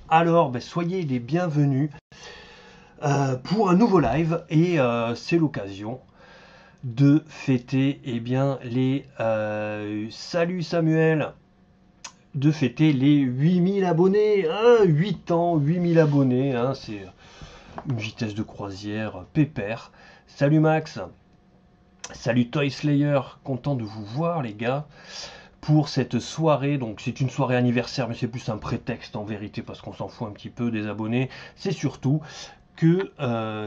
Alors, ben, soyez les bienvenus pour un nouveau live et c'est l'occasion de fêter eh bien, les... salut Samuel! De fêter les 8000 abonnés, hein, 8 ans, 8000 abonnés, hein, c'est une vitesse de croisière pépère. Salut Max, salut Toy Slayer, content de vous voir les gars pour cette soirée. Donc c'est une soirée anniversaire, mais c'est plus un prétexte en vérité parce qu'on s'en fout un petit peu des abonnés. C'est surtout que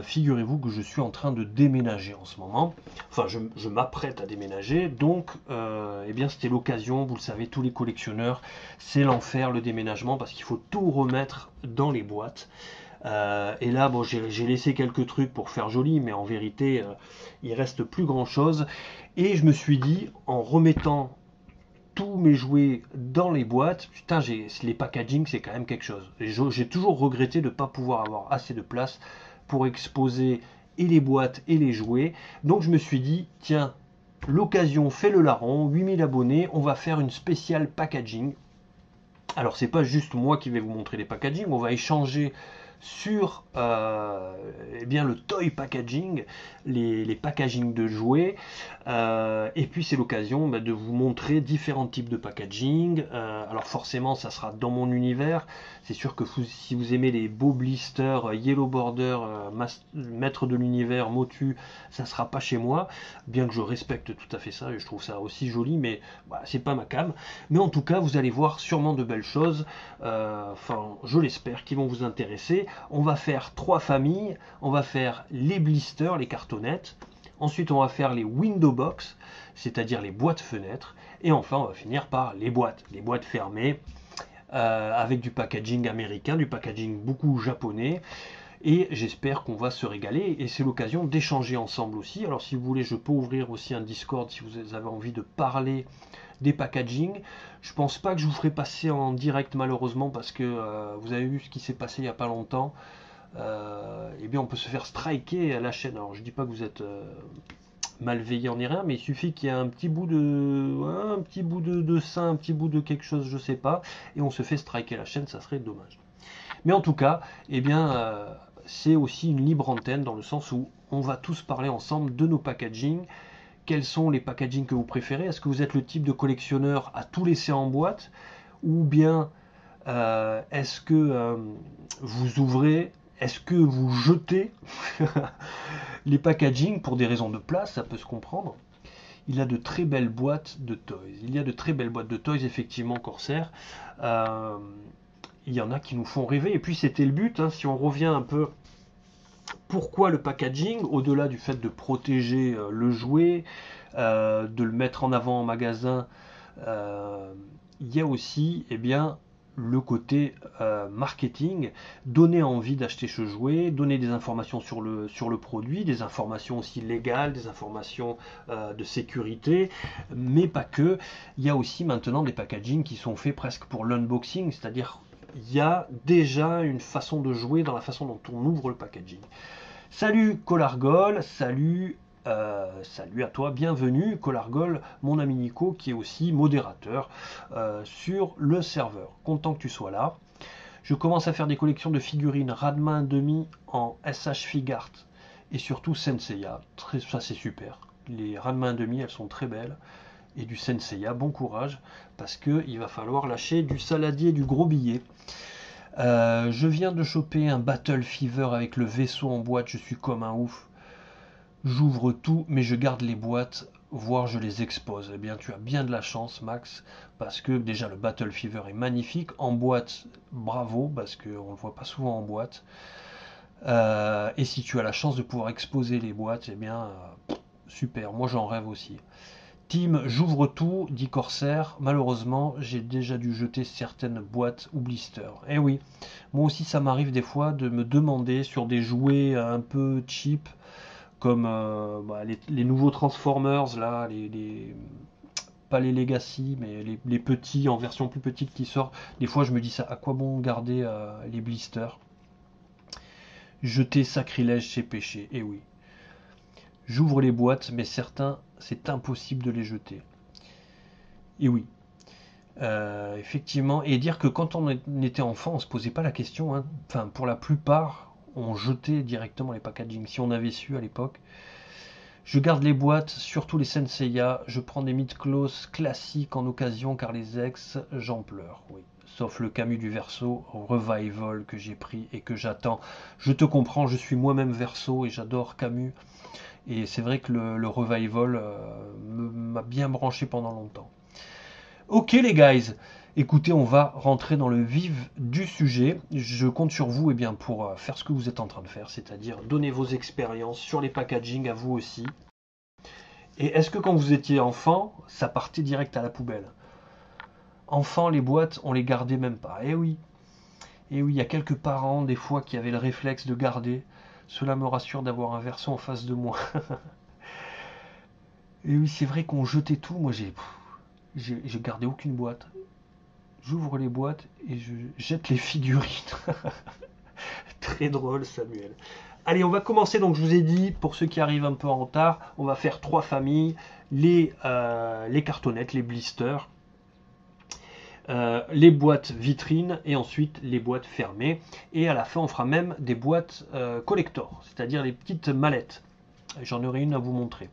figurez-vous que je suis en train de déménager en ce moment. Enfin, je m'apprête à déménager, donc eh bien c'était l'occasion. Vous le savez, tous les collectionneurs, c'est l'enfer le déménagement parce qu'il faut tout remettre dans les boîtes. Et là, bon, j'ai laissé quelques trucs pour faire joli, mais en vérité, il reste plus grand chose. Et je me suis dit, en remettant tous mes jouets dans les boîtes, putain, les packaging, c'est quand même quelque chose. J'ai toujours regretté de ne pas pouvoir avoir assez de place pour exposer et les boîtes et les jouets. Donc je me suis dit, tiens, l'occasion fait le larron, 8000 abonnés, on va faire une spéciale packaging. Alors c'est pas juste moi qui vais vous montrer les packaging, on va échanger sur eh bien, le toy packaging, les packaging de jouets. Et puis c'est l'occasion de vous montrer différents types de packaging. Alors forcément ça sera dans mon univers. C'est sûr que si vous aimez les beaux blisters Yellow Border, maître de l'univers, Motu, ça sera pas chez moi. Bien que je respecte tout à fait ça et je trouve ça aussi joli, mais bah, c'est pas ma came. Mais en tout cas vous allez voir sûrement de belles choses. Enfin je l'espère qui vont vous intéresser. On va faire 3 familles. On va faire les blisters, les cartonnettes. Ensuite, on va faire les window box, c'est-à-dire les boîtes fenêtres. Et enfin, on va finir par les boîtes fermées, avec du packaging américain, du packaging beaucoup japonais. Et j'espère qu'on va se régaler. Et c'est l'occasion d'échanger ensemble aussi. Alors, si vous voulez, je peux ouvrir aussi un Discord si vous avez envie de parler des packaging. Je pense pas que je vous ferai passer en direct malheureusement parce que vous avez vu ce qui s'est passé il n'y a pas longtemps. Eh bien on peut se faire striker à la chaîne. Alors je dis pas que vous êtes malveillant ni rien, mais il suffit qu'il y ait un petit bout de sein, un petit bout de quelque chose, je sais pas, et on se fait striker la chaîne, ça serait dommage. Mais en tout cas, eh bien c'est aussi une libre antenne dans le sens où on va tous parler ensemble de nos packaging. Quels sont les packaging que vous préférez? Est-ce que vous êtes le type de collectionneur à tout laisser en boîte? Ou bien est-ce que vous ouvrez? Est-ce que vous jetez les packaging pour des raisons de place? Ça peut se comprendre. Il a de très belles boîtes de toys. Il y a de très belles boîtes de toys, effectivement, Corsair. Euh, il y en a qui nous font rêver. Et puis c'était le but, hein, si on revient un peu. Pourquoi le packaging? Au-delà du fait de protéger le jouet, de le mettre en avant en magasin, euh, il y a aussi eh bien, le côté marketing, donner envie d'acheter ce jouet, donner des informations sur le produit, des informations aussi légales, des informations de sécurité, mais pas que. Il y a aussi maintenant des packaging qui sont faits presque pour l'unboxing, c'est-à-dire il y a déjà une façon de jouer dans la façon dont on ouvre le packaging. Salut Colargol, salut à toi, bienvenue Colargol, mon ami Nico qui est aussi modérateur sur le serveur. Content que tu sois là. Je commence à faire des collections de figurines Radma 1,5 en SH Figart et surtout Senseiya. Ça c'est super. Les Radma 1,5 elles sont très belles. Et du Senseiya, bon courage parce qu'il va falloir lâcher du saladier, du gros billet. Je viens de choper un Battle Fever avec le vaisseau en boîte, je suis comme un ouf. J'ouvre tout, mais je garde les boîtes, voire je les expose. Eh bien, tu as bien de la chance, Max, parce que déjà le Battle Fever est magnifique. En boîte, bravo, parce qu'on ne le voit pas souvent en boîte. Et si tu as la chance de pouvoir exposer les boîtes, eh bien, super, moi j'en rêve aussi. Team, j'ouvre tout, dit Corsair. Malheureusement, j'ai déjà dû jeter certaines boîtes ou blisters. Eh oui, moi aussi ça m'arrive des fois de me demander sur des jouets un peu cheap, comme les nouveaux Transformers, là, pas les Legacy, mais les petits en version plus petite qui sortent. Des fois je me dis ça, à quoi bon garder les blisters? Jeter sacrilège, c'est péché. Eh oui. J'ouvre les boîtes, mais certains, c'est impossible de les jeter. Et oui. Effectivement, et dire que quand on était enfant, on se posait pas la question, hein. Enfin, pour la plupart, on jetait directement les packaging. Si on avait su à l'époque. Je garde les boîtes, surtout les Senseiya. Je prends des Mid-Close classiques en occasion car les ex, j'en pleure. Oui. Sauf le Camus du Verseau Revival que j'ai pris et que j'attends. Je te comprends, je suis moi-même Verseau et j'adore Camus. Et c'est vrai que le Revival m'a bien branché pendant longtemps. Ok les guys, écoutez, on va rentrer dans le vif du sujet. Je compte sur vous bien, pour faire ce que vous êtes en train de faire, c'est-à-dire donner vos expériences sur les packaging à vous aussi. Et est-ce que quand vous étiez enfant, ça partait direct à la poubelle? Enfant, les boîtes, on les gardait même pas. Eh oui, il y a quelques parents des fois qui avaient le réflexe de garder. Cela me rassure d'avoir un verso en face de moi. Et oui, c'est vrai qu'on jetait tout. Moi, j'ai gardé aucune boîte. J'ouvre les boîtes et je jette les figurines. Très drôle, Samuel. Allez, on va commencer. Donc, je vous ai dit, pour ceux qui arrivent un peu en retard, on va faire 3 familles. Les cartonnettes, les blisters, les boîtes vitrines et ensuite les boîtes fermées. Et à la fin, on fera même des boîtes collector, c'est-à-dire les petites mallettes. J'en aurai une à vous montrer.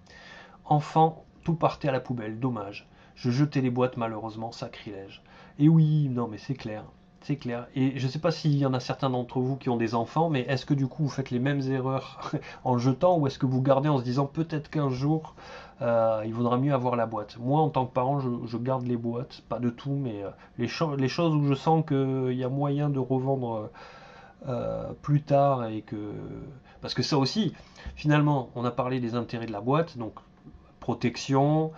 Enfant, tout partait à la poubelle, dommage. Je jetais les boîtes malheureusement, sacrilège. Et oui, non mais c'est clair. C'est clair. Et je ne sais pas s'il y en a certains d'entre vous qui ont des enfants, mais est-ce que du coup vous faites les mêmes erreurs en jetant ou est-ce que vous gardez en se disant peut-être qu'un jour il vaudra mieux avoir la boîte? Moi en tant que parent, je garde les boîtes, pas de tout, mais les choses où je sens qu'il y a moyen de revendre plus tard et que. Parce que ça aussi, finalement, on a parlé des intérêts de la boîte, donc protection,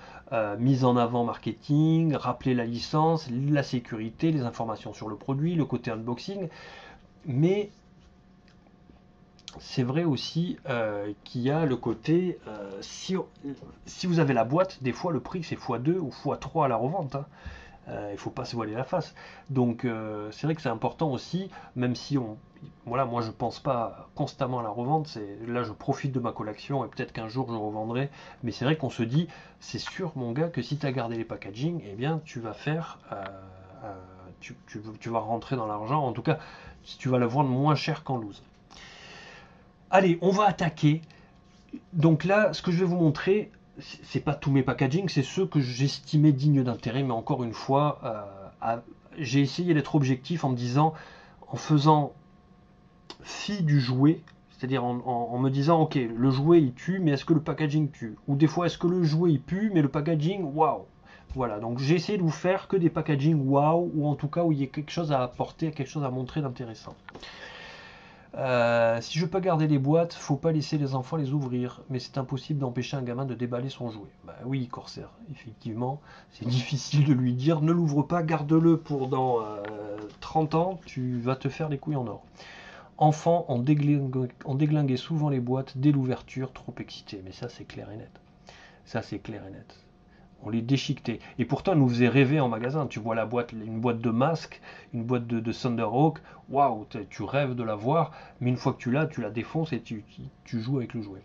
mise en avant marketing, rappeler la licence, la sécurité, les informations sur le produit, le côté unboxing. Mais c'est vrai aussi qu'il y a le côté, si vous avez la boîte, des fois le prix c'est x2 ou x3 à la revente, hein. Il ne faut pas se voiler la face. Donc c'est vrai que c'est important aussi, même si voilà, moi je pense pas constamment à la revente. Là je profite de ma collection et peut-être qu'un jour je revendrai. Mais c'est vrai qu'on se dit, c'est sûr mon gars que si tu as gardé les packaging, eh bien tu vas faire, tu vas rentrer dans l'argent. En tout cas, si tu vas la vendre moins cher qu'en loose. Allez, on va attaquer. Donc là, ce que je vais vous montrer, c'est pas tous mes packaging, c'est ceux que j'estimais dignes d'intérêt, mais encore une fois, j'ai essayé d'être objectif en me disant, en faisant fi du jouet, c'est-à-dire en me disant, ok, le jouet il tue, mais est-ce que le packaging tue? Ou des fois, est-ce que le jouet il pue, mais le packaging, waouh! Voilà, donc j'ai essayé de vous faire que des packaging waouh, ou en tout cas où il y a quelque chose à apporter, quelque chose à montrer d'intéressant. Si je peux garder les boîtes, faut pas laisser les enfants les ouvrir, mais c'est impossible d'empêcher un gamin de déballer son jouet. Bah oui, Corsair, effectivement, c'est difficile de lui dire ne l'ouvre pas, garde-le pour dans 30 ans, tu vas te faire les couilles en or. Enfant, on déglinguait souvent les boîtes dès l'ouverture, trop excité, mais ça c'est clair et net. Ça c'est clair et net. On les déchiquetait. Et pourtant, elle nous faisait rêver en magasin. Tu vois la boîte, une boîte de masque, une boîte de Thunderhawk. Waouh, tu rêves de la voir. Mais une fois que tu l'as, tu la défonces et tu joues avec le jouet.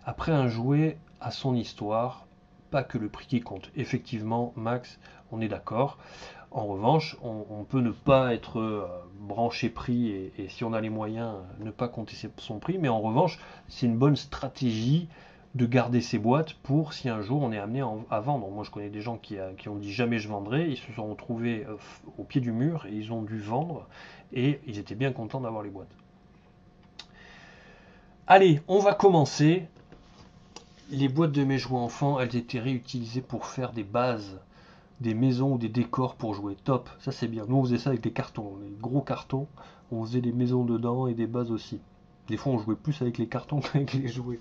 Après, un jouet a son histoire, pas que le prix qui compte. Effectivement, Max, on est d'accord. En revanche, on peut ne pas être branché prix et si on a les moyens, ne pas compter son prix. Mais en revanche, c'est une bonne stratégie de garder ces boîtes pour si un jour on est amené à vendre. Moi je connais des gens qui ont dit jamais je vendrai, ils se sont retrouvés au pied du mur et ils ont dû vendre et ils étaient bien contents d'avoir les boîtes. Allez, on va commencer. Les boîtes de mes jouets enfants, elles étaient réutilisées pour faire des bases, des maisons ou des décors pour jouer. Top, ça c'est bien. Nous on faisait ça avec des cartons, les gros cartons, on faisait des maisons dedans et des bases aussi. Des fois on jouait plus avec les cartons qu'avec les jouets.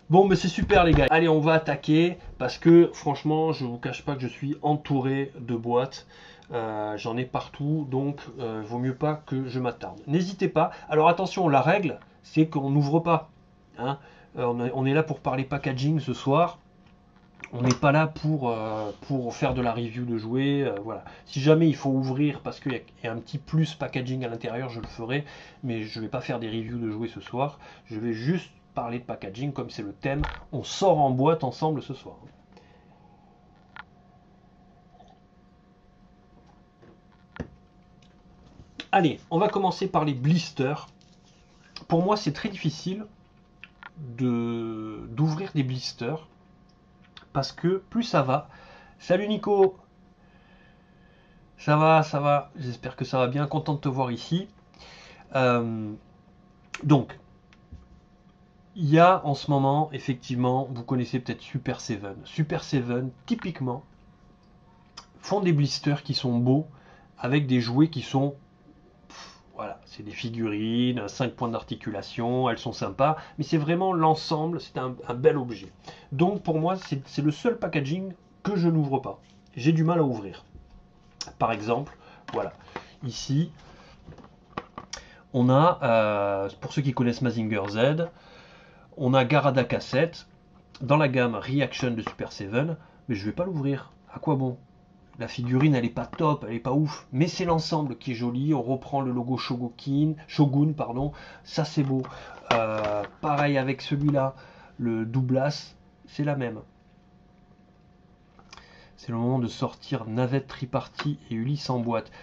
Bon, mais c'est super les gars. Allez, on va attaquer parce que franchement, je vous cache pas que je suis entouré de boîtes. J'en ai partout, donc vaut mieux pas que je m'attarde. N'hésitez pas. Alors attention, la règle, c'est qu'on n'ouvre pas, hein. On est là pour parler packaging ce soir. On n'est pas là pour faire de la review de jouets. Voilà. Si jamais il faut ouvrir parce qu'il y a un petit plus packaging à l'intérieur, je le ferai. Mais je ne vais pas faire des reviews de jouets ce soir. Je vais juste parler de packaging comme c'est le thème. On sort en boîte ensemble ce soir. Allez, on va commencer par les blisters. Pour moi, c'est très difficile d'ouvrir des blisters parce que plus ça va. Salut Nico, ça va. J'espère que ça va bien. Content de te voir ici. Donc, il y a en ce moment, effectivement, vous connaissez peut-être Super Seven. Super Seven, typiquement, font des blisters qui sont beaux avec des jouets qui sont voilà, c'est des figurines, 5 points d'articulation, elles sont sympas, mais c'est vraiment l'ensemble, c'est un bel objet. Donc pour moi, c'est le seul packaging que je n'ouvre pas. J'ai du mal à ouvrir. Par exemple, voilà, ici, on a, pour ceux qui connaissent Mazinger Z, on a Garada Cassette, dans la gamme Reaction de Super Seven, mais je ne vais pas l'ouvrir. À quoi bon? La figurine, elle est pas top, elle est pas ouf, mais c'est l'ensemble qui est joli. On reprend le logo Shogun, pardon, ça c'est beau. Pareil avec celui-là, le Douglas, c'est la même. C'est le moment de sortir Navette Triparty et Ulysse en boîte.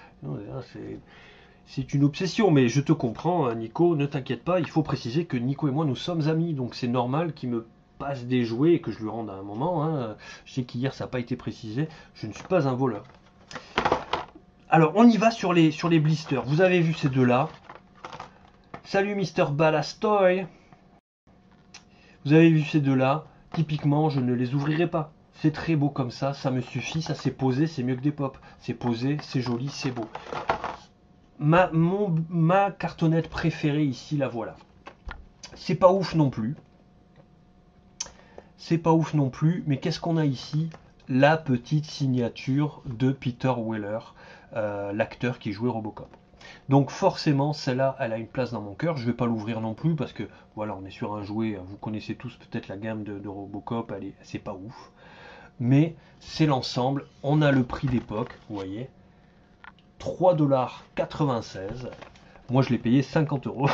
C'est une obsession, mais je te comprends, Nico, ne t'inquiète pas, il faut préciser que Nico et moi, nous sommes amis, donc c'est normal qu'il me passe des jouets et que je lui rende à un moment. Hein. Je sais qu'hier ça n'a pas été précisé, je ne suis pas un voleur. Alors on y va sur les blisters. Vous avez vu ces deux-là. Salut Mister Ballastoy. Vous avez vu ces deux-là. Typiquement, je ne les ouvrirai pas. C'est très beau comme ça me suffit, ça c'est posé, c'est mieux que des pop. C'est posé, c'est joli, c'est beau. Ma cartonnette préférée ici, la voilà. C'est pas ouf non plus. C'est pas ouf non plus, mais qu'est-ce qu'on a ici? La petite signature de Peter Weller, l'acteur qui jouait Robocop. Donc forcément, celle-là, elle a une place dans mon cœur. Je ne vais pas l'ouvrir non plus parce que voilà, on est sur un jouet. Vous connaissez tous peut-être la gamme de Robocop. C'est pas ouf, mais c'est l'ensemble. On a le prix d'époque, vous voyez, 3,96 $. Moi, je l'ai payé 50 €.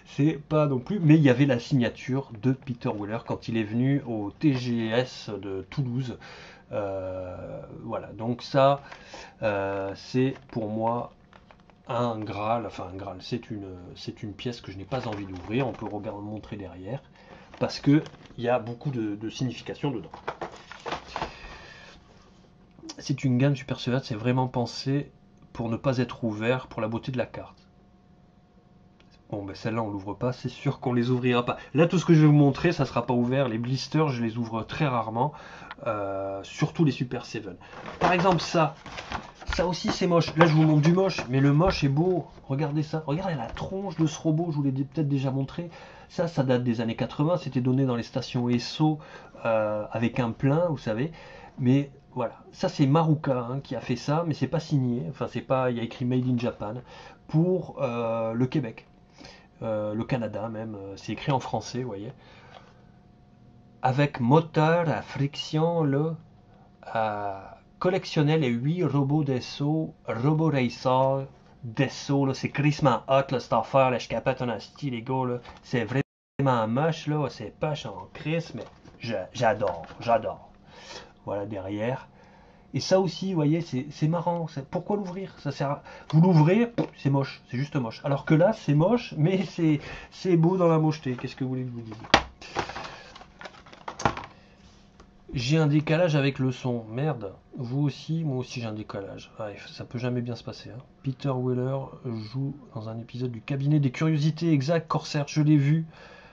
C'est pas non plus, mais il y avait la signature de Peter Weller quand il est venu au TGS de Toulouse. Voilà, donc ça, c'est pour moi un Graal, enfin un Graal, c'est une pièce que je n'ai pas envie d'ouvrir. On peut montrer derrière, parce que il y a beaucoup de signification dedans. C'est une gamme Super Seven, c'est vraiment pensé pour ne pas être ouvert, pour la beauté de la carte. Bon, ben celle-là, on l'ouvre pas, c'est sûr qu'on les ouvrira pas. Là, tout ce que je vais vous montrer, ça sera pas ouvert. Les blisters, je les ouvre très rarement, surtout les Super Seven. Par exemple, ça aussi, c'est moche. Là, je vous montre du moche, mais le moche est beau. Regardez ça. Regardez la tronche de ce robot, je vous l'ai peut-être déjà montré. Ça date des années 80, c'était donné dans les stations ESSO avec un plein, vous savez. Mais voilà, ça c'est Maruka qui a fait ça, mais c'est pas signé. Enfin, c'est pas, il y a écrit Made in Japan pour le Québec. Le Canada même, c'est écrit en français, vous voyez. Avec moteur à friction, collectionnel et 8 robots d'assaut, robot racer d'assaut, c'est crissement hot, là, cette affaire, là, je capote un asti, les gars, là. C'est vraiment moche, là, c'est poche en crise, mais j'adore. Voilà, derrière. Et ça aussi, vous voyez, c'est marrant. Pourquoi l'ouvrir? Ça sert à... Vous l'ouvrez, c'est moche, c'est juste moche. Alors que là, c'est moche, mais c'est beau dans la mocheté. Qu'est-ce que vous voulez que je vous dise? J'ai un décalage avec le son. Merde. Vous aussi, moi aussi j'ai un décalage. Ouais, ça peut jamais bien se passer. Hein. Peter Weller joue dans un épisode du cabinet des curiosités. Exact, Corsair, je l'ai vu.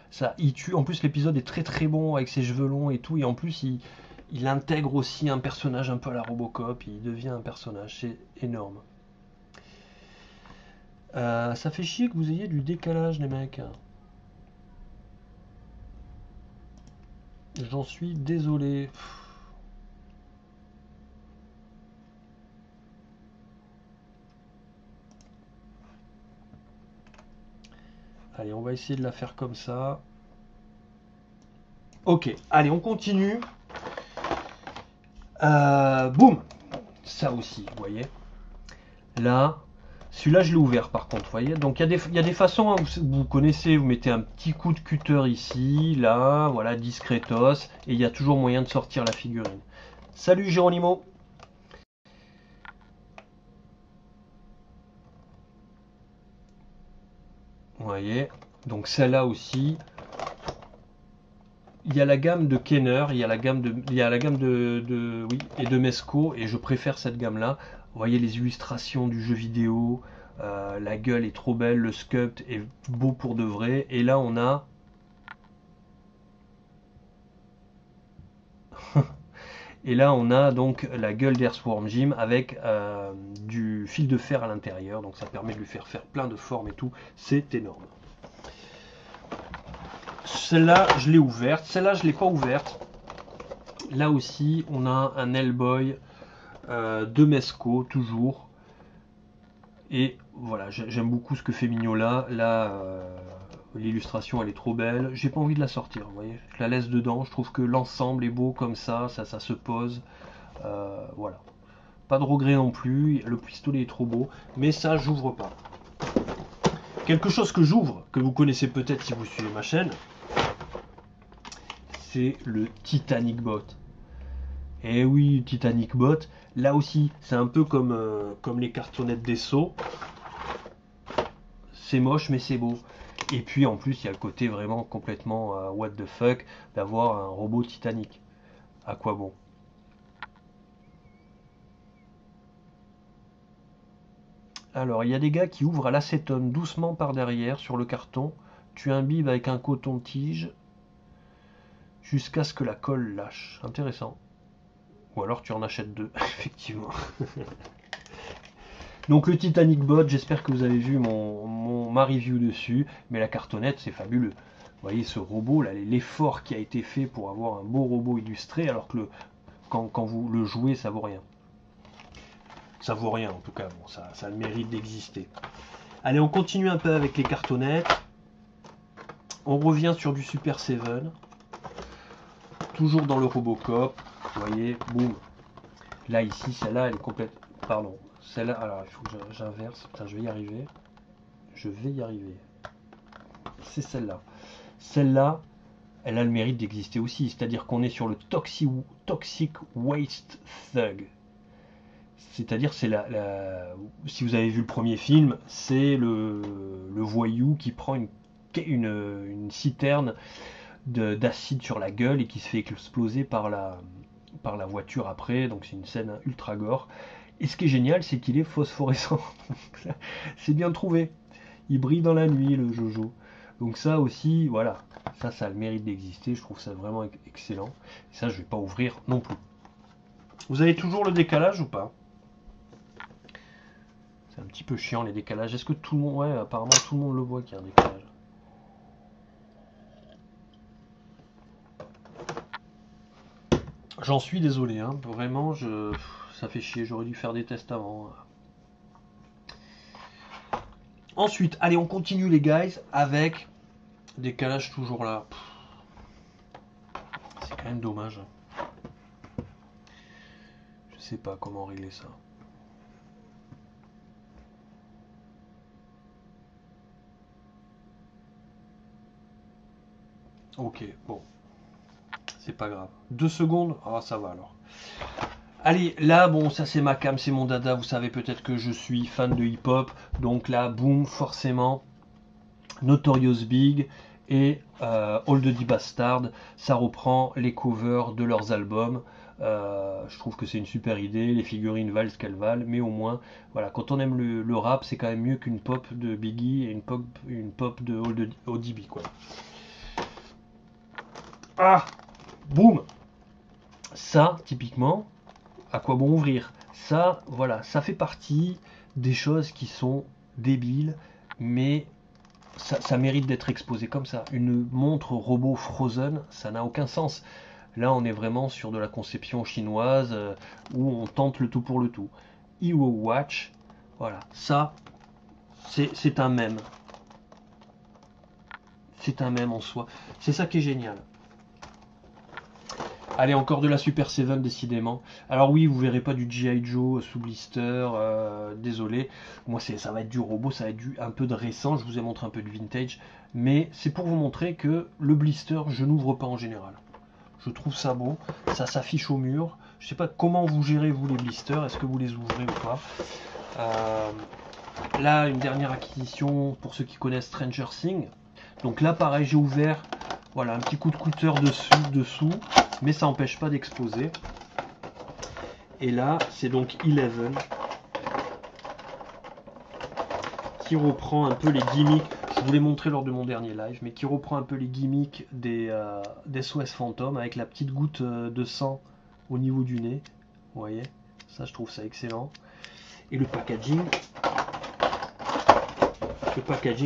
Ça, il tue. En plus, l'épisode est très très bon avec ses cheveux longs et tout. Et en plus, il intègre aussi un personnage un peu à la Robocop, il devient un personnage, c'est énorme. Ça fait chier que vous ayez du décalage, les mecs. J'en suis désolé. Allez, on va essayer de la faire comme ça. Ok, allez, on continue. Boum. Ça aussi, vous voyez. Là, celui-là, je l'ai ouvert par contre, vous voyez. Donc, il y a des façons, hein, vous connaissez, vous mettez un petit coup de cutter ici, là, voilà, discretos, et il y a toujours moyen de sortir la figurine. Salut Géronimo. voyez. Donc celle-là aussi. Il y a la gamme de Kenner, il y a la gamme oui, et de Mesco, et je préfère cette gamme-là. Vous voyez les illustrations du jeu vidéo, la gueule est trop belle, le sculpt est beau pour de vrai. Et là on a et là on a donc la gueule d'Earthworm Jim avec du fil de fer à l'intérieur, donc ça permet de lui faire plein de formes et tout. C'est énorme. Celle-là, je l'ai ouverte. Celle-là, je ne l'ai pas ouverte. Là aussi, on a un Hellboy de Mesco, toujours. Et voilà, j'aime beaucoup ce que fait Mignola. Là, l'illustration, elle est trop belle. J'ai pas envie de la sortir, vous voyez. Je la laisse dedans. Je trouve que l'ensemble est beau comme ça se pose. Voilà. Pas de regret non plus. Le pistolet est trop beau. Mais ça, j'ouvre pas. Quelque chose que j'ouvre, que vous connaissez peut-être si vous suivez ma chaîne, c'est le Titanic Bot. Et oui, Titanic Bot, là aussi, c'est un peu comme les cartonnettes des Sceaux. C'est moche, mais c'est beau. Et puis en plus, il y a le côté vraiment complètement what the fuck d'avoir un robot Titanic. À quoi bon? Alors, il y a des gars qui ouvrent à l'acétone doucement par derrière sur le carton. Tu imbibes avec un coton-tige jusqu'à ce que la colle lâche. Intéressant. Ou alors tu en achètes deux, effectivement. Donc le Titanic Bot, j'espère que vous avez vu ma review dessus. Mais la cartonnette, c'est fabuleux. Vous voyez ce robot, là, l'effort qui a été fait pour avoir un beau robot illustré, alors que quand vous le jouez, ça vaut rien. Ça vaut rien, en tout cas. Bon, ça a le mérite d'exister. Allez, on continue un peu avec les cartonnettes. On revient sur du Super 7. Toujours dans le Robocop. Vous voyez, boum. Là, ici, celle-là, elle est complète. Pardon. Celle-là, alors, il faut que j'inverse. Putain, je vais y arriver. Je vais y arriver. C'est celle-là. Celle-là, elle a le mérite d'exister aussi. C'est-à-dire qu'on est sur le Toxic Waste Thug. C'est-à-dire, c'est si vous avez vu le premier film, c'est le voyou qui prend une citerne d'acide sur la gueule et qui se fait exploser par la voiture après. Donc c'est une scène ultra gore. Et ce qui est génial, c'est qu'il est phosphorescent. C'est bien trouvé. Il brille dans la nuit, le Jojo. Donc ça aussi, voilà. Ça a le mérite d'exister. Je trouve ça vraiment excellent. Et ça, je vais pas ouvrir non plus. Vous avez toujours le décalage ou pas? C'est un petit peu chiant les décalages. Est-ce que tout le monde... Ouais, apparemment tout le monde le voit qu'il y a un décalage. J'en suis désolé, hein. Vraiment, ça fait chier. J'aurais dû faire des tests avant. Ensuite, allez, on continue les guys avec décalage toujours là. C'est quand même dommage. Je sais pas comment régler ça. Ok, bon. C'est pas grave. 2 secondes? Ah, ça va alors. Allez, là, bon, ça c'est ma cam, c'est mon dada. Vous savez peut-être que je suis fan de hip-hop. Donc là, boum, forcément, Notorious Big et All the Bastard. Ça reprend les covers de leurs albums. Je trouve que c'est une super idée. Les figurines valent ce qu'elles valent. Mais au moins, voilà, quand on aime le rap, c'est quand même mieux qu'une pop de Biggie et une pop de ODB, quoi. Ah! Boum! Ça, typiquement, à quoi bon ouvrir? Ça, voilà, ça fait partie des choses qui sont débiles, mais ça mérite d'être exposé comme ça. Une montre robot Frozen, ça n'a aucun sens. Là, on est vraiment sur de la conception chinoise où on tente le tout pour le tout. Iwo Watch, voilà, ça, c'est un mème. C'est un mème en soi. C'est ça qui est génial. Allez, encore de la Super 7, décidément. Alors oui, vous verrez pas du G.I. Joe sous blister, désolé. Moi, ça va être du robot, ça va être un peu de récent. Je vous ai montré un peu de vintage. Mais c'est pour vous montrer que le blister, je n'ouvre pas en général. Je trouve ça beau. Ça s'affiche au mur. Je sais pas comment vous gérez, vous, les blisters. Est-ce que vous les ouvrez ou pas? Là, une dernière acquisition pour ceux qui connaissent Stranger Things. Donc là, pareil, j'ai ouvert, voilà, un petit coup de cutter dessous, mais ça n'empêche pas d'exposer. Et là, c'est donc Eleven qui reprend un peu les gimmicks. Je vous l'ai montré lors de mon dernier live, mais qui reprend un peu les gimmicks des SOS Phantom avec la petite goutte de sang au niveau du nez. Vous voyez, ça, je trouve ça excellent. Et le packaging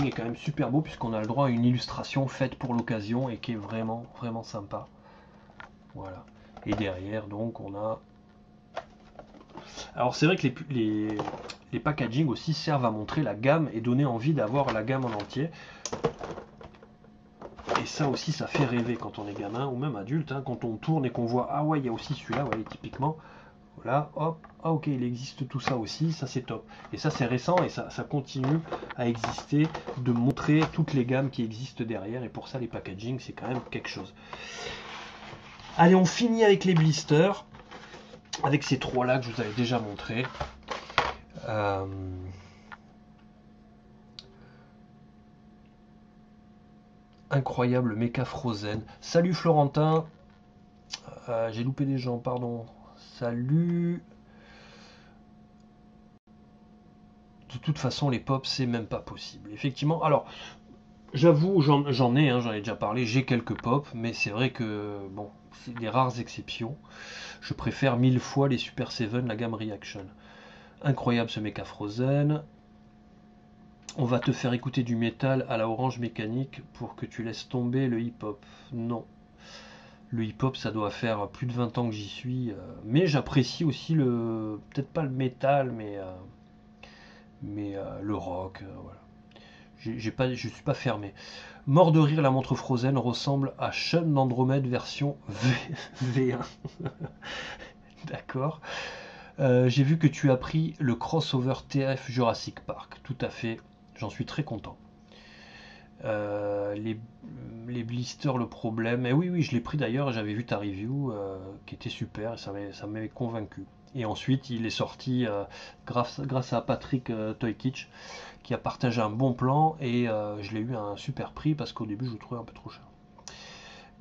est quand même super beau puisqu'on a le droit à une illustration faite pour l'occasion et qui est vraiment vraiment sympa. Voilà. Et derrière donc on a. Alors c'est vrai que les packaging aussi servent à montrer la gamme et donner envie d'avoir la gamme en entier. Et ça aussi ça fait rêver quand on est gamin ou même adulte, hein, quand on tourne et qu'on voit ah ouais il y a aussi celui-là, vous voyez typiquement. Voilà, hop, ah ok, il existe tout ça aussi, ça c'est top. Et ça c'est récent et ça continue à exister, de montrer toutes les gammes qui existent derrière. Et pour ça les packaging c'est quand même quelque chose. Allez, on finit avec les blisters, avec ces trois là que je vous avais déjà montré. Incroyable Mecha Frozen. Salut Florentin, j'ai loupé des gens, pardon. Salut. De toute façon, les pops, c'est même pas possible. Effectivement, alors, j'avoue, j'en ai, hein, j'en ai déjà parlé, j'ai quelques pops, mais c'est vrai que, bon, c'est des rares exceptions. Je préfère 1000 fois les Super 7, la gamme Reaction. Incroyable ce Mecha Frozen. On va te faire écouter du métal à la orange mécanique pour que tu laisses tomber le hip-hop. Non. Le hip-hop, ça doit faire plus de 20 ans que j'y suis. Mais j'apprécie aussi le. Peut-être pas le métal, mais le rock. Voilà. Je suis pas fermé. Mort de rire, la montre Frozen ressemble à Shun d'Andromède version V1. D'accord. J'ai vu que tu as pris le crossover TF Jurassic Park. Tout à fait. J'en suis très content. Les blisters, le problème. Et oui, oui, je l'ai pris d'ailleurs. J'avais vu ta review qui était super et ça m'avait convaincu. Et ensuite, il est sorti grâce à Patrick Toykic qui a partagé un bon plan et je l'ai eu à un super prix parce qu'au début, je le trouvais un peu trop cher.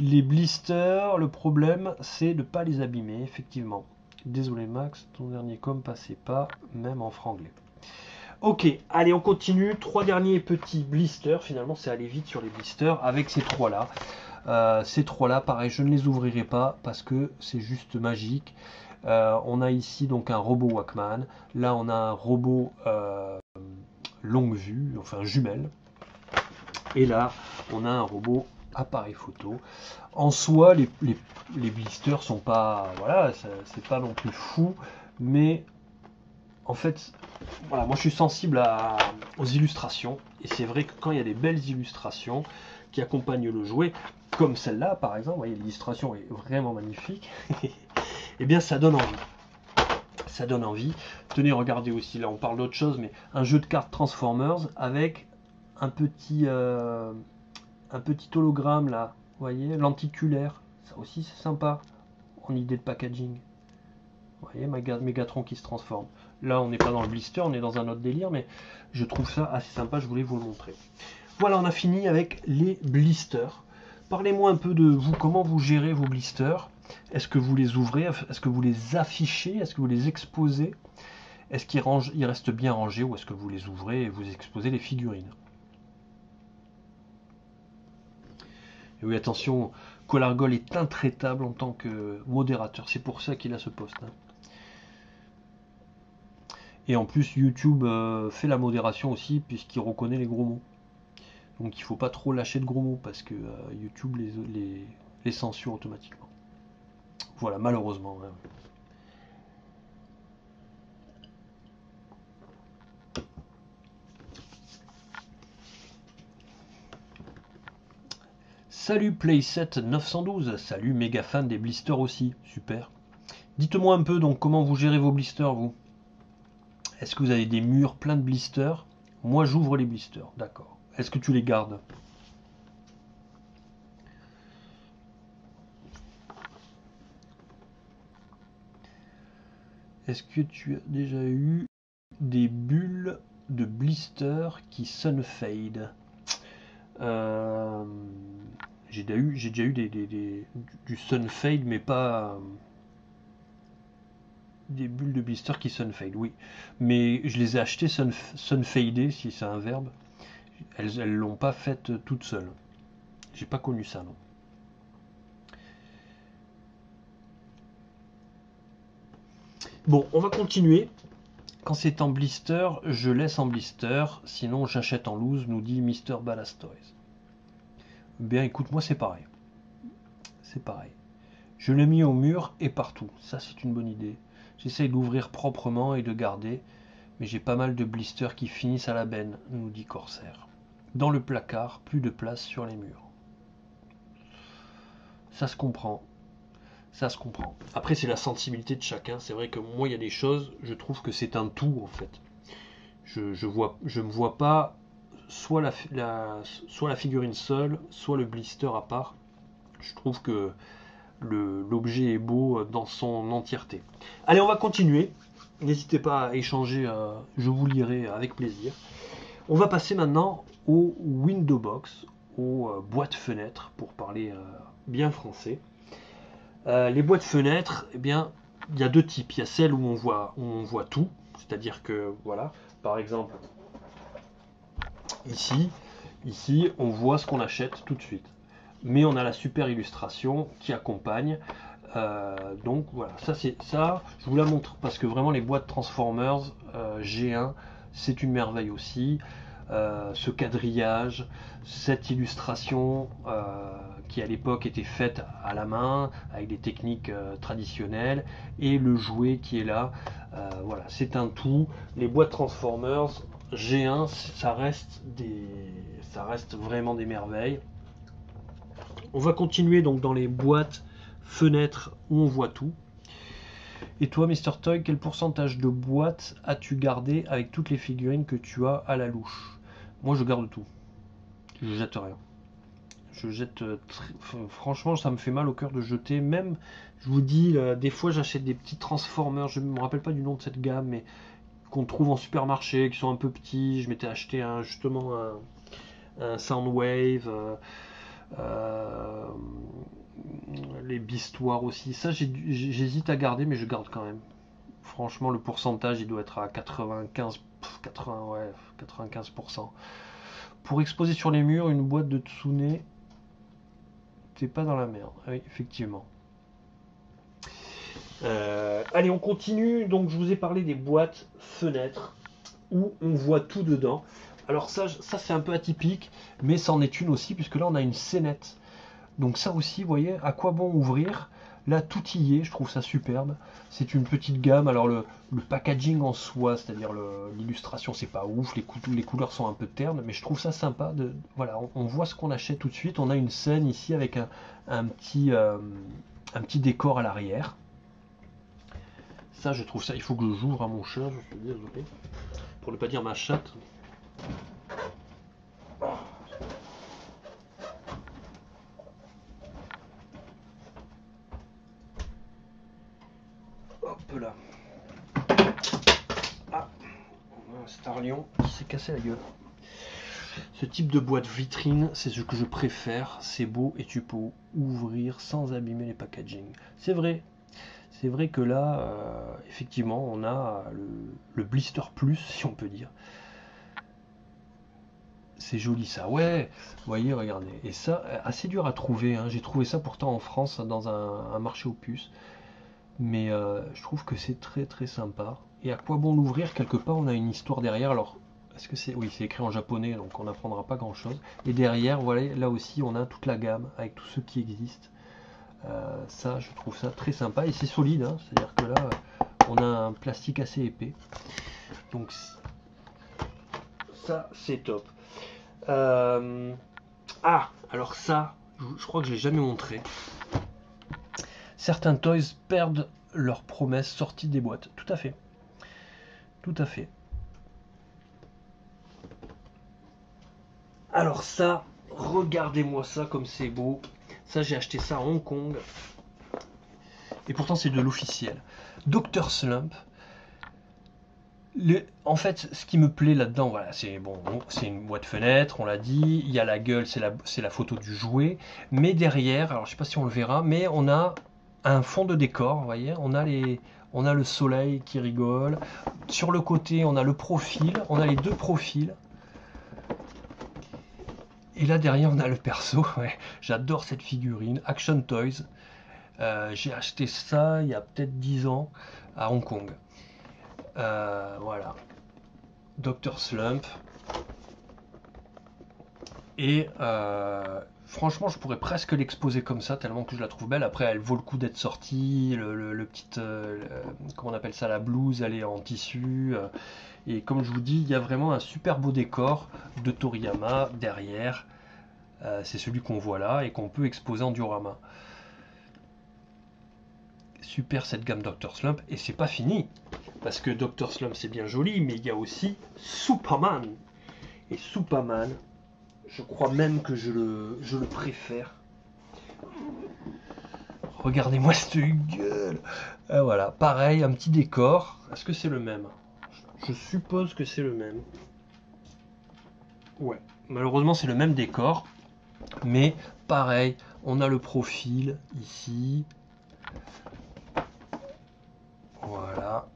Les blisters, le problème, c'est de ne pas les abîmer, effectivement. Désolé Max, ton dernier com passait pas, même en franglais. Ok, allez, on continue. Trois derniers petits blisters. Finalement, c'est aller vite sur les blisters avec ces trois-là. Ces trois-là, pareil, je ne les ouvrirai pas parce que c'est juste magique. On a ici donc un robot Walkman. Là, on a un robot longue vue, enfin jumelle. Et là, on a un robot appareil photo. En soi, les blisters sont pas, voilà, c'est pas non plus fou, mais en fait, voilà, moi je suis sensible aux illustrations, et c'est vrai que quand il y a des belles illustrations qui accompagnent le jouet, comme celle-là par exemple, vous voyez, l'illustration est vraiment magnifique, et bien ça donne envie. Ça donne envie. Tenez, regardez aussi, là on parle d'autre chose, mais un jeu de cartes Transformers avec un petit hologramme là, vous voyez, lenticulaire, ça aussi c'est sympa en idée de packaging. Vous voyez, Megatron qui se transforme. Là, on n'est pas dans le blister, on est dans un autre délire, mais je trouve ça assez sympa, je voulais vous le montrer. Voilà, on a fini avec les blisters. Parlez-moi un peu de vous, comment vous gérez vos blisters. Est-ce que vous les ouvrez? Est-ce que vous les affichez? Est-ce que vous les exposez? Est-ce qu'ils restent bien rangés ou est-ce que vous les ouvrez et vous exposez les figurines? Et oui, attention, Colargol est intraitable en tant que modérateur. C'est pour ça qu'il a ce poste. Hein. Et en plus, YouTube fait la modération aussi, puisqu'il reconnaît les gros mots. Donc il ne faut pas trop lâcher de gros mots, parce que YouTube les censure automatiquement. Voilà, malheureusement. Hein. Salut Playset 912, salut méga fan des blisters aussi, super. Dites-moi un peu donc comment vous gérez vos blisters vous. Est-ce que vous avez des murs pleins de blisters? Moi j'ouvre les blisters, d'accord. Est-ce que tu les gardes? Est-ce que tu as déjà eu des bulles de blisters qui sunfade. J'ai déjà eu du sunfade, mais pas des bulles de blister qui sunfade, oui. Mais je les ai achetées sunfadées, si c'est un verbe. Elles l'ont pas faite toutes seules. J'ai pas connu ça, non. Bon, on va continuer. Quand c'est en blister, je laisse en blister. Sinon, j'achète en loose, nous dit Mr. Balastoys. Bien, écoute, moi, c'est pareil. C'est pareil. Je l'ai mis au mur et partout. Ça, c'est une bonne idée. J'essaye d'ouvrir proprement et de garder. Mais j'ai pas mal de blisters qui finissent à la benne, nous dit Corsair. Dans le placard, plus de place sur les murs. Ça se comprend. Ça se comprend. Après, c'est la sensibilité de chacun. C'est vrai que moi, il y a des choses, je trouve que c'est un tout, en fait. Je me vois pas soit la figurine seule, soit le blister à part. Je trouve que l'objet est beau dans son entièreté. Allez, on va continuer. N'hésitez pas à échanger, je vous lirai avec plaisir. On va passer maintenant aux window box, aux boîtes fenêtres, pour parler bien français. Les boîtes fenêtres, eh bien, il y a deux types. Il y a celles où on voit tout, c'est-à-dire que, voilà, par exemple, ici, on voit ce qu'on achète tout de suite. Mais on a la super illustration qui accompagne. Donc voilà, ça, je vous la montre parce que vraiment les boîtes Transformers G1, c'est une merveille aussi. Ce quadrillage, cette illustration qui à l'époque était faite à la main avec des techniques traditionnelles et le jouet qui est là, voilà, c'est un tout. Les boîtes Transformers G1, ça reste vraiment des merveilles. On va continuer donc dans les boîtes fenêtres où on voit tout. Et toi, Mr. Toy, quel pourcentage de boîtes as-tu gardé avec toutes les figurines que tu as à la louche? Moi, je garde tout. Je jette rien. Je jette. Franchement, ça me fait mal au cœur de jeter. Même, je vous dis, des fois, j'achète des petits Transformers. Je ne me rappelle pas du nom de cette gamme, mais qu'on trouve en supermarché, qui sont un peu petits. Je m'étais acheté justement un Soundwave. Les bistoires aussi. Ça, j'hésite à garder, mais je garde quand même. Franchement, le pourcentage, il doit être à 95%. Pour exposer sur les murs une boîte de Tsune, t'es pas dans la merde. Oui, effectivement. Allez, on continue. Donc, je vous ai parlé des boîtes fenêtres où on voit tout dedans. Alors ça c'est un peu atypique, mais c'en est une aussi, puisque là, on a une scénette. Donc ça aussi, vous voyez, à quoi bon ouvrir? Là, tout y est, je trouve ça superbe. C'est une petite gamme. Alors le packaging en soi, c'est-à-dire l'illustration, c'est pas ouf, les couleurs sont un peu ternes, mais je trouve ça sympa. Voilà, on voit ce qu'on achète tout de suite. On a une scène ici avec un petit décor à l'arrière. Ça, je trouve ça. Il faut que j'ouvre à mon chat, je suis désolé, pour ne pas dire ma chatte. Hop là. Ah, on a un Star Lion qui s'est cassé la gueule. Ce type de boîte vitrine, c'est ce que je préfère. C'est beau et tu peux ouvrir sans abîmer les packaging. C'est vrai. C'est vrai que là, effectivement, on a le blister plus, si on peut dire. C'est joli ça. Ouais, vous voyez, regardez. Et ça, assez dur à trouver. Hein. J'ai trouvé ça pourtant en France, dans un marché aux puces. Mais je trouve que c'est très très sympa. Et à quoi bon l'ouvrir? Quelque part, on a une histoire derrière. Alors, est-ce que c'est... Oui, c'est écrit en japonais, donc on n'apprendra pas grand-chose. Et derrière, voilà, là aussi, on a toute la gamme, avec tous ceux qui existent. Ça, je trouve ça très sympa. Et c'est solide, hein. C'est-à-dire que là, on a un plastique assez épais. Donc, ça, c'est top. Ah, alors ça, je crois que je l'ai jamais montré. Certains toys perdent leurs promesses sorties des boîtes. Tout à fait. Tout à fait. Alors ça, regardez-moi ça comme c'est beau. Ça, j'ai acheté ça à Hong Kong. Et pourtant, c'est de l'officiel. Dr. Slump. En fait, ce qui me plaît là-dedans, voilà, c'est bon, c'est une boîte fenêtre, on l'a dit. Il y a la gueule, c'est la photo du jouet. Mais derrière, alors je sais pas si on le verra, mais on a un fond de décor, vous voyez, on a le soleil qui rigole. Sur le côté, on a le profil, on a les deux profils. Et là derrière, on a le perso. Ouais, j'adore cette figurine. Action Toys. J'ai acheté ça il y a peut-être 10 ans à Hong Kong. Voilà. Dr Slump. Et franchement, je pourrais presque l'exposer comme ça, tellement que je la trouve belle. Après, elle vaut le coup d'être sortie. Le petit, comment on appelle ça, la blouse, elle est en tissu. Et comme je vous dis, il y a vraiment un super beau décor de Toriyama derrière. C'est celui qu'on voit là et qu'on peut exposer en diorama. Super cette gamme Dr Slump. Et c'est pas fini. Parce que Dr Slump c'est bien joli, mais il y a aussi Superman. Et Superman, je crois même que je le préfère. Regardez-moi cette gueule. Voilà, pareil, un petit décor. Est-ce que c'est le même? Je suppose que c'est le même. Ouais, malheureusement c'est le même décor. Mais pareil, on a le profil ici. Voilà.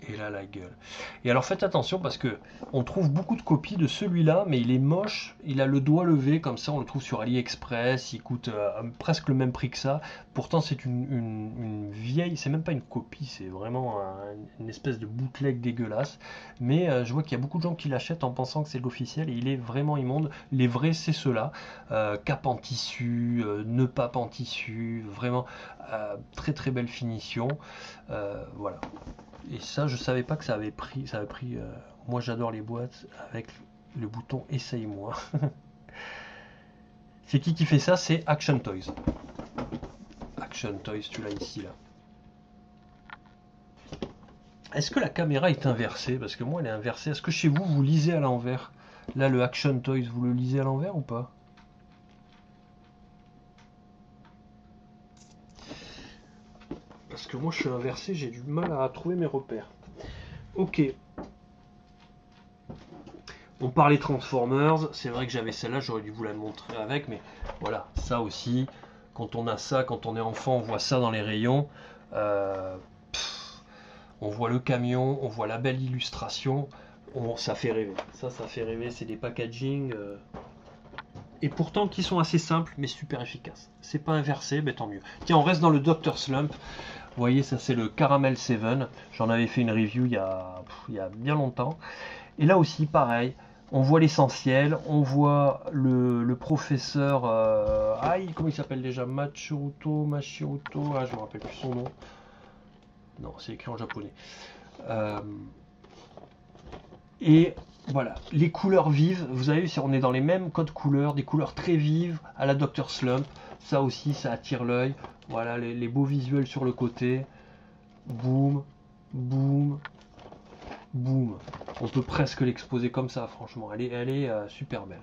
Et là la gueule. Et alors faites attention parce que on trouve beaucoup de copies de celui-là, mais il est moche, il a le doigt levé comme ça, on le trouve sur AliExpress, il coûte presque le même prix que ça. Pourtant c'est une vieille, c'est même pas une copie, c'est vraiment une espèce de bootleg dégueulasse. Mais je vois qu'il y a beaucoup de gens qui l'achètent en pensant que c'est l'officiel et il est vraiment immonde. Les vrais c'est ceux-là, cap en tissu, nœud pape en tissu, vraiment très très belle finition. Voilà. Et ça, je savais pas que ça avait pris. Moi, j'adore les boîtes avec le bouton Essaye-moi. C'est qui fait ça? C'est Action Toys. Action Toys, tu l'as ici là. Est-ce que la caméra est inversée? Parce que moi, elle est inversée. Est-ce que chez vous, vous lisez à l'envers? Là, le Action Toys, vous le lisez à l'envers ou pas? Parce que moi, je suis inversé, j'ai du mal à trouver mes repères. Ok. On parlait Transformers, c'est vrai que j'avais celle-là, j'aurais dû vous la montrer avec, mais voilà, ça aussi, quand on a ça, quand on est enfant, on voit ça dans les rayons, on voit le camion, on voit la belle illustration, ça fait rêver, ça fait rêver, c'est des packaging, et pourtant qui sont assez simples, mais super efficaces. C'est pas inversé, mais tant mieux. Tiens, on reste dans le Dr Slump, vous voyez, ça c'est le Caramel 7, j'en avais fait une review il y a bien longtemps, et là aussi, pareil, on voit l'essentiel, on voit le professeur, comment il s'appelle déjà? Machiruto, je me rappelle plus son nom. Non, c'est écrit en japonais. Et voilà, les couleurs vives, vous avez vu, on est dans les mêmes codes couleurs, des couleurs très vives à la Dr Slump. Ça aussi, ça attire l'œil. Voilà, les beaux visuels sur le côté. Boum, boum, boum. On peut presque l'exposer comme ça, franchement. Elle est super belle.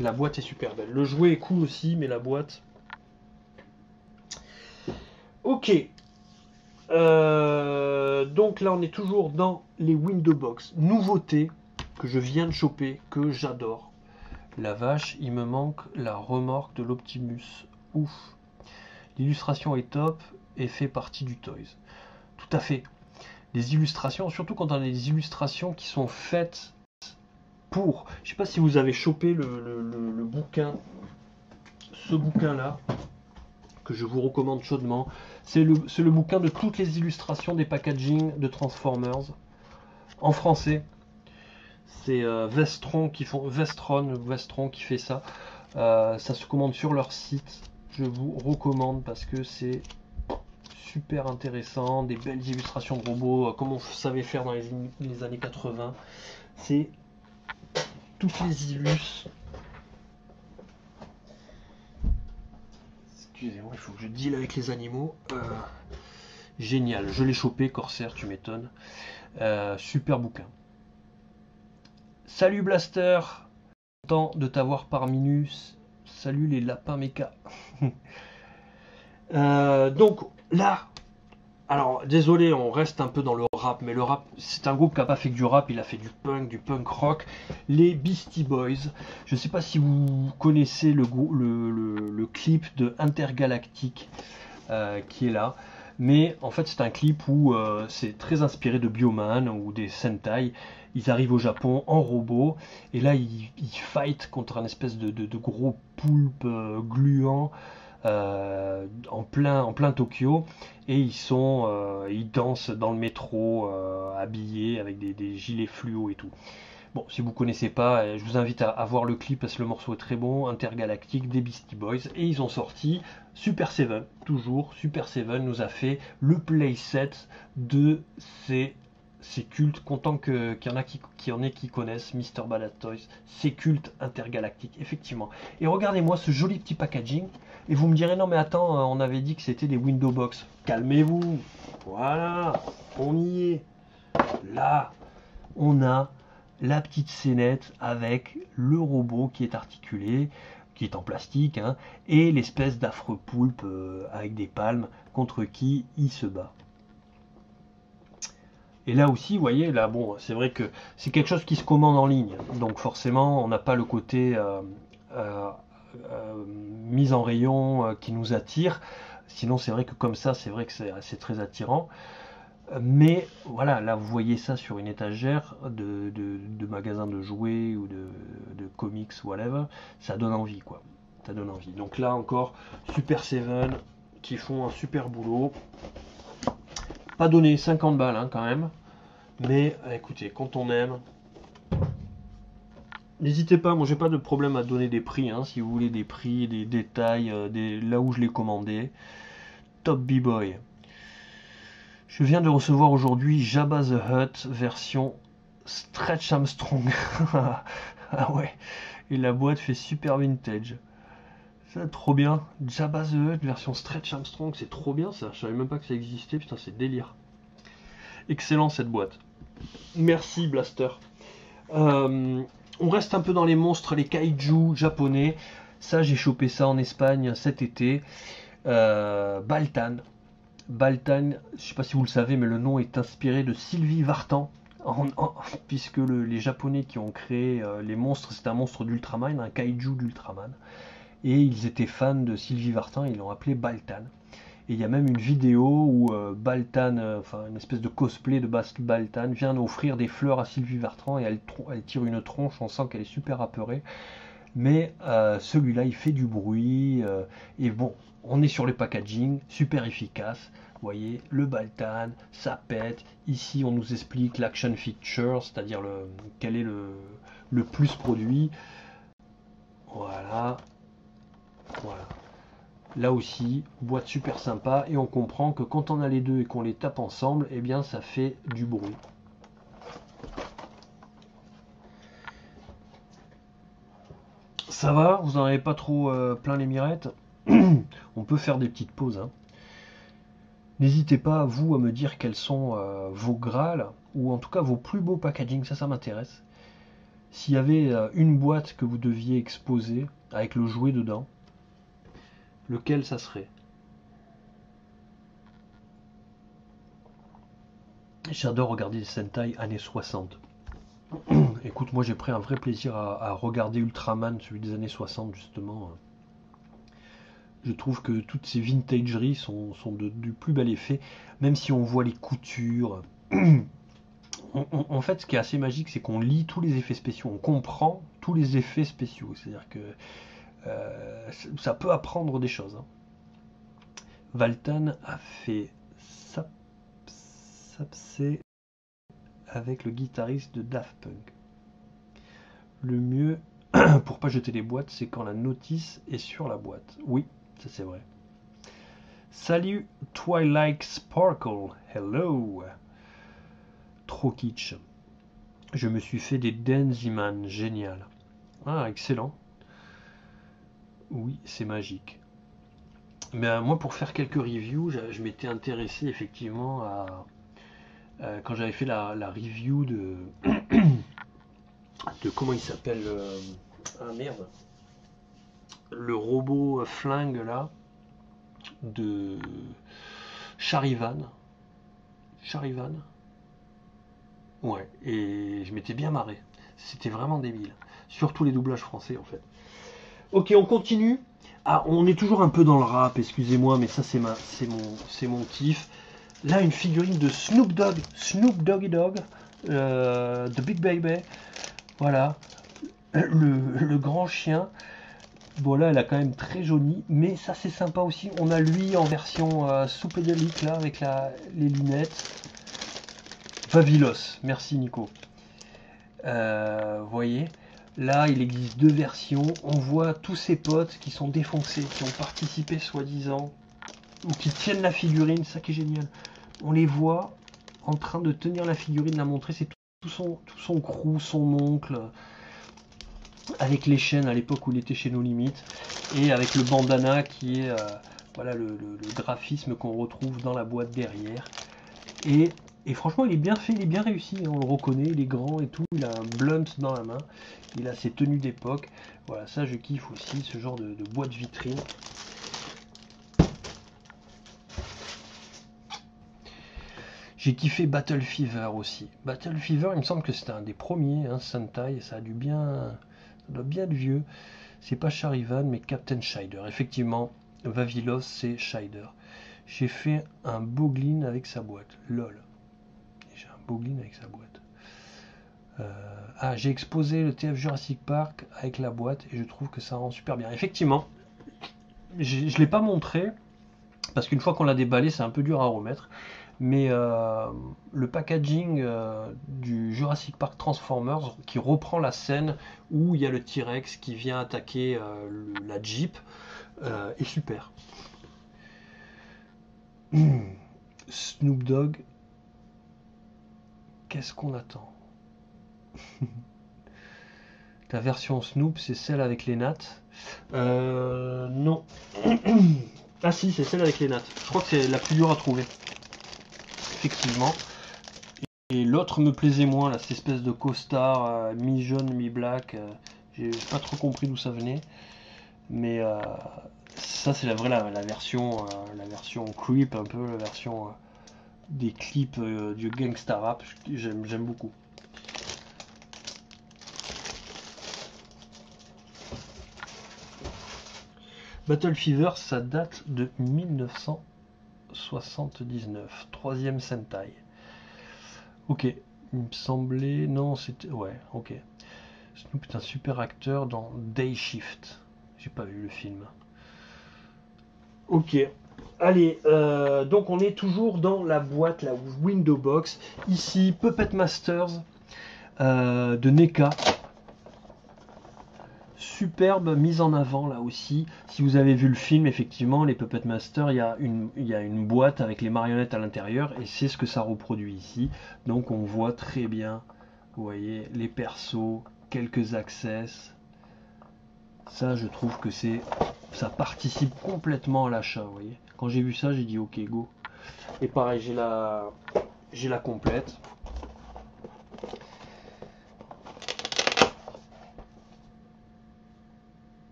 La boîte est super belle. Le jouet est cool aussi, mais la boîte... Ok. Donc là, on est toujours dans les Window Box. Nouveauté que je viens de choper, que j'adore. La vache, il me manque la remorque de l'Optimus. Ouf. L'illustration est top et fait partie du Toys. Tout à fait. Les illustrations, surtout quand on a des illustrations qui sont faites pour... Je sais pas si vous avez chopé le bouquin, ce bouquin-là, que je vous recommande chaudement. C'est le bouquin de toutes les illustrations des packaging de Transformers, en français. C'est Vestron qui fait ça. Ça se commande sur leur site. Je vous recommande parce que c'est super intéressant, des belles illustrations de robots, comme on savait faire dans les années 80. C'est toutes les illus. Excusez-moi, il faut que je deal avec les animaux. Génial, je l'ai chopé, Corsair, tu m'étonnes. Super bouquin. Salut Blaster, content de t'avoir parmi nous. Salut les lapins méca. Donc là, Alors, désolé, on reste un peu dans le rap, mais le rap, c'est un groupe qui n'a pas fait que du rap, il a fait du punk rock. Les Beastie Boys. Je ne sais pas si vous connaissez le clip de Intergalactic qui est là. Mais en fait, c'est un clip où c'est très inspiré de Bioman ou des Sentai. Ils arrivent au Japon en robot et là ils fight contre un espèce de gros poulpe gluant en plein Tokyo et ils dansent dans le métro habillés avec des gilets fluo et tout. Bon, si vous connaissez pas, je vous invite à voir le clip parce que le morceau est très bon, Intergalactique des Beastie Boys. Et ils ont sorti Super Seven, toujours Super Seven nous a fait le playset de ces cultes. Content qu'il y en ait qui connaissent Mr. Bad Toys, ces cultes intergalactiques, effectivement. Et regardez-moi ce joli petit packaging. Et vous me direz, non mais attends, on avait dit que c'était des Window Box. Calmez-vous. Voilà, on y est. Là, on a la petite scénette avec le robot qui est articulé, qui est en plastique, hein, et l'espèce d'affreux poulpe avec des palmes contre qui il se bat. Et là aussi, vous voyez, là, bon, c'est vrai que c'est quelque chose qui se commande en ligne, donc forcément, on n'a pas le côté euh, mise en rayon qui nous attire. Sinon, c'est vrai que comme ça, c'est vrai que c'est très attirant. Mais voilà, là vous voyez ça sur une étagère de magasin de jouets ou de comics, whatever, ça donne envie quoi. Ça donne envie. Donc là encore, Super Seven qui font un super boulot. Pas donné 50 balles hein, quand même. Mais écoutez, quand on aime, n'hésitez pas, moi j'ai pas de problème à donner des prix, hein, si vous voulez des prix, des détails, là où je l'ai commandé. Top B-Boy. Je viens de recevoir aujourd'hui Jabba the Hutt version Stretch Armstrong. Ah ouais, et la boîte fait super vintage. C'est trop bien. Jabba the Hutt version Stretch Armstrong, c'est trop bien ça. Je savais même pas que ça existait, putain, c'est délire. Excellent cette boîte. Merci Blaster. On reste un peu dans les monstres, les kaiju japonais. Ça, j'ai chopé ça en Espagne cet été. Baltan. Baltan, je ne sais pas si vous le savez, mais le nom est inspiré de Sylvie Vartan, puisque les Japonais qui ont créé les monstres, c'est un monstre d'Ultraman, un kaiju d'Ultraman, et ils étaient fans de Sylvie Vartan, ils l'ont appelé Baltan. Et il y a même une vidéo où Baltan, enfin une espèce de cosplay de Baltan, vient offrir des fleurs à Sylvie Vartan et elle tire une tronche, on sent qu'elle est super apeurée. Mais celui-là, il fait du bruit. Et bon, on est sur le packaging, super efficace. Vous voyez, le Baltan, ça pète. Ici, on nous explique l'action feature, c'est-à-dire quel est le plus produit. Voilà. Voilà. Là aussi, boîte super sympa. Et on comprend que quand on a les deux et qu'on les tape ensemble, eh bien, ça fait du bruit. Ça va, vous n'en avez pas trop plein les mirettes. On peut faire des petites pauses. Hein. N'hésitez pas, vous, à me dire quels sont vos Graals, ou en tout cas vos plus beaux packaging, ça m'intéresse. S'il y avait une boîte que vous deviez exposer avec le jouet dedans, lequel ça serait? J'adore regarder les Sentai années 60. Écoute, moi j'ai pris un vrai plaisir à regarder Ultraman, celui des années 60 justement. Je trouve que toutes ces vintageries sont du plus bel effet, même si on voit les coutures. En fait, ce qui est assez magique, c'est qu'on lit tous les effets spéciaux, on comprend tous les effets spéciaux. C'est-à-dire que ça peut apprendre des choses. Hein. Valtan a fait Sapsé avec le guitariste de Daft Punk. Le mieux pour pas jeter les boîtes, c'est quand la notice est sur la boîte. Oui, ça c'est vrai. Salut Twilight Sparkle, hello. Trop kitsch. Je me suis fait des Denziman, génial. Ah, excellent. Oui, c'est magique. Mais moi, pour faire quelques reviews, je m'étais intéressé effectivement à... quand j'avais fait la review de... de comment il s'appelle ah merde. Le robot flingue là de Charivan. Charivan. Ouais, et je m'étais bien marré. C'était vraiment débile. Surtout les doublages français en fait. Ok, on continue. Ah, on est toujours un peu dans le rap, excusez-moi, mais ça c'est mon kiff. Là, une figurine de Snoop Dogg, Snoop Doggy Dogg, de Big Baby. Voilà, le grand chien. Bon là, elle a quand même très jauni, mais ça c'est sympa aussi. On a lui en version soupédélique là, avec les lunettes. Vavilos, merci Nico. Vous voyez, là il existe deux versions. On voit tous ses potes qui sont défoncés, qui ont participé soi-disant, ou qui tiennent la figurine, ça qui est génial. On les voit en train de tenir la figurine, la montrer, c'est tout son crew, son oncle, avec les chaînes à l'époque où il était chez No Limites, et avec le bandana qui est voilà le graphisme qu'on retrouve dans la boîte derrière. Et franchement, il est bien fait, il est bien réussi, on le reconnaît, il est grand et tout, il a un blunt dans la main, il a ses tenues d'époque. Voilà, ça je kiffe aussi, ce genre de boîte vitrine. J'ai kiffé Battle Fever aussi. Battle Fever, il me semble que c'était un des premiers, hein, Sentai, et ça doit bien être vieux. C'est pas Charivan, mais Captain Shider. Effectivement, Vavilos, c'est Shider. J'ai fait un Boglin avec sa boîte. LOL. J'ai un Boglin avec sa boîte. J'ai exposé le TF Jurassic Park avec la boîte et je trouve que ça rend super bien. Effectivement, je ne l'ai pas montré parce qu'une fois qu'on l'a déballé, c'est un peu dur à remettre. Mais le packaging du Jurassic Park Transformers qui reprend la scène où il y a le T-Rex qui vient attaquer la Jeep est super. Snoop Dogg, qu'est-ce qu'on attend? Ta version Snoop, c'est celle avec les nattes? Non. Ah si, c'est celle avec les nattes. Je crois que c'est la plus dure à trouver. Effectivement. Et l'autre me plaisait moins, là, cette espèce de costard mi-jaune, mi-black. J'ai pas trop compris d'où ça venait. Mais ça, c'est la version creep, un peu, la version des clips du gangsta rap. J'aime beaucoup. Battle Fever, ça date de 1979. Troisième Sentai. Ok, il me semblait... Non, c'était... Ouais, ok. Snoop est un super acteur dans Day Shift. J'ai pas vu le film. Ok. Allez, donc on est toujours dans la boîte, la Window Box. Ici, Puppet Masters de NECA. Superbe mise en avant là aussi. Si vous avez vu le film, effectivement, les Puppet Masters, il y a une boîte avec les marionnettes à l'intérieur et c'est ce que ça reproduit ici. Donc on voit très bien, vous voyez, les persos, quelques access. Ça, je trouve que ça participe complètement à l'achat, vous voyez. Quand j'ai vu ça, j'ai dit ok, go. Et pareil, j'ai la complète.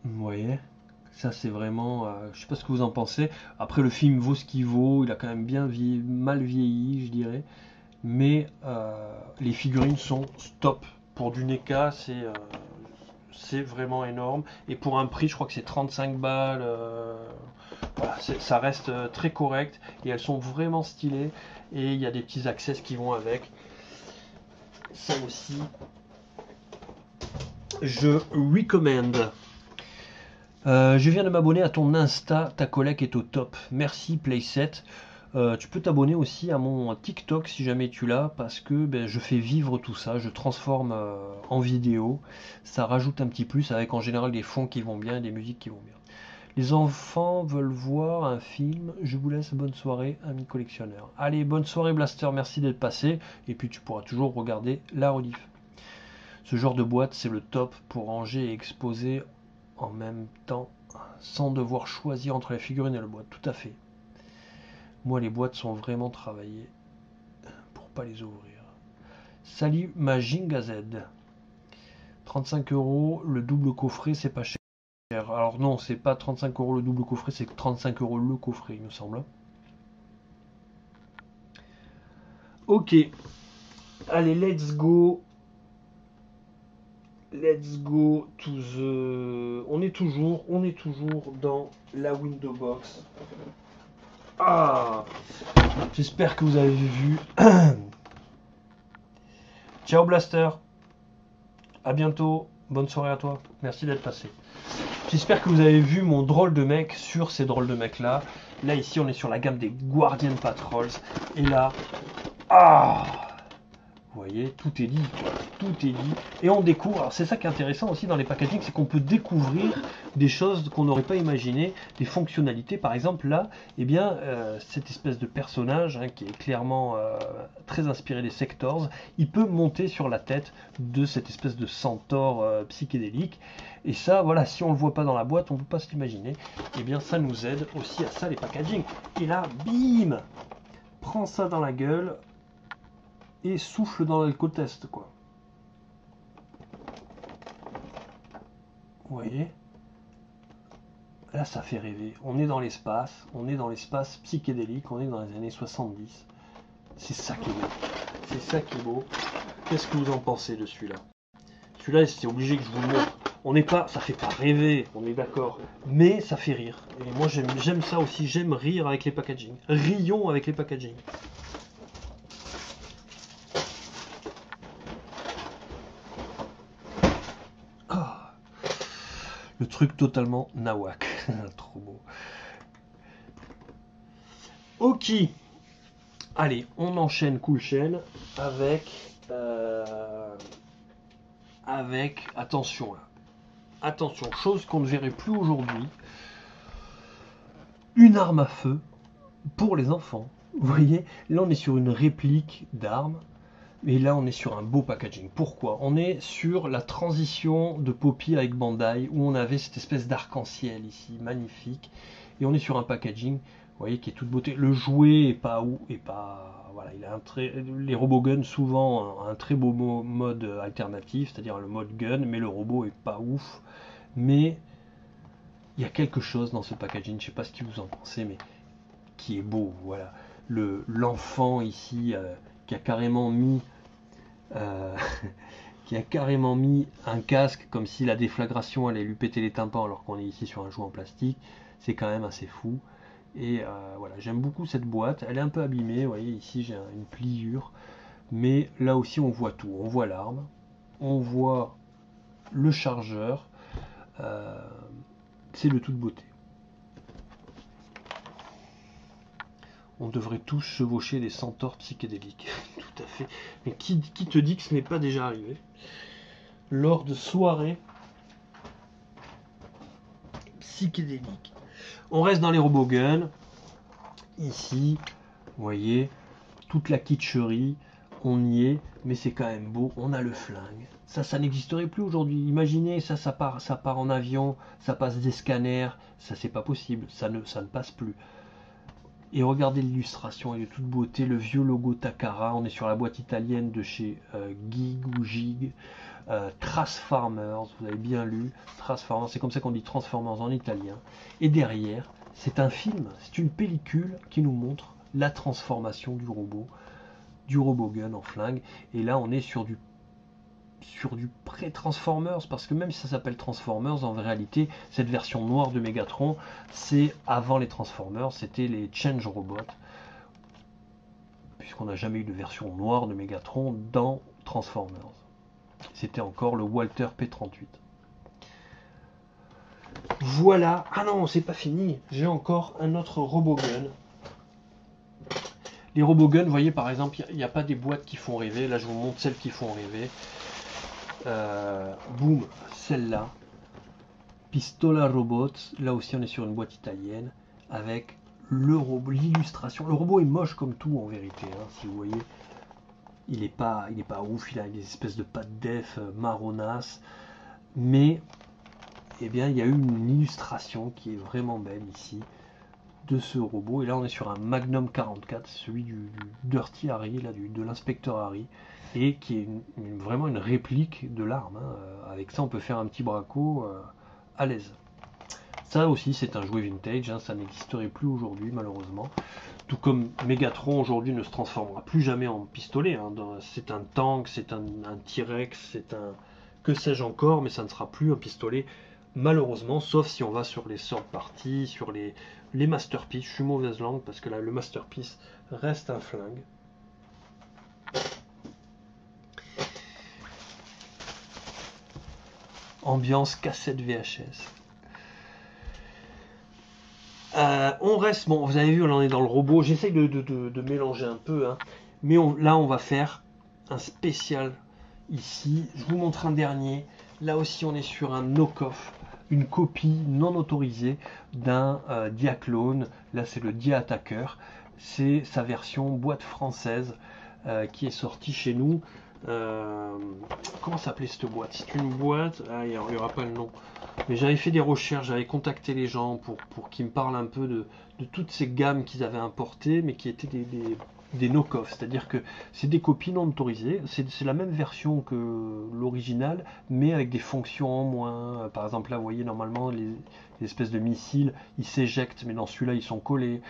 Vous voyez, ça c'est vraiment, je sais pas ce que vous en pensez. Après le film vaut ce qu'il vaut, il a quand même mal vieilli, je dirais. Mais les figurines sont top. Pour du NECA, c'est vraiment énorme. Et pour un prix, je crois que c'est 35 balles. Voilà, ça reste très correct. Et elles sont vraiment stylées. Et il y a des petits access qui vont avec. Ça aussi, je recommande. Je viens de m'abonner à ton Insta, ta collègue est au top. Merci Playset. Tu peux t'abonner aussi à mon TikTok si jamais tu l'as, parce que je fais vivre tout ça, je transforme en vidéo. Ça rajoute un petit plus avec en général des fonds qui vont bien et des musiques qui vont bien. Les enfants veulent voir un film. Je vous laisse, bonne soirée, amis collectionneurs. Allez, bonne soirée Blaster, merci d'être passé. Et puis tu pourras toujours regarder la rediff. Ce genre de boîte, c'est le top pour ranger et exposer en même temps, sans devoir choisir entre la figurine et la boîte. Tout à fait. Moi, les boîtes sont vraiment travaillées pour pas les ouvrir. Salut ma Jinga Z. 35 € le double coffret, c'est pas cher. Alors non, c'est pas 35 € le double coffret, c'est 35 € le coffret, il me semble. Ok, allez, let's go. Let's go to the... On est toujours dans la window box. Ah, j'espère que vous avez vu. Ciao Blaster. À bientôt. Bonne soirée à toi. Merci d'être passé. J'espère que vous avez vu mon drôle de mec sur ces drôles de mecs là. Là ici on est sur la gamme des Guardian Patrols. Et là... Ah, vous voyez, tout est dit, quoi. Tout est dit. Et on découvre, alors c'est ça qui est intéressant aussi dans les packaging, c'est qu'on peut découvrir des choses qu'on n'aurait pas imaginées, des fonctionnalités. Par exemple, là, eh bien, cette espèce de personnage hein, qui est clairement très inspiré des Sectors, il peut monter sur la tête de cette espèce de centaure psychédélique. Et ça, voilà, si on ne le voit pas dans la boîte, on ne peut pas se l'imaginer. Eh bien, ça nous aide aussi à ça, les packaging. Et là, bim, prends ça dans la gueule et souffle dans l'alcotest, quoi. Vous voyez? Là, ça fait rêver. On est dans l'espace psychédélique, on est dans les années 70. C'est ça qui est beau. C'est ça qui est beau. Qu'est-ce que vous en pensez de celui-là? Celui-là, c'est obligé que je vous le montre. On n'est pas, ça fait pas rêver, on est d'accord, mais ça fait rire. Et moi, j'aime ça aussi, j'aime rire avec les packaging. Rions avec les packaging. Le truc totalement nawak. Trop beau. Ok. Allez, on enchaîne cool chaîne avec attention là. Attention, chose qu'on ne verrait plus aujourd'hui. Une arme à feu pour les enfants. Vous voyez, là on est sur une réplique d'arme. Et là, on est sur un beau packaging. Pourquoi? On est sur la transition de Poppy avec Bandai, où on avait cette espèce d'arc-en-ciel ici, magnifique. Et on est sur un packaging, vous voyez, qui est toute beauté. Le jouet est pas où, est pas, voilà, il a un très, les roboguns souvent un très beau mode alternatif, c'est-à-dire le mode gun, mais le robot est pas ouf. Mais il y a quelque chose dans ce packaging, je sais pas ce que vous en pensez, mais qui est beau. Voilà, l'enfant ici qui a carrément mis qui a carrément mis un casque comme si la déflagration allait lui péter les tympans alors qu'on est ici sur un jouet en plastique. C'est quand même assez fou. Et voilà, j'aime beaucoup cette boîte. Elle est un peu abîmée, vous voyez, ici j'ai une pliure. Mais là aussi on voit tout. On voit l'arme, on voit le chargeur. C'est de toute beauté. On devrait tous chevaucher des centaures psychédéliques. Tout à fait. Mais qui te dit que ce n'est pas déjà arrivé? Lors de soirées psychédéliques. On reste dans les roboguns. Ici, vous voyez, toute la kitscherie. On y est, mais c'est quand même beau. On a le flingue. Ça n'existerait plus aujourd'hui. Imaginez, ça part en avion, ça passe des scanners. Ça, c'est pas possible. Ça ne passe plus. Et regardez l'illustration, elle est de toute beauté, le vieux logo Takara, on est sur la boîte italienne de chez Gig ou Gig, Transformers, vous avez bien lu, Transformers, c'est comme ça qu'on dit Transformers en italien. Et derrière, c'est un film, c'est une pellicule qui nous montre la transformation du robot gun en flingue. Et là, on est sur du pré-Transformers, parce que même si ça s'appelle Transformers, en réalité, cette version noire de Megatron, c'est avant les Transformers, c'était les Change Robots, puisqu'on n'a jamais eu de version noire de Megatron dans Transformers. C'était encore le Walter P38. Voilà. Ah non, c'est pas fini. J'ai encore un autre Robogun. Les Robogun, vous voyez, par exemple, il n'y a pas des boîtes qui font rêver. Là, je vous montre celles qui font rêver. Boum, celle-là. Pistola Robots. Là aussi, on est sur une boîte italienne avec le robot, l'illustration. Le robot est moche comme tout en vérité. Hein, si vous voyez, il est pas ouf. Il a des espèces de pattes def marronasses. Mais, eh bien, il y a eu une illustration qui est vraiment belle ici de ce robot. Et là, on est sur un Magnum 44, celui du Dirty Harry, là, de l'inspecteur Harry. Et qui est vraiment une réplique de l'arme. Hein. Avec ça, on peut faire un petit braco à l'aise. Ça aussi, c'est un jouet vintage. Hein. Ça n'existerait plus aujourd'hui, malheureusement. Tout comme Megatron aujourd'hui ne se transformera plus jamais en pistolet. Hein. C'est un tank, c'est un T-Rex, c'est un... que sais-je encore, mais ça ne sera plus un pistolet, malheureusement, sauf si on va sur les sword parties, sur les masterpieces. Je suis mauvaise langue parce que là, le masterpiece reste un flingue. Ambiance cassette VHS. On reste, bon, vous avez vu, on en est dans le robot. J'essaye de mélanger un peu, hein. Mais là, on va faire un spécial ici. Je vous montre un dernier. Là aussi, on est sur un knock-off, une copie non autorisée d'un Diaclone. Là, c'est le Dia Attacker. C'est sa version boîte française qui est sortie chez nous. Comment s'appelait cette boîte? C'est une boîte, il n'y aura pas le nom. Mais j'avais fait des recherches, j'avais contacté les gens pour qu'ils me parlent un peu de toutes ces gammes qu'ils avaient importées, mais qui étaient des knock-offs. C'est-à-dire que c'est des copies non autorisées. C'est la même version que l'original, mais avec des fonctions en moins. Par exemple, là, vous voyez, normalement, les espèces de missiles, ils s'éjectent, mais dans celui-là, ils sont collés.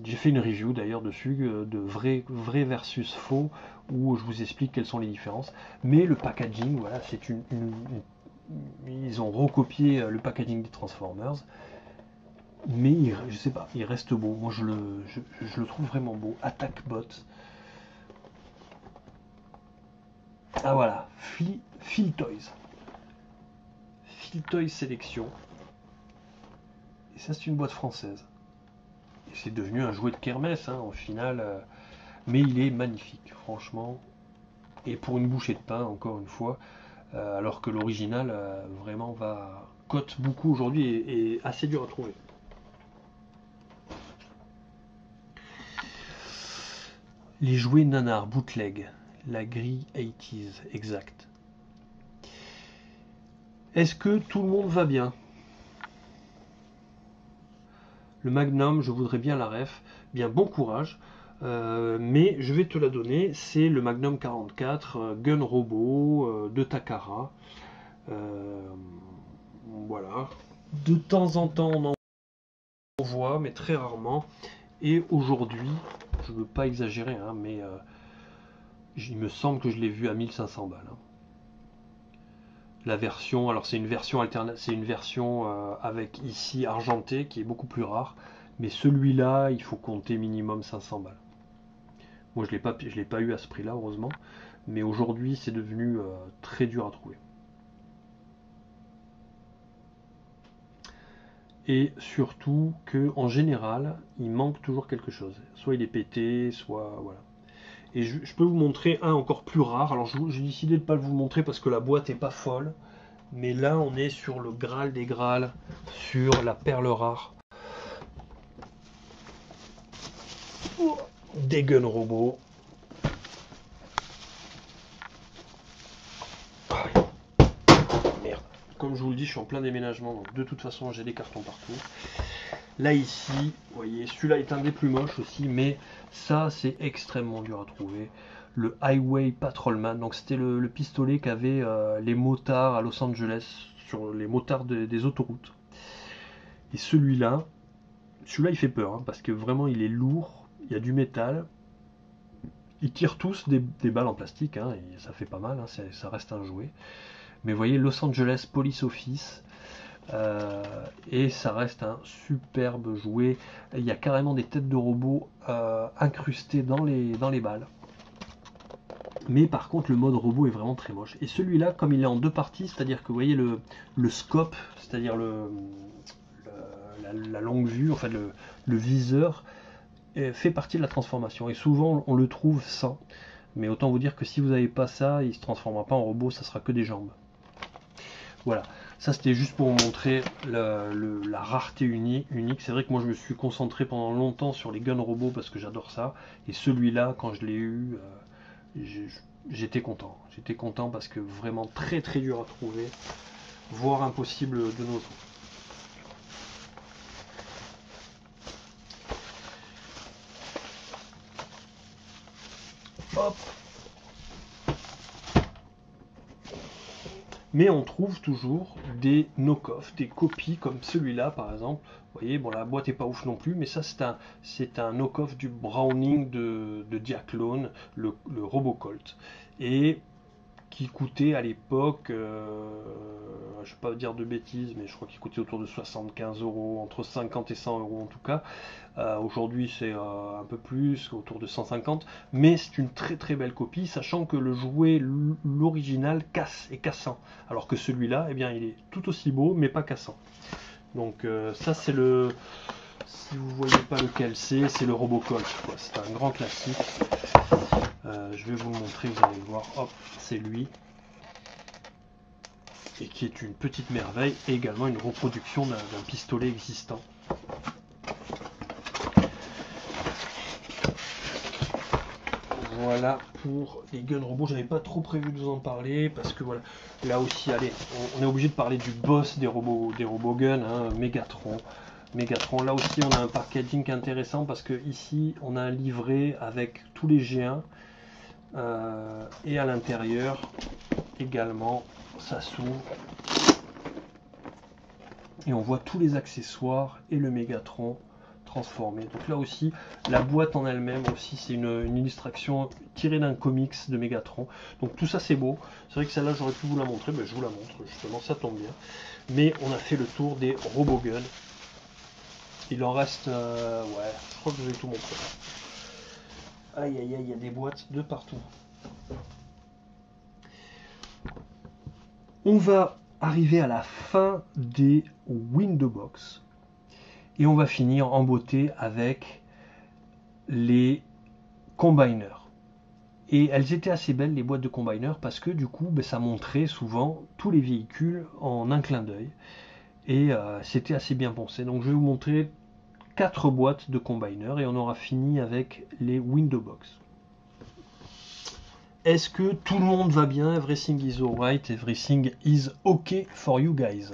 J'ai fait une review d'ailleurs dessus de vrai versus faux où je vous explique quelles sont les différences. Mais le packaging, voilà, c'est ils ont recopié le packaging des Transformers, mais je sais pas, il reste beau. Moi, je le trouve vraiment beau. Attack Bot. Ah voilà, Phil Toys. Phil Toys Sélection. Et ça, c'est une boîte française. C'est devenu un jouet de kermesse, hein, au final, mais il est magnifique, franchement. Et pour une bouchée de pain, encore une fois, alors que l'original vraiment cote beaucoup aujourd'hui et assez dur à trouver. Les jouets nanar bootleg, la grille 80s, exact. Est-ce que tout le monde va bien? Le Magnum, je voudrais bien la ref. Bien, bon courage. Mais je vais te la donner. C'est le Magnum 44 Gun Robot de Takara. Voilà. De temps en temps, on en voit, mais très rarement. Et aujourd'hui, je ne veux pas exagérer, hein, mais il me semble que je l'ai vu à 1500 balles. Hein. La version, alors c'est une version alternative, c'est une version avec ici argenté qui est beaucoup plus rare, mais celui-là, il faut compter minimum 500 balles. Moi, je l'ai pas eu à ce prix-là, heureusement, mais aujourd'hui, c'est devenu très dur à trouver. Et surtout que, en général, il manque toujours quelque chose. Soit il est pété, soit voilà. Et je peux vous montrer un encore plus rare. Alors, j'ai décidé de ne pas vous montrer parce que la boîte est pas folle. Mais là, on est sur le Graal des Graals, sur la perle rare. Des Gun Robots. Merde. Comme je vous le dis, je suis en plein déménagement, donc de toute façon, j'ai des cartons partout. Là, ici, vous voyez, celui-là est un des plus moches aussi, mais ça, c'est extrêmement dur à trouver. Le Highway Patrolman, donc c'était le pistolet qu'avaient les motards à Los Angeles, sur les motards des autoroutes. Et celui-là il fait peur, hein, parce que vraiment il est lourd, il y a du métal. Ils tirent tous des balles en plastique, hein, et ça fait pas mal, hein, ça reste un jouet. Mais vous voyez, Los Angeles Police Office, et ça reste un superbe jouet. Il y a carrément des têtes de robots incrustées dans les balles. Mais par contre, le mode robot est vraiment très moche. Et celui-là, comme il est en deux parties, c'est-à-dire que vous voyez le scope, c'est-à-dire la longue vue, enfin le viseur, fait partie de la transformation. Et souvent, on le trouve sans. Mais autant vous dire que si vous n'avez pas ça, il ne se transformera pas en robot, ça sera que des jambes. Voilà, ça c'était juste pour vous montrer la rareté unique. C'est vrai que moi je me suis concentré pendant longtemps sur les guns robots parce que j'adore ça. Et celui-là, quand je l'ai eu, j'étais content. J'étais content parce que vraiment très très dur à trouver, voire impossible de nos jours. Hop. Mais on trouve toujours des knock-off, des copies comme celui-là par exemple. Vous voyez, bon la boîte est pas ouf non plus, mais ça c'est un knock-off du Browning de Diaclone, le Robocolt. Et qui coûtait à l'époque, je ne vais pas dire de bêtises, mais je crois qu'il coûtait autour de 75 euros, entre 50 et 100 euros en tout cas. Aujourd'hui c'est un peu plus, autour de 150, mais c'est une très très belle copie, sachant que le jouet, l'original, casse et cassant, alors que celui-là, eh bien, il est tout aussi beau, mais pas cassant. Donc ça c'est le... Si vous voyez pas lequel c'est le Robocolt, c'est un grand classique. Je vais vous le montrer, vous allez le voir. Hop, c'est lui. Et qui est une petite merveille, et également une reproduction d'un pistolet existant. Voilà pour les gun robots. J'avais pas trop prévu de vous en parler parce que voilà, là aussi, allez, on est obligé de parler du boss des robots gun, hein, Megatron. Megatron, là aussi on a un packaging intéressant parce que ici on a un livret avec tous les G1 et à l'intérieur également ça s'ouvre et on voit tous les accessoires et le Megatron transformé. Donc là aussi la boîte en elle-même aussi c'est une illustration tirée d'un comics de Megatron. Donc tout ça c'est beau. C'est vrai que celle-là j'aurais pu vous la montrer, mais je vous la montre justement, ça tombe bien. Mais on a fait le tour des RoboGun. Il en reste, ouais, je crois que je vais tout montrer. Aïe aïe aïe, il y a des boîtes de partout. On va arriver à la fin des window box et on va finir en beauté avec les combiners. Et elles étaient assez belles les boîtes de combiners parce que du coup ça montrait souvent tous les véhicules en un clin d'œil et c'était assez bien pensé. Donc je vais vous montrer 4 boîtes de combiners et on aura fini avec les window box. Est-ce que tout le monde va bien? Everything is alright, everything is okay for you guys.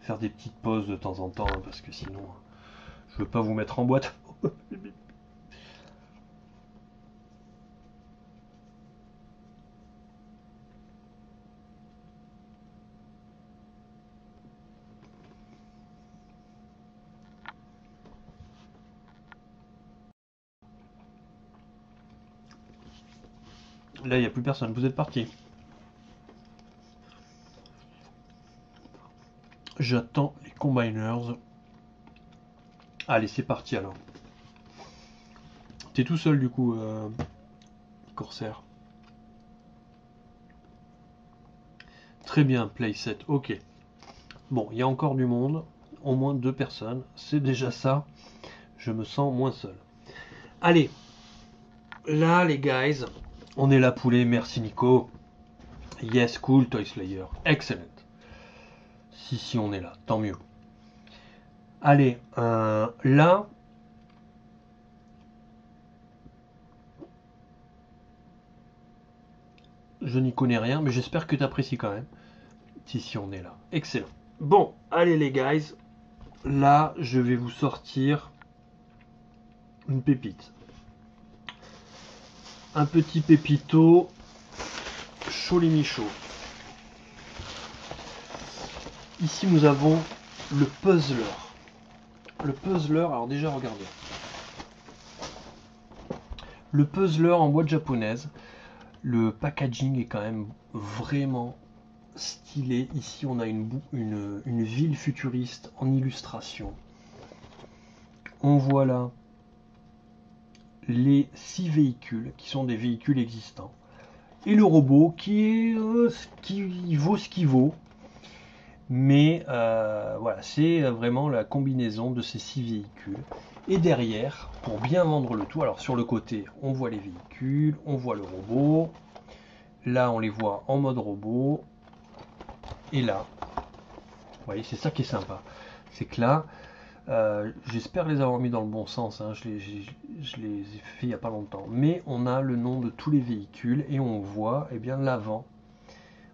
Faire des petites pauses de temps en temps hein, parce que sinon je veux pas vous mettre en boîte. Là, il n'y a plus personne. Vous êtes parti. J'attends les combiners. Allez, c'est parti alors. T'es tout seul du coup, Corsair. Très bien, playset. Ok. Bon, il y a encore du monde. Au moins 2 personnes. C'est déjà ça. Je me sens moins seul. Allez. Là, les guys. On est là, poulet. Merci, Nico. Yes, cool, Toy Slayer. Excellent. Si, on est là. Tant mieux. Allez, là. Je n'y connais rien, mais j'espère que tu apprécies quand même. Si, on est là. Excellent. Bon, allez les guys. Là, je vais vous sortir une pépite. Un petit pépito chaud les michauds. Ici, nous avons le puzzler. Le puzzler, alors déjà, regardez. Le puzzler en boîte japonaise. Le packaging est quand même vraiment stylé. Ici, on a une ville futuriste en illustration. On voit là les 6 véhicules qui sont des véhicules existants. Et le robot qui vaut ce qu'il vaut. Mais voilà, c'est vraiment la combinaison de ces 6 véhicules. Et derrière, pour bien vendre le tout, alors sur le côté, on voit les véhicules, on voit le robot. Là, on les voit en mode robot. Et là, vous voyez, c'est ça qui est sympa. C'est que là, j'espère les avoir mis dans le bon sens. Hein, je les ai fait il n'y a pas longtemps. Mais on a le nom de tous les véhicules et on voit eh bien l'avant.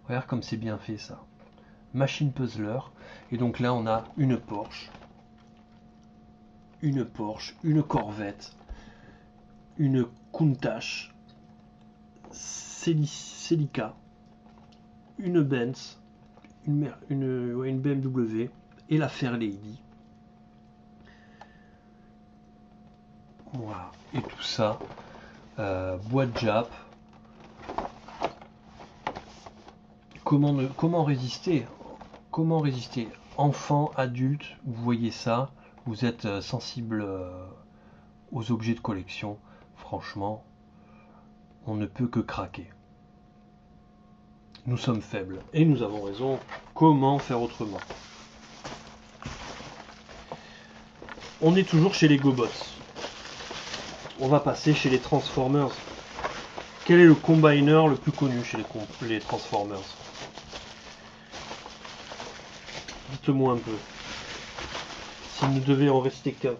Regarde comme c'est bien fait ça. Machine Puzzler. Et donc là, on a une Porsche, une Corvette, une Countach, Celica, une Benz, une BMW et la Fairlady. Voilà, et tout ça, boîte Jap. Comment résister? Comment résister? Enfant, adulte, vous voyez ça, vous êtes sensible aux objets de collection. Franchement, on ne peut que craquer. Nous sommes faibles et nous avons raison. Comment faire autrement? On est toujours chez les GoBots. On va passer chez les Transformers. Quel est le combiner le plus connu chez les Transformers? Dites-moi un peu. S'il ne devait en rester qu'un.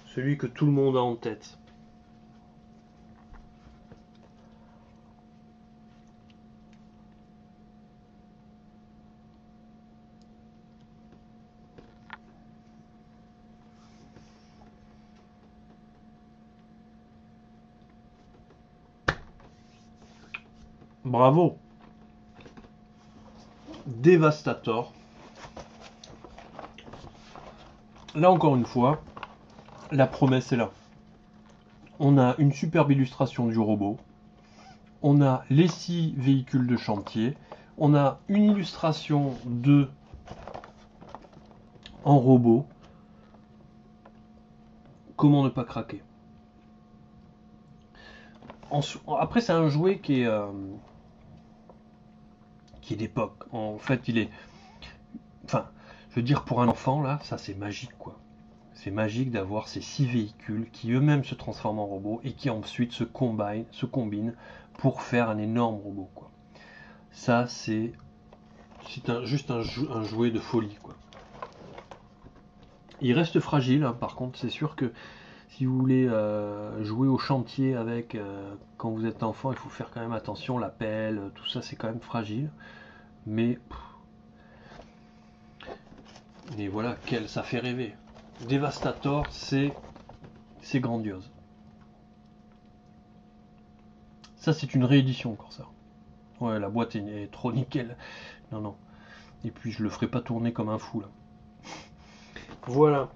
Celui que tout le monde a en tête. Bravo. Devastator. Là encore une fois, la promesse est là. On a une superbe illustration du robot. On a les 6 véhicules de chantier. On a une illustration en robot. Comment ne pas craquer? Après, c'est un jouet qui est d'époque. En fait, il est... Enfin, je veux dire, pour un enfant, là, ça c'est magique, quoi. C'est magique d'avoir ces 6 véhicules qui eux-mêmes se transforment en robots et qui ensuite se combinent pour faire un énorme robot, quoi. Ça, c'est juste un jouet de folie, quoi. Il reste fragile, hein, par contre, c'est sûr que si vous voulez jouer au chantier avec quand vous êtes enfant, il faut faire quand même attention, la pelle, tout ça, c'est quand même fragile. Mais voilà, ça fait rêver. Devastator, c'est grandiose. Ça, c'est une réédition encore, ça. Ouais, la boîte est trop nickel. Non, non. Et puis, je le ferai pas tourner comme un fou, là. Voilà.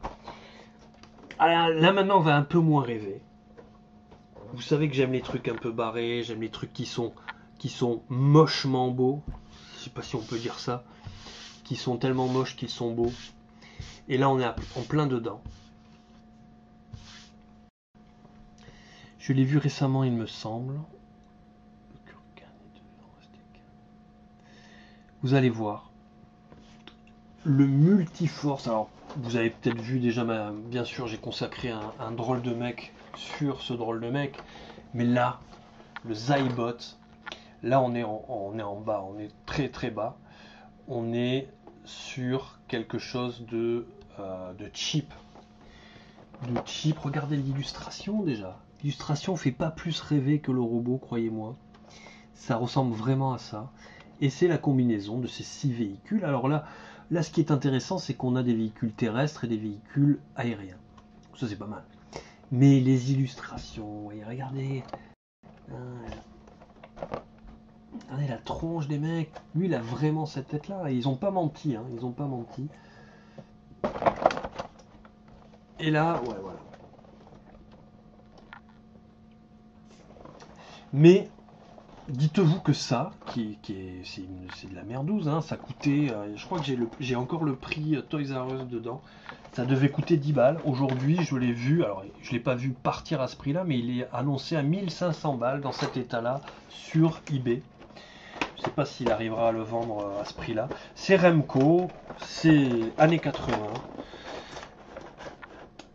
Alors, là, maintenant, on va un peu moins rêver. Vous savez que j'aime les trucs un peu barrés, j'aime les trucs qui sont mochement beaux. Je sais pas si on peut dire ça. Qui sont tellement moches qu'ils sont beaux. Et là, on est en plein dedans. Je l'ai vu récemment, il me semble. Vous allez voir. Le multiforce. Alors, vous avez peut-être vu déjà, bien sûr, j'ai consacré un drôle de mec sur ce drôle de mec. Mais là, le Zybot, là, on est en bas. On est très très bas. On est sur quelque chose de cheap. De cheap. Regardez l'illustration déjà. L'illustration fait pas plus rêver que le robot, croyez-moi. Ça ressemble vraiment à ça. Et c'est la combinaison de ces 6 véhicules. Alors là, ce qui est intéressant, c'est qu'on a des véhicules terrestres et des véhicules aériens. Ça, c'est pas mal. Mais les illustrations, voyez, regardez. Regardez la tronche des mecs. Lui, il a vraiment cette tête-là. Et ils ont pas menti, hein. Ils ont pas menti. Et là, ouais, voilà. Mais dites-vous que ça, c'est de la merdouze, hein, ça coûtait, je crois que j'ai encore le prix Toys R Us dedans. Ça devait coûter 10 balles. Aujourd'hui, je l'ai vu, alors je l'ai pas vu partir à ce prix-là, mais il est annoncé à 1500 balles dans cet état-là sur eBay. Je sais pas s'il arrivera à le vendre à ce prix-là. C'est Remco, c'est années 80.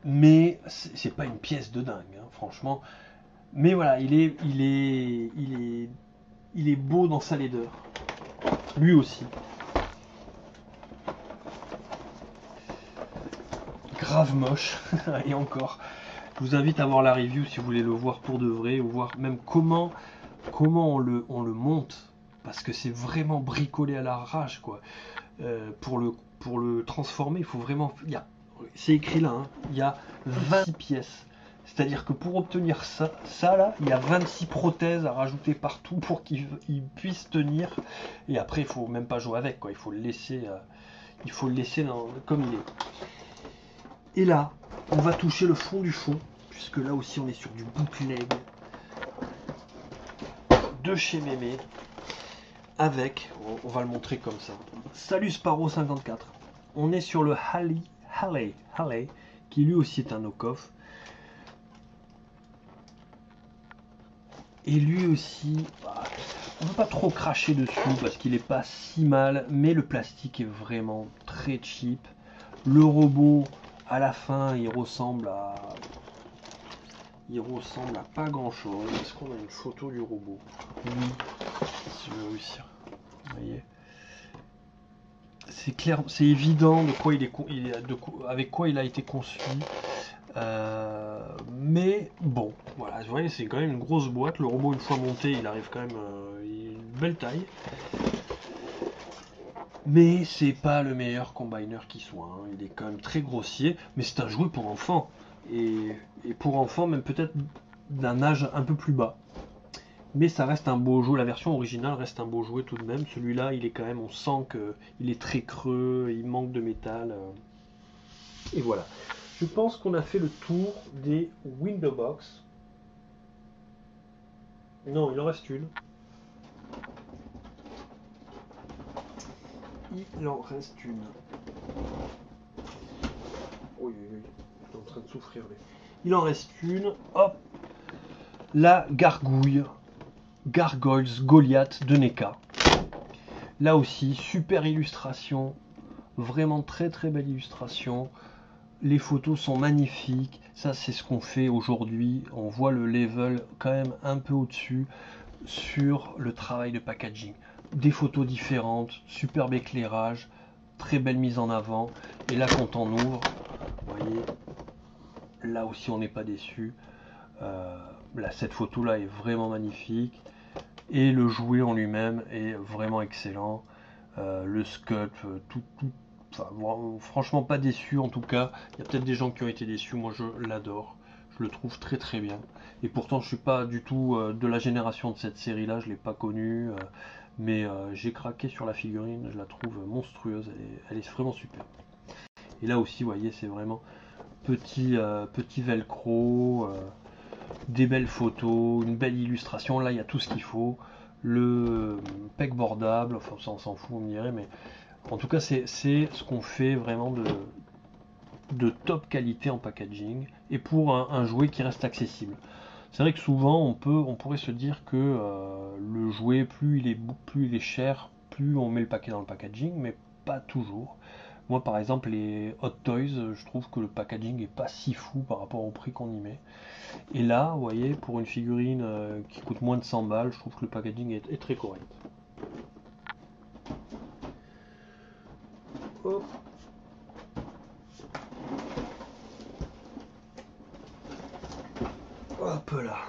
Mais c'est pas une pièce de dingue, hein, franchement. Mais voilà, il est beau dans sa laideur. Lui aussi. Grave moche. Et encore. Je vous invite à voir la review si vous voulez le voir pour de vrai, ou voir même comment on le monte. Parce que c'est vraiment bricolé à l'arrache, quoi. Pour le transformer, il faut vraiment... C'est écrit là, hein, il y a 26 pièces. C'est-à-dire que pour obtenir ça là, il y a 26 prothèses à rajouter partout pour qu'il puisse tenir. Et après, il faut même pas jouer avec, quoi. Il faut le laisser comme il est. Et là, on va toucher le fond du fond, puisque là aussi on est sur du bootleg de chez Mémé, avec, on va le montrer comme ça. Salut Sparrow 54. On est sur le Halley, qui lui aussi est un knock-off. Et lui aussi, on ne peut pas trop cracher dessus parce qu'il n'est pas si mal, mais le plastique est vraiment très cheap. Le robot, à la fin, il ressemble à pas grand chose. Est-ce qu'on a une photo du robot? Oui, si je vais réussir. Vous voyez, c'est clair, c'est évident de quoi avec quoi il a été conçu. Mais bon, voilà, vous voyez, c'est quand même une grosse boîte. Le robot, une fois monté, il arrive quand même, il a une belle taille. Mais c'est pas le meilleur combiner qui soit, hein. Il est quand même très grossier, mais c'est un jouet pour enfants. Et pour enfants, même peut-être d'un âge un peu plus bas. Mais ça reste un beau jouet, la version originale reste un beau jouet tout de même. Celui-là, il est quand même, on sent qu'il est très creux, il manque de métal. Et voilà. Je pense qu'on a fait le tour des Window Box. Non, il en reste une. Il en reste une. Oui, il est en train de souffrir. Il en reste une. Hop. La gargouille. Gargoyles Goliath de NECA. Là aussi, super illustration. Vraiment très très belle illustration. Les photos sont magnifiques. Ça, c'est ce qu'on fait aujourd'hui. On voit le level quand même un peu au-dessus sur le travail de packaging. Des photos différentes, superbe éclairage, très belle mise en avant. Et là, quand on ouvre, vous voyez, là aussi, on n'est pas déçu. Là, cette photo-là est vraiment magnifique. Et le jouet en lui-même est vraiment excellent. Le sculpt, enfin, franchement pas déçu en tout cas. Il y a peut-être des gens qui ont été déçus. Moi, je l'adore. Je le trouve très très bien. Et pourtant, je suis pas du tout de la génération de cette série-là. Je l'ai pas connue, mais j'ai craqué sur la figurine. Je la trouve monstrueuse. Elle est vraiment super. Et là aussi, vous voyez, c'est vraiment petit velcro. Des belles photos, une belle illustration, là il y a tout ce qu'il faut, le pegboardable, enfin ça on s'en fout on me dirait, mais en tout cas c'est ce qu'on fait vraiment de top qualité en packaging, et pour un jouet qui reste accessible. C'est vrai que souvent on pourrait se dire que le jouet, plus il est cher, plus on met le paquet dans le packaging, mais pas toujours. Moi par exemple les Hot Toys, je trouve que le packaging est pas si fou par rapport au prix qu'on y met. Et là, vous voyez, pour une figurine qui coûte moins de 100 balles, je trouve que le packaging est très correct. Hop. Hop là.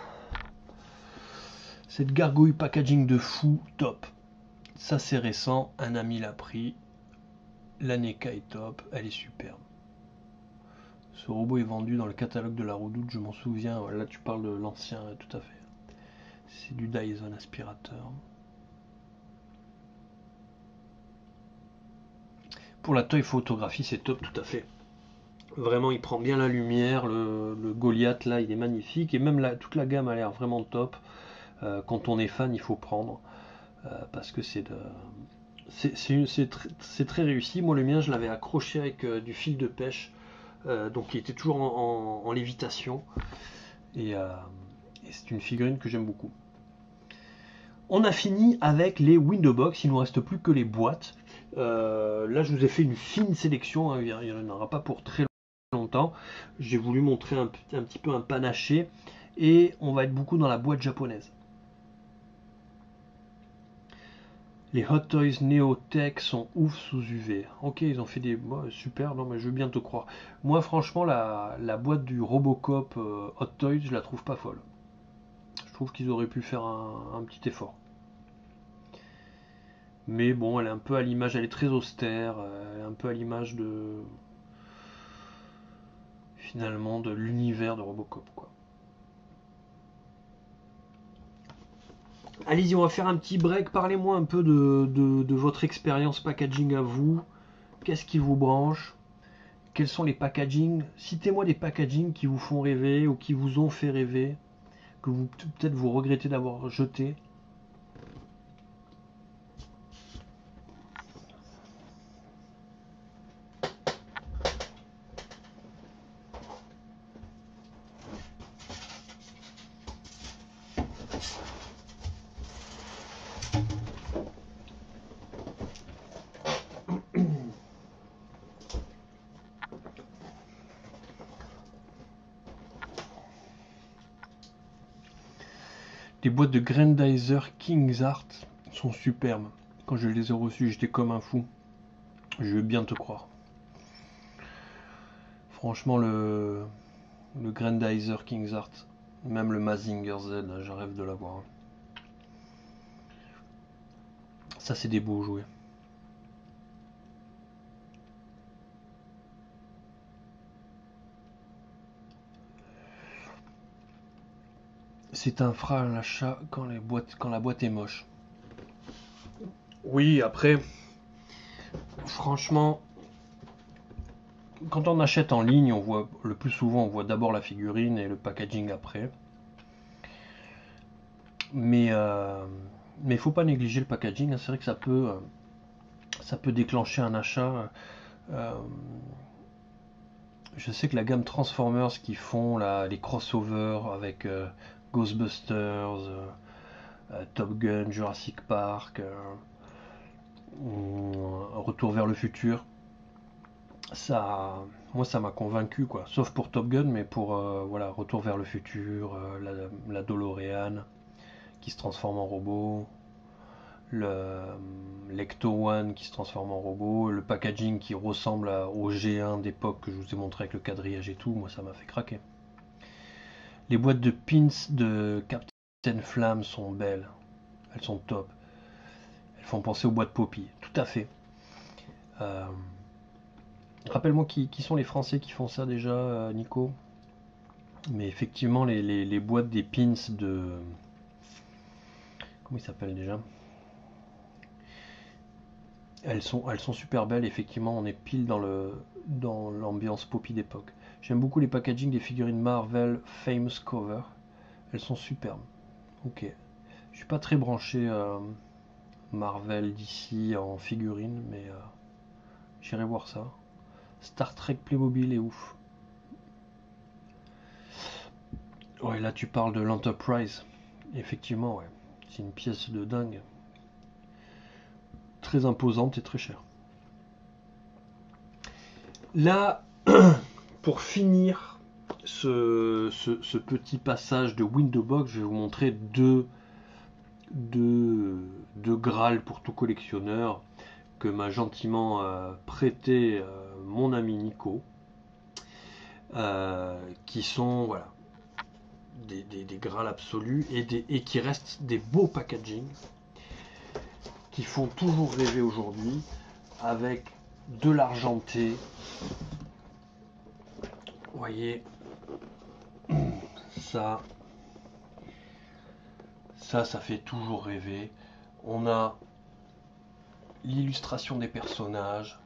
Cette gargouille packaging de fou, top. Ça c'est récent, un ami l'a pris. La NECA est top, elle est superbe. Ce robot est vendu dans le catalogue de la Redoute, je m'en souviens. Là tu parles de l'ancien, tout à fait. C'est du Dyson aspirateur. Pour la toy photographie, c'est top, tout à fait. Vraiment, il prend bien la lumière. Le Goliath, là, il est magnifique. Et même toute la gamme a l'air vraiment top. Quand on est fan, il faut prendre. Parce que c'est très réussi. Moi, le mien, je l'avais accroché avec du fil de pêche. Donc, il était toujours en lévitation. Et c'est une figurine que j'aime beaucoup. On a fini avec les window box. Il ne nous reste plus que les boîtes. Là, je vous ai fait une fine sélection. Hein. Il n'y en aura pas pour très longtemps. J'ai voulu montrer un petit peu un panaché. Et on va être beaucoup dans la boîte japonaise. Les Hot Toys Neotech sont ouf sous UV. Ok, ils ont fait des... super, non mais je veux bien te croire. Moi franchement, la boîte du Robocop Hot Toys, je la trouve pas folle. Je trouve qu'ils auraient pu faire un petit effort. Mais bon, elle est un peu à l'image, elle est très austère, un peu à l'image de... finalement de l'univers de Robocop, quoi. Allez-y, on va faire un petit break. Parlez-moi un peu de votre expérience packaging à vous. Qu'est-ce qui vous branche? Quels sont les packaging? Citez-moi des packaging qui vous font rêver ou qui vous ont fait rêver, que vous peut-être vous regrettez d'avoir jeté. Les boîtes de Grandizer King's Art sont superbes. Quand je les ai reçues, j'étais comme un fou. Je veux bien te croire. Franchement, le Grandizer King's Art, même le Mazinger Z, je rêve de l'avoir. Ça, c'est des beaux jouets. C'est un frein à l'achat quand la boîte est moche. Oui, après, franchement, quand on achète en ligne, on voit le plus souvent, on voit d'abord la figurine et le packaging après. Mais il faut pas négliger le packaging. Hein. C'est vrai que ça peut déclencher un achat. Je sais que la gamme Transformers qui font les crossovers avec Ghostbusters, Top Gun, Jurassic Park, Retour vers le futur, moi ça m'a convaincu quoi. Sauf pour Top Gun, mais pour voilà, Retour vers le futur, la DeLorean qui se transforme en robot, le l'Ecto One qui se transforme en robot, le packaging qui ressemble au G1 d'époque que je vous ai montré avec le quadrillage et tout, moi ça m'a fait craquer. Les boîtes de pins de Captain Flamme sont belles, elles sont top. Elles font penser aux boîtes Poppy, tout à fait. Rappelle-moi qui sont les Français qui font ça déjà, Nico. Mais effectivement, les boîtes des pins de... Comment ils s'appellent déjà? Elles sont super belles, effectivement, on est pile dans l'ambiance Poppy d'époque. J'aime beaucoup les packaging des figurines Marvel Famous Cover. Elles sont superbes. Ok. Je suis pas très branché Marvel d'ici en figurine, mais j'irai voir ça. Star Trek Playmobil est ouf. Ouais, là tu parles de l'Enterprise. Effectivement, ouais. C'est une pièce de dingue. Très imposante et très chère. Là, pour finir ce petit passage de Window Box, je vais vous montrer deux Graal pour tout collectionneur que m'a gentiment prêté mon ami Nico, qui sont voilà, des Graal absolus et qui restent des beaux packaging qui font toujours rêver aujourd'hui avec de l'argenté. Vous voyez, ça fait toujours rêver. On a l'illustration des personnages,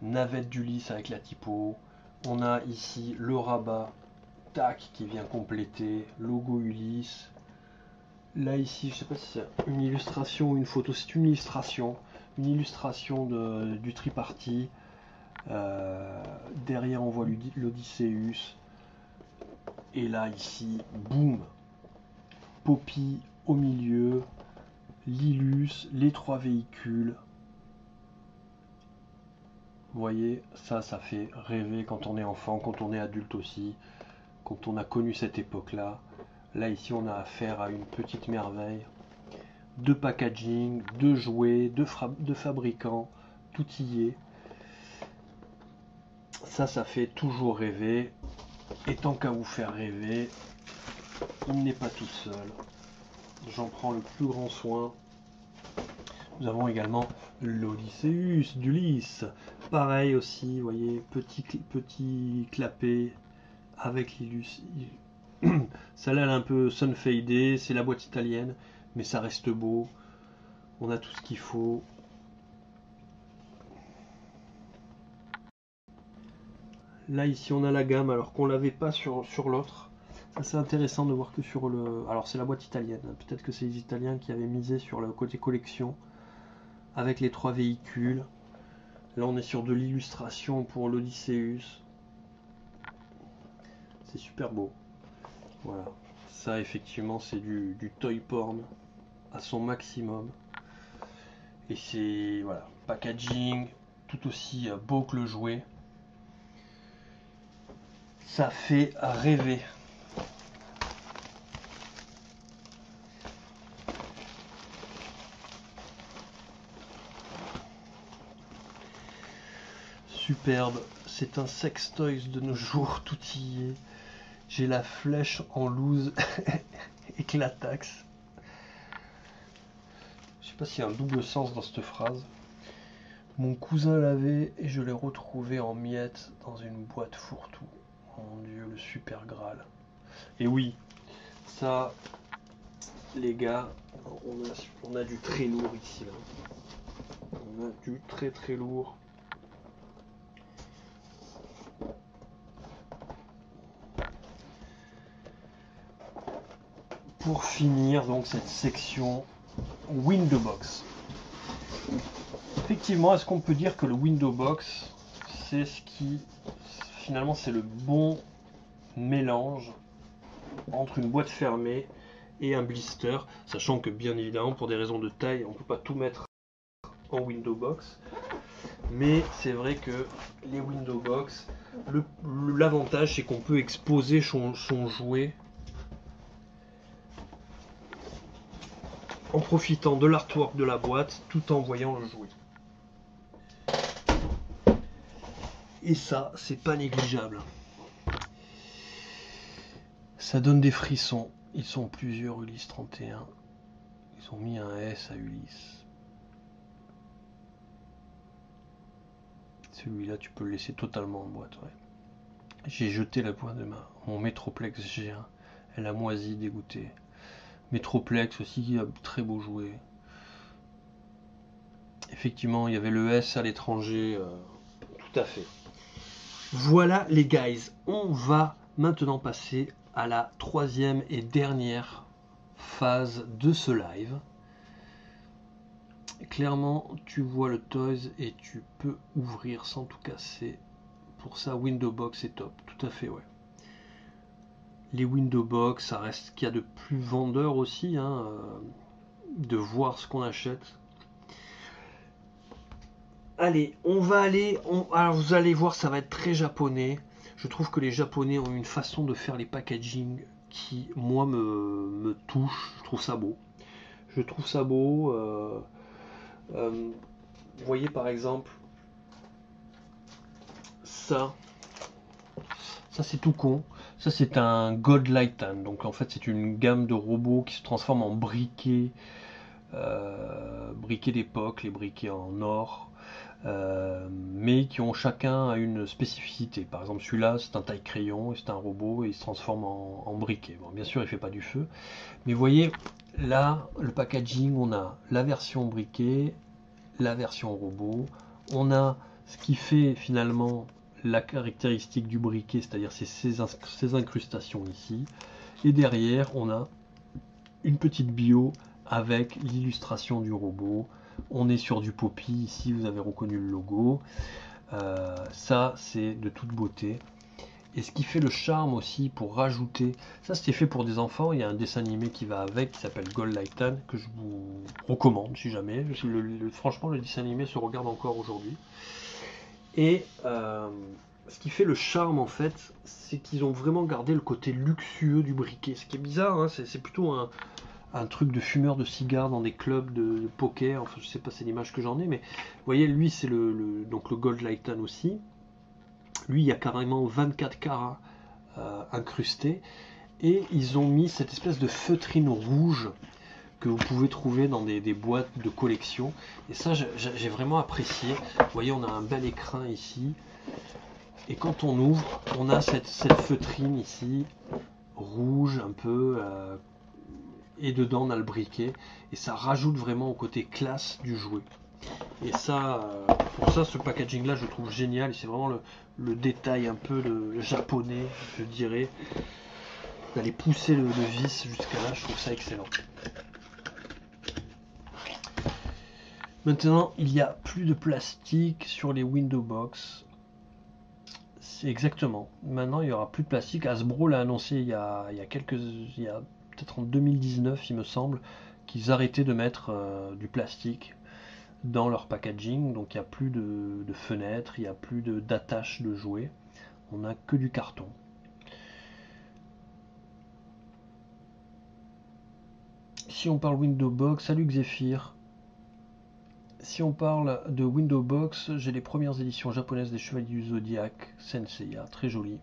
Navette d'Ulysse avec la typo. On a ici le rabat, tac, qui vient compléter, logo Ulysse. Là ici, je sais pas si c'est une illustration ou une photo, c'est une illustration du triparty. Derrière on voit l'Odysseus. Et là ici, boum, Poppy au milieu, l'Illus, les trois véhicules. Vous voyez, ça fait rêver quand on est enfant, quand on est adulte aussi, quand on a connu cette époque-là. Là, ici, on a affaire à une petite merveille de packaging, de jouets, de fabricants, tout y est. Ça fait toujours rêver. Et tant qu'à vous faire rêver, il n'est pas tout seul. J'en prends le plus grand soin. Nous avons également l'Odysseus d'Ulysse. Pareil aussi, vous voyez, petit clapet avec l'illus. Celle-là, elle est un peu sun faded, c'est la boîte italienne, mais ça reste beau. On a tout ce qu'il faut. Là, ici, on a la gamme, alors qu'on l'avait pas sur l'autre. Ça, c'est intéressant de voir que sur le... Alors, c'est la boîte italienne. Peut-être que c'est les Italiens qui avaient misé sur le côté collection, avec les 3 véhicules. Là, on est sur de l'illustration pour l'Odysseus. C'est super beau. Voilà. Ça, effectivement, c'est du toy porn à son maximum. Et c'est, voilà, packaging tout aussi beau que le jouet. Ça fait rêver. Superbe. C'est un sex toys de nos jours, tout y est. J'ai la flèche en loose éclataxe. Je sais pas s'il y a un double sens dans cette phrase. Mon cousin l'avait et je l'ai retrouvé en miettes dans une boîte fourre-tout. Mon Dieu, le super Graal. Et oui, ça, les gars, on a du très lourd ici. Là. On a du très très lourd. Pour finir donc cette section Window Box. Effectivement, est-ce qu'on peut dire que le Window Box, c'est ce qui, finalement, c'est le bon mélange entre une boîte fermée et un blister, sachant que bien évidemment, pour des raisons de taille, on ne peut pas tout mettre en Window Box. Mais c'est vrai que les Window Box, l'avantage c'est qu'on peut exposer son jouet en profitant de l'artwork de la boîte tout en voyant le jouet. Et ça, c'est pas négligeable. Ça donne des frissons. Ils sont plusieurs Ulysse 31. Ils ont mis un S à Ulysse. Celui-là, tu peux le laisser totalement en boîte. Ouais. J'ai jeté la boîte de mon Metroplex G1. Elle a moisi, dégoûté. Metroplex aussi, très beau jouet. Effectivement, il y avait le S à l'étranger. Tout à fait. Voilà les guys, on va maintenant passer à la 3e et dernière phase de ce live. Clairement, tu vois le Toys et tu peux ouvrir sans tout casser. Pour ça, Window Box est top. Tout à fait, ouais. Les Window Box, ça reste ce qu'il y a de plus vendeur aussi, hein, de voir ce qu'on achète. Allez, on va aller... Alors vous allez voir, ça va être très japonais. Je trouve que les Japonais ont une façon de faire les packaging qui, moi, me touche. Je trouve ça beau. Je trouve ça beau. Vous voyez par exemple ça. Ça c'est tout con. Ça c'est un God Lightan. Donc en fait c'est une gamme de robots qui se transforment en briquets. Briquets d'époque, les briquets en or. Mais qui ont chacun une spécificité. Par exemple celui-là c'est un taille-crayon et c'est un robot et il se transforme en briquet. Bon, bien sûr il fait pas du feu, mais vous voyez là le packaging, on a la version briquet, la version robot, on a ce qui fait finalement la caractéristique du briquet, c'est-à-dire ces incrustations ici, et derrière on a une petite bio avec l'illustration du robot. On est sur du Poppy, ici vous avez reconnu le logo. Ça c'est de toute beauté. Et ce qui fait le charme aussi pour rajouter, ça c'était fait pour des enfants, il y a un dessin animé qui va avec qui s'appelle Gold Lightan que je vous recommande si jamais. Franchement le dessin animé se regarde encore aujourd'hui. Et ce qui fait le charme en fait, c'est qu'ils ont vraiment gardé le côté luxueux du briquet. Ce qui est bizarre, hein, c'est plutôt un truc de fumeur de cigares dans des clubs de poker, enfin je sais pas c'est l'image que j'en ai, mais vous voyez lui c'est donc le Gold Lightan aussi. Lui il y a carrément 24 carats incrustés et ils ont mis cette espèce de feutrine rouge que vous pouvez trouver dans des boîtes de collection, et ça j'ai vraiment apprécié. Vous voyez on a un bel écrin ici, Et quand on ouvre, on a cette feutrine ici, rouge un peu, et dedans on a le briquet, et ça rajoute vraiment au côté classe du jouet. Et ça, pour ça, ce packaging là je trouve génial, et c'est vraiment le détail un peu japonais, je dirais, d'aller pousser le vis jusqu'à là, je trouve ça excellent. Maintenant, il n'y a plus de plastique sur les window box. C'est exactement. Maintenant, il n'y aura plus de plastique. Hasbro l'a annoncé il y a peut-être en 2019, il me semble, qu'ils arrêtaient de mettre du plastique dans leur packaging. Donc, il n'y a plus de fenêtres, il n'y a plus d'attache de jouets. On n'a que du carton. Si on parle window box, salut Xéphir. Si on parle de window box, j'ai les premières éditions japonaises des Chevaliers du Zodiaque Senseiya, très jolies.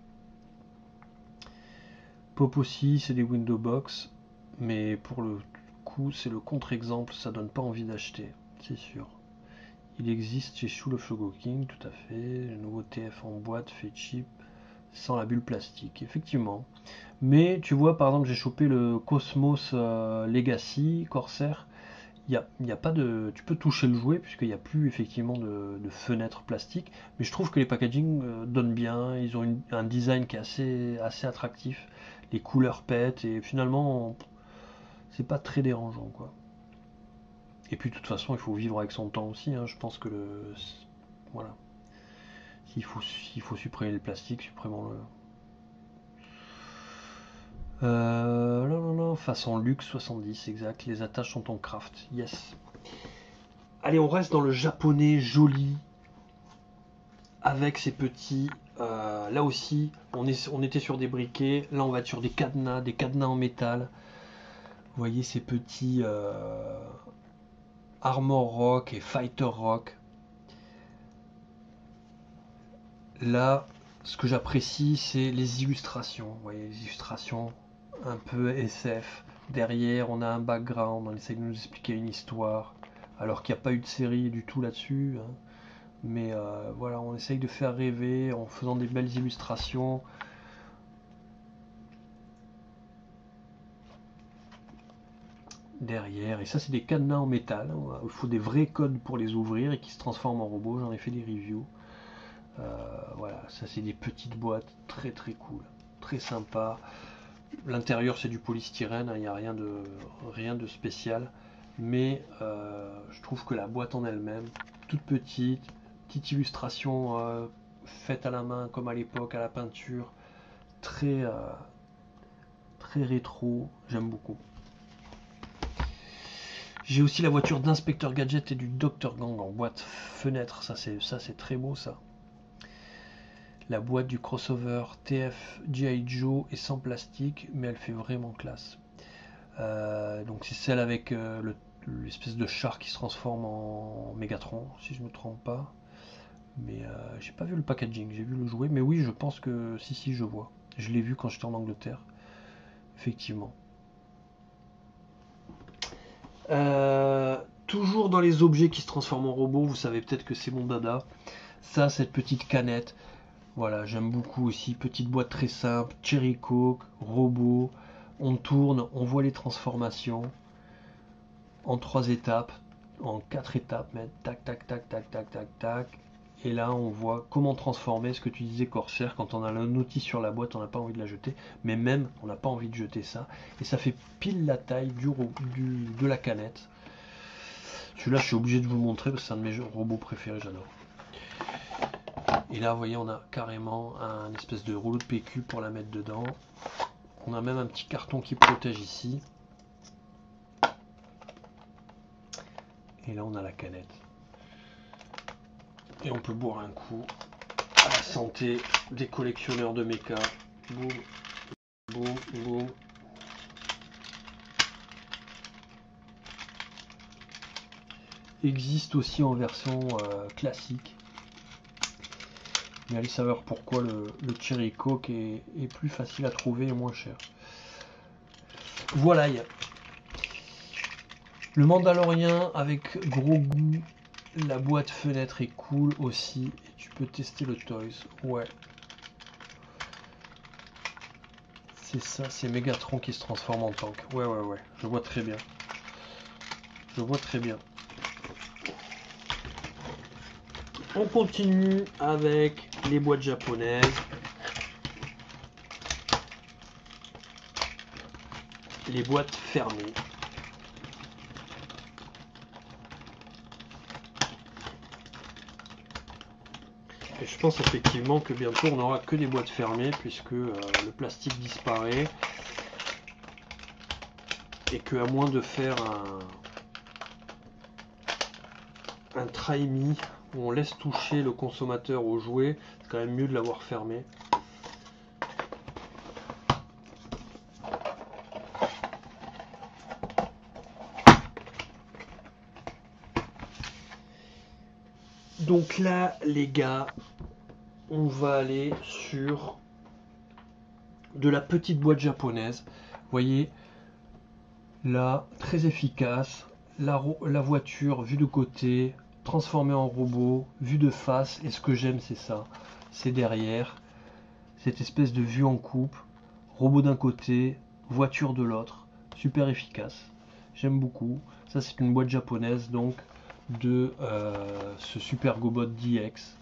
Pop aussi, c'est des window box, mais pour le coup, c'est le contre-exemple, ça donne pas envie d'acheter, c'est sûr. Il existe chez School of Shogoking, tout à fait, le nouveau TF en boîte fait cheap, sans la bulle plastique, effectivement. Mais tu vois, par exemple, j'ai chopé le Cosmos Legacy Corsair. Il y a pas de, tu peux toucher le jouet puisqu'il n'y a plus effectivement de fenêtres plastiques, mais je trouve que les packaging donnent bien, ils ont un design qui est assez attractif, les couleurs pètent et finalement c'est pas très dérangeant quoi. Et puis de toute façon il faut vivre avec son temps aussi, hein. Je pense que voilà, s'il faut supprimer le plastique, supprimons-le. Non, façon luxe 70, exact. Les attaches sont en craft. Yes. Allez, on reste dans le japonais joli. Avec ces petits. Là aussi, on était sur des briquets. Là, on va être sur des cadenas en métal. Vous voyez ces petits Armor Rock et Fighter Rock. Là, ce que j'apprécie, c'est les illustrations. Vous voyez, les illustrations un peu SF. Derrière, on a un background, on essaie de nous expliquer une histoire, alors qu'il n'y a pas eu de série du tout là-dessus, hein. Mais voilà, on essaye de faire rêver en faisant des belles illustrations. Derrière, et ça c'est des cadenas en métal, hein. Il faut des vrais codes pour les ouvrir et qui se transforment en robots, j'en ai fait des reviews. Voilà, ça c'est des petites boîtes très très cool, très sympa. L'intérieur c'est du polystyrène, hein, il n'y a rien de spécial, mais je trouve que la boîte en elle-même, toute petite illustration faite à la main comme à l'époque à la peinture, très très rétro, j'aime beaucoup. J'ai aussi la voiture d'Inspecteur Gadget et du Dr Gang en boîte fenêtre, ça c'est très beau ça. La boîte du crossover TF G.I. Joe est sans plastique, mais elle fait vraiment classe. Donc c'est celle avec l'espèce de char qui se transforme en Megatron, si je ne me trompe pas. Mais j'ai pas vu le packaging, j'ai vu le jouet. Mais oui, je pense que si, je vois. Je l'ai vu quand j'étais en Angleterre. Effectivement. Toujours dans les objets qui se transforment en robots, vous savez peut-être que c'est mon dada. Ça, cette petite canette. Voilà, j'aime beaucoup aussi. Petite boîte très simple, Cherry Coke, robot. On tourne, on voit les transformations en 3 étapes, en 4 étapes, mais tac, tac, tac, tac, tac, tac, tac. Et là, on voit comment transformer ce que tu disais, Corsair. Quand on a la notice sur la boîte, on n'a pas envie de la jeter. Mais même, on n'a pas envie de jeter ça. Et ça fait pile la taille de la canette. Celui-là, je suis obligé de vous le montrer parce que c'est un de mes robots préférés, j'adore. Et là, vous voyez, on a carrément un espèce de rouleau de PQ pour la mettre dedans. On a même un petit carton qui protège ici. Et là, on a la canette. Et on peut boire un coup à la santé des collectionneurs de méca. Boum, boum, boum. Existe aussi en version classique. Mais allez savoir pourquoi le Cherry Coke est plus facile à trouver et moins cher. Voilà, le Mandalorien avec gros goût. La boîte fenêtre est cool aussi. Et tu peux tester le Toys. Ouais, c'est ça, c'est Megatron qui se transforme en tank. Ouais, ouais, ouais, je vois très bien. Je vois très bien. On continue avec les boîtes japonaises. Les boîtes fermées. Et je pense effectivement que bientôt on n'aura que des boîtes fermées puisque le plastique disparaît et que à moins de faire un try-me où on laisse toucher le consommateur au jouet, c'est quand même mieux de l'avoir fermé. Donc là les gars, on va aller sur de la petite boîte japonaise. Vous voyez là, très efficace, la voiture vue de côté, transformée en robot, vue de face, et ce que j'aime c'est ça, c'est derrière, cette espèce de vue en coupe, robot d'un côté, voiture de l'autre, super efficace, j'aime beaucoup. Ça c'est une boîte japonaise donc de ce Super Gobot DX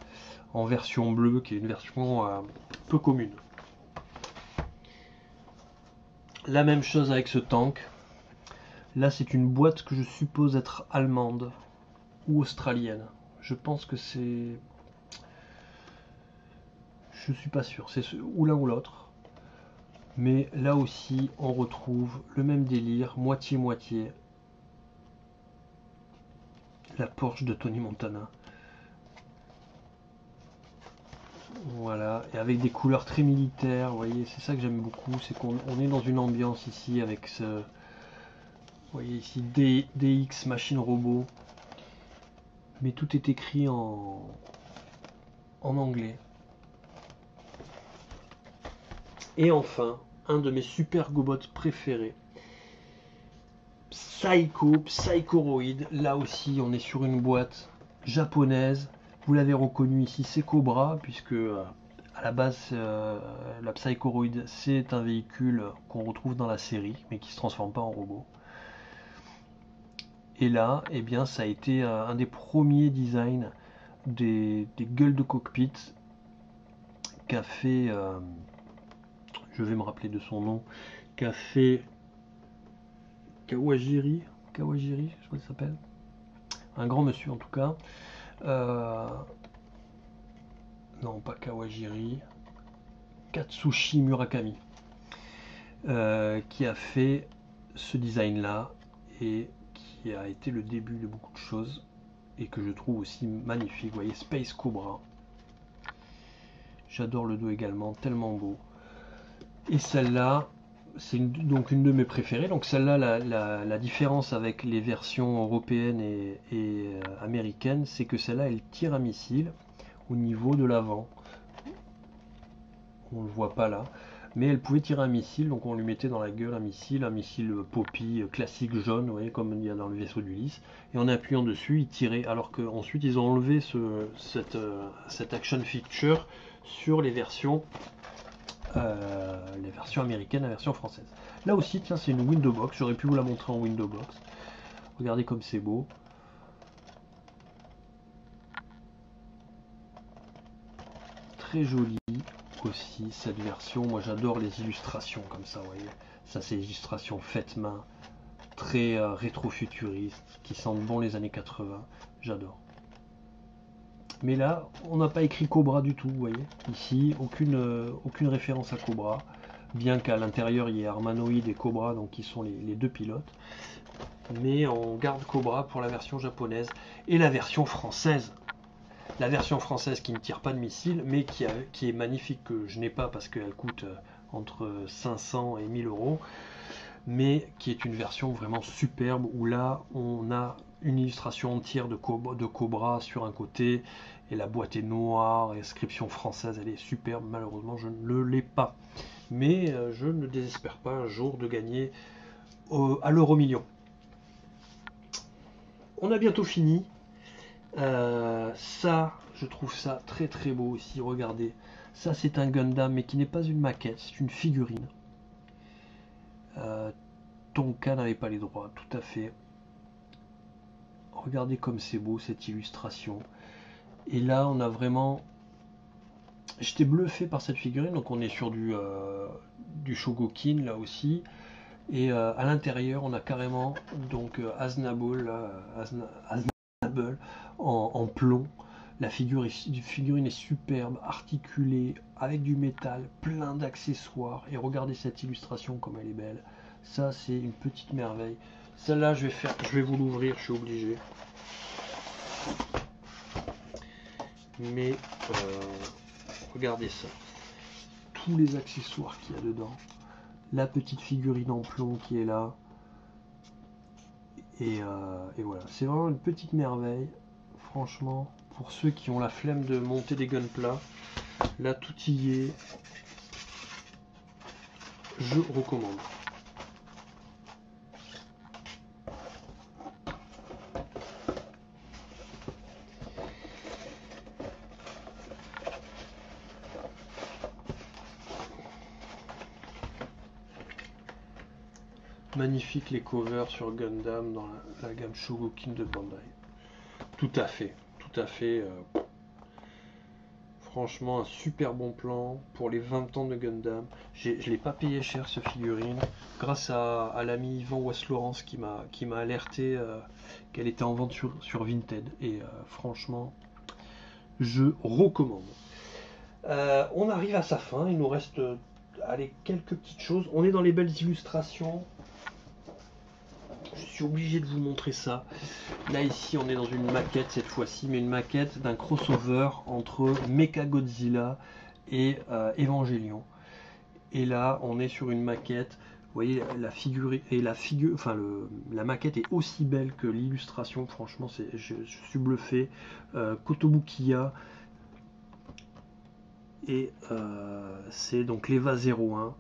en version bleue qui est une version peu commune. La même chose avec ce tank. Là, c'est une boîte que je suppose être allemande ou australienne. Je pense que c'est... Je suis pas sûr. C'est ou l'un ou l'autre. Mais là aussi, on retrouve le même délire, moitié-moitié. La Porsche de Tony Montana. Voilà, et avec des couleurs très militaires, vous voyez, c'est ça que j'aime beaucoup, c'est qu'on est dans une ambiance ici avec ce... Vous voyez ici, DX, machine robot. Mais tout est écrit en anglais. Et enfin, un de mes super gobots préférés, Psychoroid. Là aussi, on est sur une boîte japonaise. Vous l'avez reconnu ici, c'est Cobra, puisque à la base, la Psychoroid, c'est un véhicule qu'on retrouve dans la série, mais qui ne se transforme pas en robot. Et là, eh bien, ça a été un des premiers designs des gueules de cockpit qu'a fait, je vais me rappeler de son nom, qu'a fait Kawajiri, je crois qu'il s'appelle, un grand monsieur en tout cas. Non, pas Kawajiri, Katsushi Murakami, qui a fait ce design là et qui a été le début de beaucoup de choses et que je trouve aussi magnifique. Vous voyez, Space Cobra, j'adore le dos également, tellement beau. Et celle-là, c'est donc une de mes préférées. Donc celle-là, la différence avec les versions européennes et américaines, c'est que celle-là, elle tire un missile au niveau de l'avant. On ne le voit pas là. Mais elle pouvait tirer un missile, donc on lui mettait dans la gueule un missile Poppy classique jaune, vous voyez, comme il y a dans le vaisseau d'Ulysse. Et en appuyant dessus, il tirait. Alors qu'ensuite, ils ont enlevé cette action feature sur les versions américaines, la version française. Là aussi, tiens, c'est une window box. J'aurais pu vous la montrer en window box. Regardez comme c'est beau. Très joli aussi cette version. Moi, j'adore les illustrations comme ça, vous voyez. Ça, c'est des illustrations faites main, très rétro-futuristes, qui sentent bon les années 80. J'adore. Mais là, on n'a pas écrit Cobra du tout, vous voyez. Ici, aucune référence à Cobra, bien qu'à l'intérieur, il y ait Armanoid et Cobra, donc qui sont les deux pilotes. Mais on garde Cobra pour la version japonaise et la version française. La version française qui ne tire pas de missiles, mais qui est magnifique, que je n'ai pas parce qu'elle coûte entre 500 et 1000 euros, mais qui est une version vraiment superbe, où là, on a une illustration entière de Cobra sur un côté, et la boîte est noire, inscription française, elle est superbe. Malheureusement, je ne l'ai pas. Mais je ne désespère pas un jour de gagner à l'euro million. On a bientôt fini. Ça, je trouve ça très très beau aussi. Regardez, ça c'est un Gundam, mais qui n'est pas une maquette, c'est une figurine. Tonka n'avait pas les droits, tout à fait. Regardez comme c'est beau cette illustration. Et là, on a vraiment... J'étais bluffé par cette figurine, donc on est sur du Shogokin là aussi. Et à l'intérieur, on a carrément donc Aznable, là, Aznable en plomb. La figurine est superbe, articulée, avec du métal, plein d'accessoires. Et regardez cette illustration comme elle est belle. Ça, c'est une petite merveille. Celle-là, je vais vous l'ouvrir, je suis obligé. Mais regardez ça. Tous les accessoires qu'il y a dedans. La petite figurine en plomb qui est là. Et voilà, c'est vraiment une petite merveille. Franchement, pour ceux qui ont la flemme de monter des Gunpla, là tout y est. Je recommande. Magnifique les covers sur Gundam dans la gamme Shogokin de Bandai. Tout à fait, tout à fait. Franchement, un super bon plan pour les 20 ans de Gundam. Je ne l'ai pas payé cher ce figurine, grâce à l'ami Yvan Ouest-Laurence qui m'a alerté qu'elle était en vente sur Vinted. Et franchement, je recommande. On arrive à sa fin, il nous reste allez, quelques petites choses. On est dans les belles illustrations. Je suis obligé de vous montrer ça. Là ici on est dans une maquette cette fois-ci, mais une maquette d'un crossover entre Mechagodzilla et Evangelion. Et là on est sur une maquette. Vous voyez la figure et la maquette est aussi belle que l'illustration. Franchement, je suis bluffé. Kotobukiya et c'est donc l'Eva 01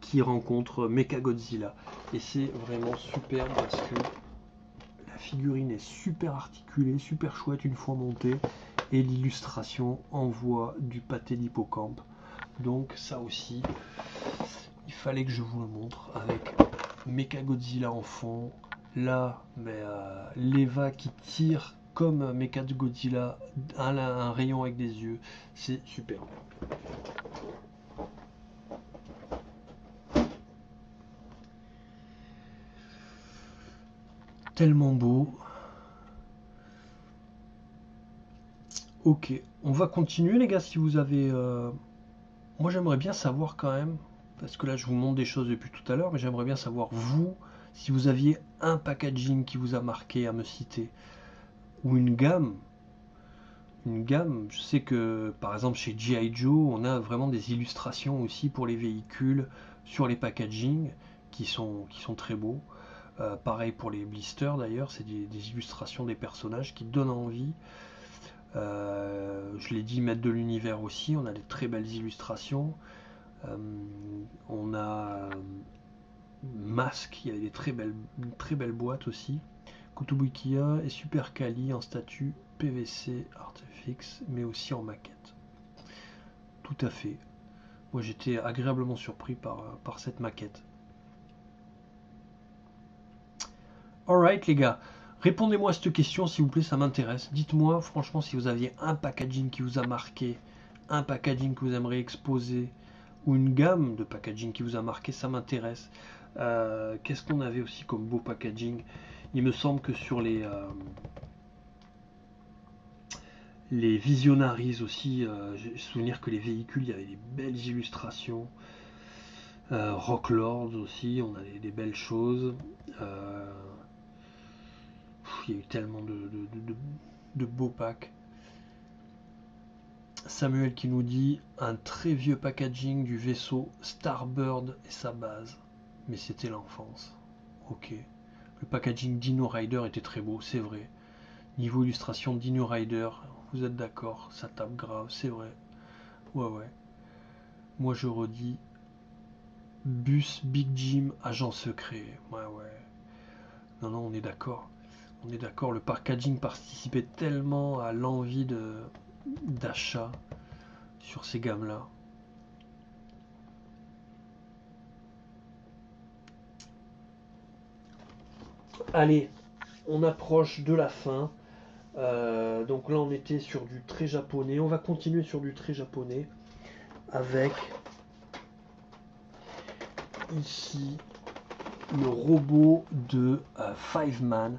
qui rencontre Mechagodzilla. Et c'est vraiment superbe parce que la figurine est super articulée, super chouette une fois montée. Et l'illustration envoie du pâté d'hippocampe. Donc ça aussi, il fallait que je vous le montre avec Mechagodzilla en fond. Là, l'Eva qui tire comme Mechagodzilla, un rayon avec des yeux. C'est superbe. Tellement beau. Ok, on va continuer les gars si vous avez... Moi j'aimerais bien savoir quand même, parce que là je vous montre des choses depuis tout à l'heure, mais j'aimerais bien savoir vous, si vous aviez un packaging qui vous a marqué à me citer, ou une gamme. Une gamme, je sais que par exemple chez G.I. Joe, on a vraiment des illustrations aussi pour les véhicules sur les packaging qui sont très beaux. Pareil pour les blisters d'ailleurs, c'est des illustrations des personnages qui donnent envie. Je l'ai dit, maître de l'univers aussi, on a des très belles illustrations. On a Masque, il y avait une très belle boîte aussi. Kotobukiya et Super Kali en statut PVC Artefix, mais aussi en maquette. Tout à fait. Moi j'étais agréablement surpris par cette maquette. Alright les gars, répondez-moi à cette question s'il vous plaît, ça m'intéresse. Dites-moi franchement si vous aviez un packaging qui vous a marqué, un packaging que vous aimeriez exposer, ou une gamme de packaging qui vous a marqué, ça m'intéresse. Qu'est-ce qu'on avait aussi comme beau packaging? Il me semble que sur les Visionaries aussi, j'ai souvenir que les véhicules, il y avait des belles illustrations. Rocklord aussi, on a des belles choses. Il y a eu tellement de beaux packs. Samuel qui nous dit un très vieux packaging du vaisseau Starbird et sa base. Mais c'était l'enfance. Ok. Le packaging Dino Rider était très beau, c'est vrai. Niveau illustration Dino Rider, vous êtes d'accord, ça tape grave, c'est vrai. Ouais. Moi je redis Bus Big Jim agent secret. Ouais. Non, on est d'accord. On est d'accord, le packaging participait tellement à l'envie d'achat sur ces gammes-là. Allez, on approche de la fin. Donc là, on était sur du très japonais. On va continuer sur du très japonais avec ici le robot de Five Man.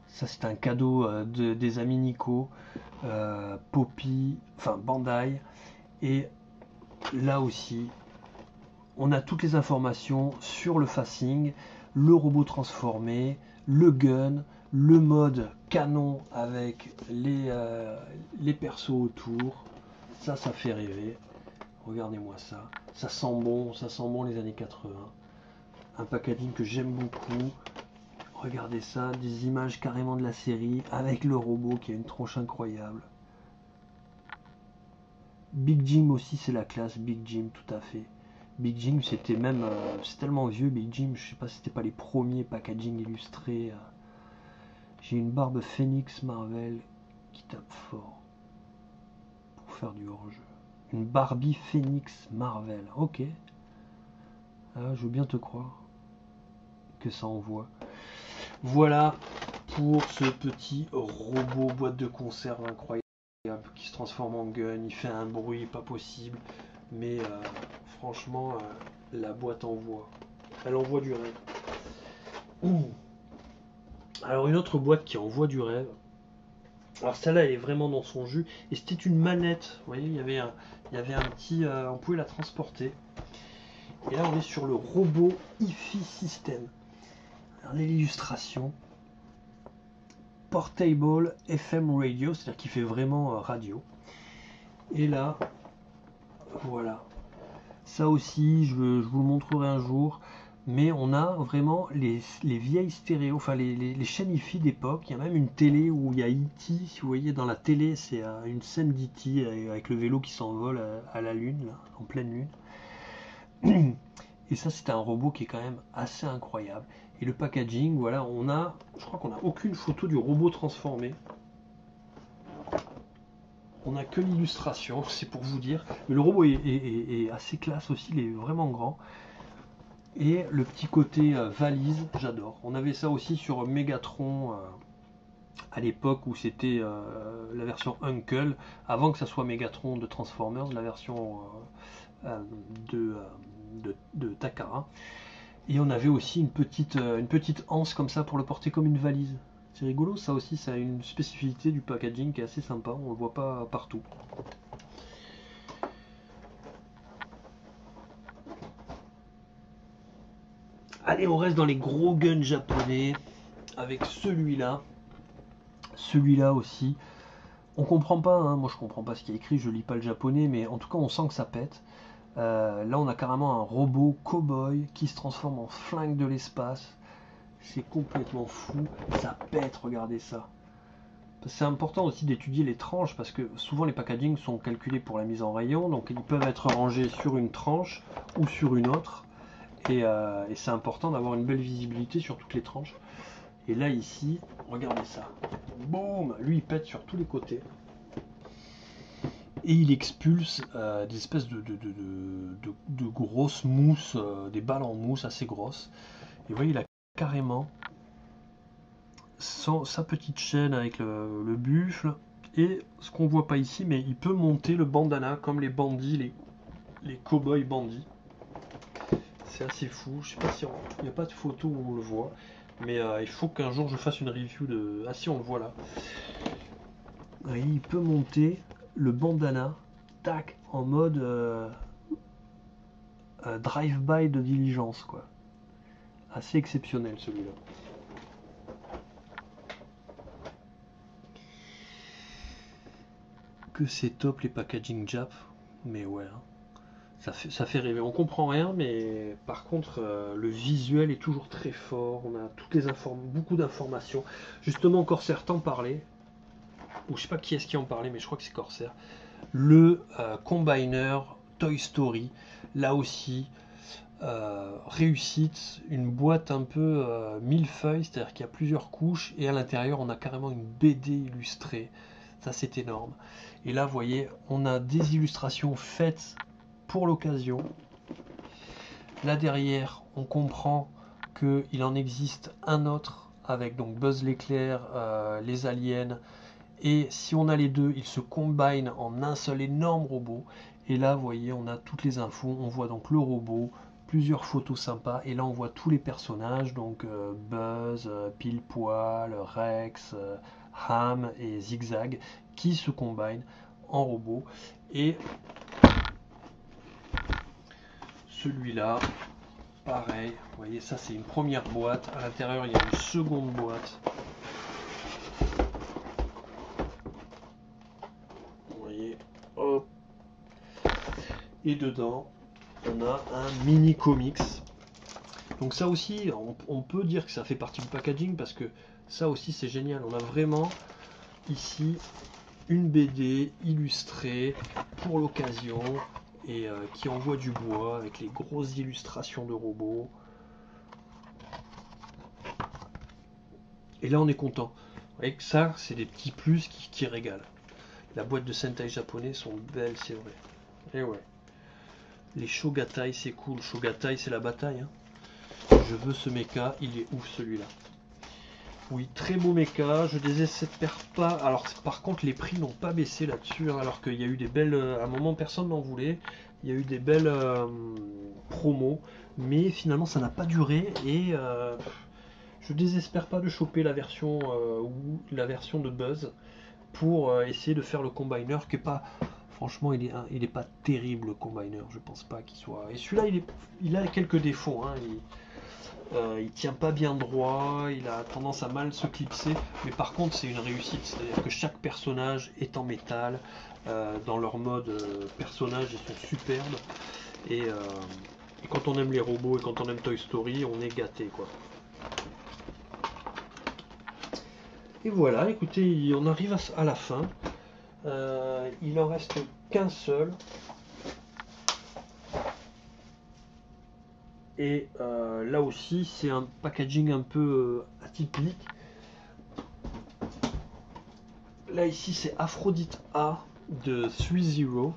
Ça, c'est un cadeau des amis Nico, Poppy, enfin Bandai. Et là aussi, on a toutes les informations sur le facing, le robot transformé, le gun, le mode canon avec les persos autour. Ça fait rêver. Regardez-moi ça. Ça sent bon les années 80. Un packaging que j'aime beaucoup. Regardez ça, des images carrément de la série avec le robot qui a une tronche incroyable. Big Jim aussi, c'est la classe. Big Jim, tout à fait. Big Jim, c'était même. C'est tellement vieux, Big Jim, je sais pas si c'était pas les premiers packaging illustrés. J'ai une barbe Phoenix Marvel qui tape fort pour faire du hors-jeu. Une Barbie Phoenix Marvel, ok. Ah, je veux bien te croire que ça envoie. Voilà pour ce petit robot boîte de conserve incroyable qui se transforme en gun. Il fait un bruit pas possible, mais franchement, la boîte envoie. Elle envoie du rêve. Alors une autre boîte qui envoie du rêve. Alors celle-là, elle est vraiment dans son jus. Et c'était une manette. Vous voyez, il y avait un petit... on pouvait la transporter. Et là, on est sur le robot IFI System. Regardez l'illustration. Portable FM Radio, c'est-à-dire qu'il fait vraiment radio. Et là, voilà. Ça aussi, je vous le montrerai un jour. Mais on a vraiment les vieilles stéréos, enfin les chaînes IFI d'époque. Il y a même une télé où il y a E.T. Si vous voyez dans la télé, c'est une scène d'E.T. avec le vélo qui s'envole à la lune, là, en pleine lune. Et ça, c'était un robot qui est quand même assez incroyable. Et le packaging, voilà, je crois qu'on n'a aucune photo du robot transformé. On n'a que l'illustration, c'est pour vous dire. Mais le robot est assez classe aussi, il est vraiment grand. Et le petit côté valise, j'adore. On avait ça aussi sur Megatron à l'époque où c'était la version Uncle, avant que ça soit Megatron de Transformers, la version de Takara. Et on avait aussi une petite anse comme ça pour le porter comme une valise. C'est rigolo, ça aussi, ça a une spécificité du packaging qui est assez sympa, on le voit pas partout. Allez, on reste dans les gros guns japonais avec celui-là. Celui-là aussi. On comprend pas, hein, moi je comprends pas ce qui est écrit, je lis pas le japonais, mais en tout cas on sent que ça pète. Là on a carrément un robot cow-boy qui se transforme en flingue de l'espace. C'est complètement fou, ça pète, regardez ça. C'est important aussi d'étudier les tranches parce que souvent les packagings sont calculés pour la mise en rayon, donc ils peuvent être rangés sur une tranche ou sur une autre. Et c'est important d'avoir une belle visibilité sur toutes les tranches. Et là ici, regardez ça. Boum, lui il pète sur tous les côtés. Et il expulse des espèces de grosses mousses, des balles en mousse assez grosses. Et vous voyez, il a carrément sa petite chaîne avec le buffle. Et ce qu'on voit pas ici, mais il peut monter le bandana comme les bandits, les cow-boys bandits. C'est assez fou. Je sais pas si il n'y a pas de photo où on le voit. Mais il faut qu'un jour je fasse une review de... Ah si, on le voit là. Et il peut monter le bandana, tac, en mode drive-by de diligence, quoi. Assez exceptionnel celui-là. Que c'est top les packaging Jap, mais ouais, hein. Ça fait rêver. On comprend rien, mais par contre, le visuel est toujours très fort. On a toutes les beaucoup d'informations. Justement, Corsair t'en parlait, ou je sais pas qui est-ce qui en parlait, mais je crois que c'est Corsair. Le Combiner Toy Story, là aussi, réussite, une boîte un peu millefeuille, c'est-à-dire qu'il y a plusieurs couches, et à l'intérieur, on a carrément une BD illustrée. Ça, c'est énorme. Et là, vous voyez, on a des illustrations faites pour l'occasion. Là derrière, on comprend qu'il en existe un autre avec donc Buzz l'éclair, les aliens, et si on a les deux, ils se combinent en un seul énorme robot. Et là, vous voyez, on a toutes les infos, on voit donc le robot, plusieurs photos sympas, et là on voit tous les personnages, donc Buzz, Pile-Poil, Rex, Ham et Zigzag, qui se combinent en robot. Et celui-là, pareil, vous voyez, ça c'est une première boîte, à l'intérieur il y a une seconde boîte. Vous voyez, hop. Et dedans, on a un mini comics. Donc ça aussi, on peut dire que ça fait partie du packaging parce que ça aussi c'est génial. On a vraiment ici une BD illustrée pour l'occasion et qui envoie du bois avec les grosses illustrations de robots. Et là on est content. Vous voyez que ça, c'est des petits plus qui régalent. La boîte de Sentai japonais sont belles, c'est vrai. Et ouais. Les Shogatai, c'est cool. Shogatai, c'est la bataille. Hein. Je veux ce mecha, il est ouf celui-là. Oui, très beau mecha, je désespère pas. Alors, par contre, les prix n'ont pas baissé là-dessus, hein, alors qu'il y a eu des belles. À un moment, personne n'en voulait. Il y a eu des belles promos, mais finalement, ça n'a pas duré. Et je désespère pas de choper la version ou la version de Buzz pour essayer de faire le combiner qui est pas. Franchement, il est pas terrible le combiner, je pense pas qu'il soit. Et celui-là, il a quelques défauts. Hein. Il tient pas bien droit, il a tendance à mal se clipser, mais par contre c'est une réussite, c'est-à-dire que chaque personnage est en métal, dans leur mode personnage ils sont superbes, et quand on aime les robots et quand on aime Toy Story, on est gâté quoi. Et voilà, écoutez, on arrive à la fin, il en reste qu'un seul. Et là aussi, c'est un packaging un peu atypique. Là, ici, c'est Aphrodite A de 3-0.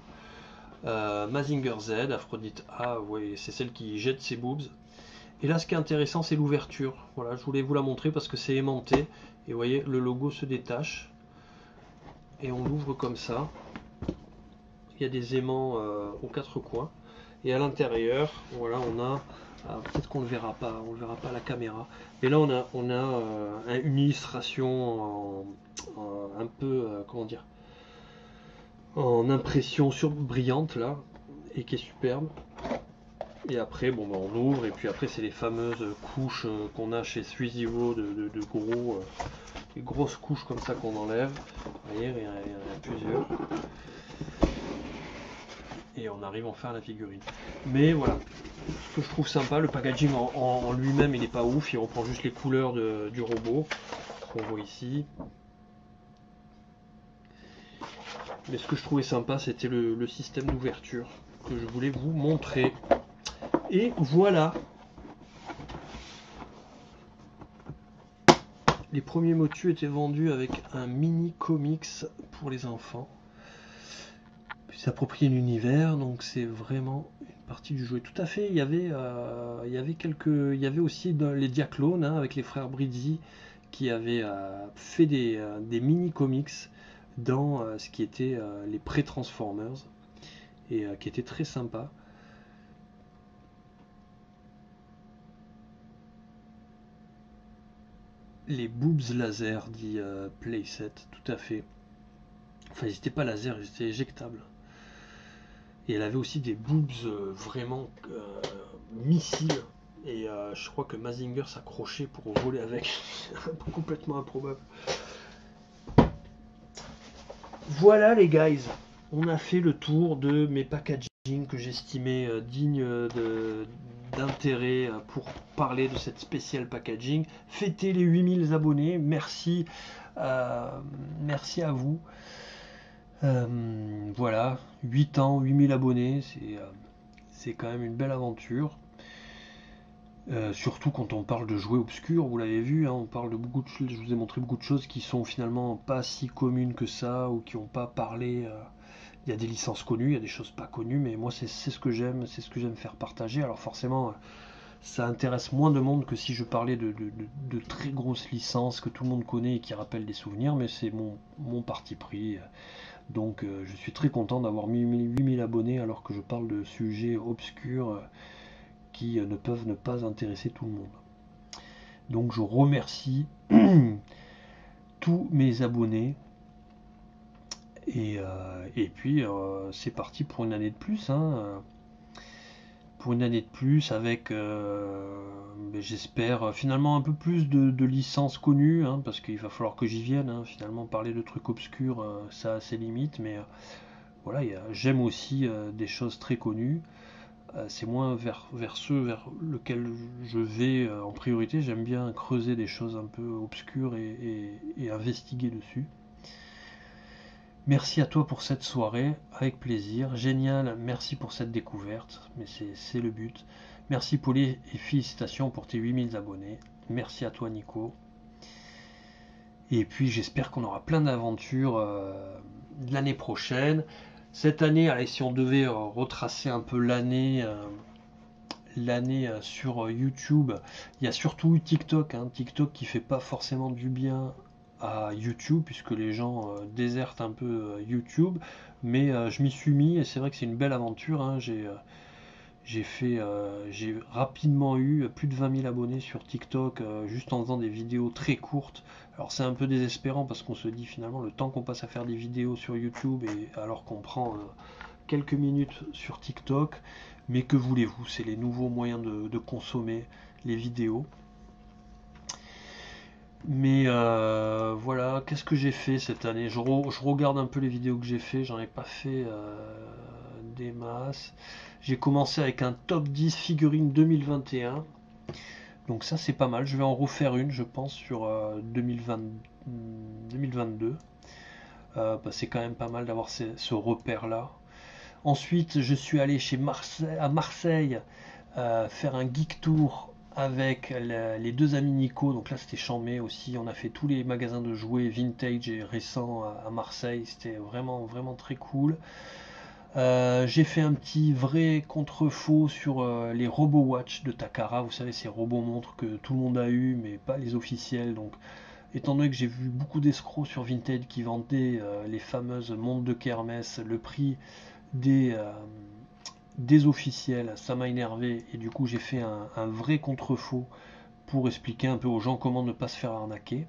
Mazinger Z, Aphrodite A, ouais, c'est celle qui jette ses boobs. Et là, ce qui est intéressant, c'est l'ouverture. Voilà, je voulais vous la montrer parce que c'est aimanté. Et vous voyez, le logo se détache. Et on l'ouvre comme ça. Il y a des aimants aux quatre coins. Et à l'intérieur, voilà, on a... peut-être qu'on le verra pas à la caméra. Mais là, on a une illustration un peu, comment dire, en impression brillante là, et qui est superbe. Et après, bon, bah, on ouvre et puis après, c'est les fameuses couches qu'on a chez 3-0 de gros, les grosses couches comme ça qu'on enlève. Vous voyez, il y en a plusieurs. Et on arrive à en faire la figurine. Mais voilà, ce que je trouve sympa, le packaging en lui-même il n'est pas ouf, il reprend juste les couleurs du robot qu'on voit ici. Mais ce que je trouvais sympa, c'était le système d'ouverture que je voulais vous montrer. Et voilà, les premiers motus étaient vendus avec un mini comics pour les enfants. S'approprier l'univers, donc c'est vraiment une partie du jeu. Tout à fait, il y avait aussi les Diaclones hein, avec les frères Brizzi qui avaient fait des mini comics dans ce qui était les pré-Transformers et qui était très sympa. Les boobs laser dit Playset, tout à fait. Enfin, ils n'étaient pas laser, ils étaient éjectables. Et elle avait aussi des boobs vraiment missiles. Et je crois que Mazinger s'accrochait pour voler avec. Complètement improbable. Voilà les guys. On a fait le tour de mes packaging que j'estimais dignes d'intérêt pour parler de cette spéciale packaging. Fêtez les 8000 abonnés. Merci. Merci à vous. Voilà, 8 ans, 8000 abonnés, c'est quand même une belle aventure. Surtout quand on parle de jouets obscurs, vous l'avez vu, hein, on parle de beaucoup de choses, je vous ai montré beaucoup de choses qui sont finalement pas si communes que ça, ou qui n'ont pas parlé. Il y a des licences connues, il y a des choses pas connues, mais moi c'est ce que j'aime faire partager. Alors forcément, ça intéresse moins de monde que si je parlais de très grosses licences que tout le monde connaît et qui rappellent des souvenirs, mais c'est mon parti pris. Donc je suis très content d'avoir mis 8000 abonnés alors que je parle de sujets obscurs qui ne peuvent ne pas intéresser tout le monde. Donc je remercie tous mes abonnés. Et puis c'est parti pour une année de plus, hein. Pour une année de plus avec, j'espère, finalement un peu plus de licences connues, hein, parce qu'il va falloir que j'y vienne, hein. Finalement, parler de trucs obscurs, ça a ses limites, mais voilà, j'aime aussi des choses très connues. C'est moins vers ceux vers lesquels je vais en priorité. J'aime bien creuser des choses un peu obscures et investiguer dessus. Merci à toi pour cette soirée, avec plaisir. Génial, merci pour cette découverte, mais c'est le but. Merci Pauline et félicitations pour tes 8000 abonnés. Merci à toi Nico. Et puis j'espère qu'on aura plein d'aventures l'année prochaine. Cette année, allez, si on devait retracer un peu l'année sur YouTube, il y a surtout eu TikTok, hein, TikTok qui fait pas forcément du bien à YouTube puisque les gens désertent un peu YouTube, mais je m'y suis mis et c'est vrai que c'est une belle aventure, hein. J'ai rapidement eu plus de 20 000 abonnés sur TikTok juste en faisant des vidéos très courtes. Alors c'est un peu désespérant parce qu'on se dit finalement le temps qu'on passe à faire des vidéos sur YouTube et alors qu'on prend quelques minutes sur TikTok, mais que voulez-vous, c'est les nouveaux moyens de consommer les vidéos. Mais voilà, qu'est-ce que j'ai fait cette année? Je regarde un peu les vidéos que j'ai fait, j'en ai pas fait des masses. J'ai commencé avec un top 10 figurines 2021. Donc ça c'est pas mal, je vais en refaire une je pense sur 2022. C'est quand même pas mal d'avoir ce repère là. Ensuite je suis allé à Marseille faire un geek tour avec les deux amis Nico. Donc là c'était chambé aussi, on a fait tous les magasins de jouets vintage et récents à Marseille, c'était vraiment vraiment très cool. J'ai fait un petit vrai contre-faux sur les RoboWatch de Takara, vous savez ces robots montres que tout le monde a eu mais pas les officiels. Donc étant donné que j'ai vu beaucoup d'escrocs sur Vinted qui vendaient les fameuses montres de kermesse, le prix des, euh, des officiels, ça m'a énervé et du coup j'ai fait un vrai contre-faux pour expliquer un peu aux gens comment ne pas se faire arnaquer.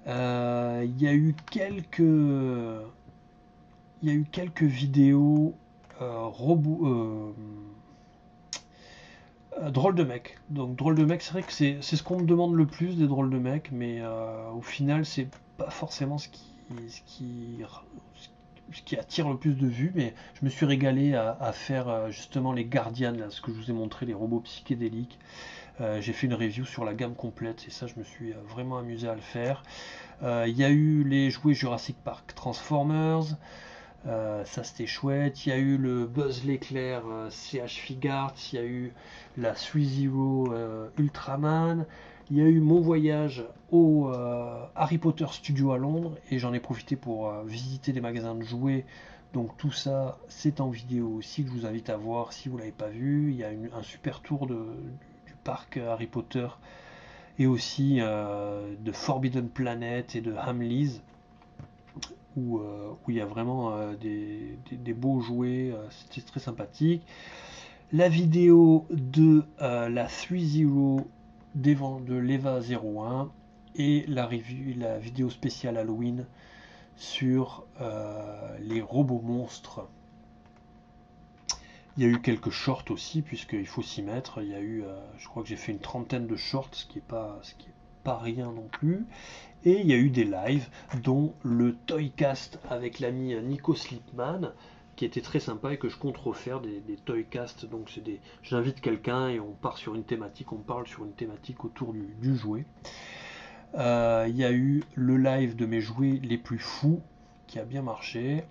Il y a eu quelques vidéos drôles de mecs. Donc drôles de mecs, c'est vrai que c'est ce qu'on me demande le plus des drôles de mecs, mais au final c'est pas forcément ce qui attire le plus de vues, mais je me suis régalé à faire justement les Guardians, là, ce que je vous ai montré, les robots psychédéliques. J'ai fait une review sur la gamme complète et ça je me suis vraiment amusé à le faire. Il y a eu les jouets Jurassic Park Transformers, ça c'était chouette. Il y a eu le Buzz l'éclair CH Figart, il y a eu la 3-Zero Ultraman, il y a eu mon voyage au Harry Potter Studio à Londres et j'en ai profité pour visiter des magasins de jouets. Donc tout ça c'est en vidéo aussi que je vous invite à voir si vous ne l'avez pas vu. Il y a un super tour du parc Harry Potter et aussi de Forbidden Planet et de Hamleys où il y a vraiment des beaux jouets, c'était très sympathique. La vidéo de la 3-0 de l'EVA 01 et la vidéo spéciale Halloween sur les robots monstres. Il y a eu quelques shorts aussi, puisqu'il faut s'y mettre. Il y a eu, je crois que j'ai fait une trentaine de shorts, ce qui est pas rien non plus. Et il y a eu des lives, dont le Toycast avec l'ami Nico Slipman, qui était très sympa et que je compte refaire des Toycasts. Donc j'invite quelqu'un et on part sur une thématique, on parle sur une thématique autour du jouet. Il y a eu le live de mes jouets les plus fous, qui a bien marché.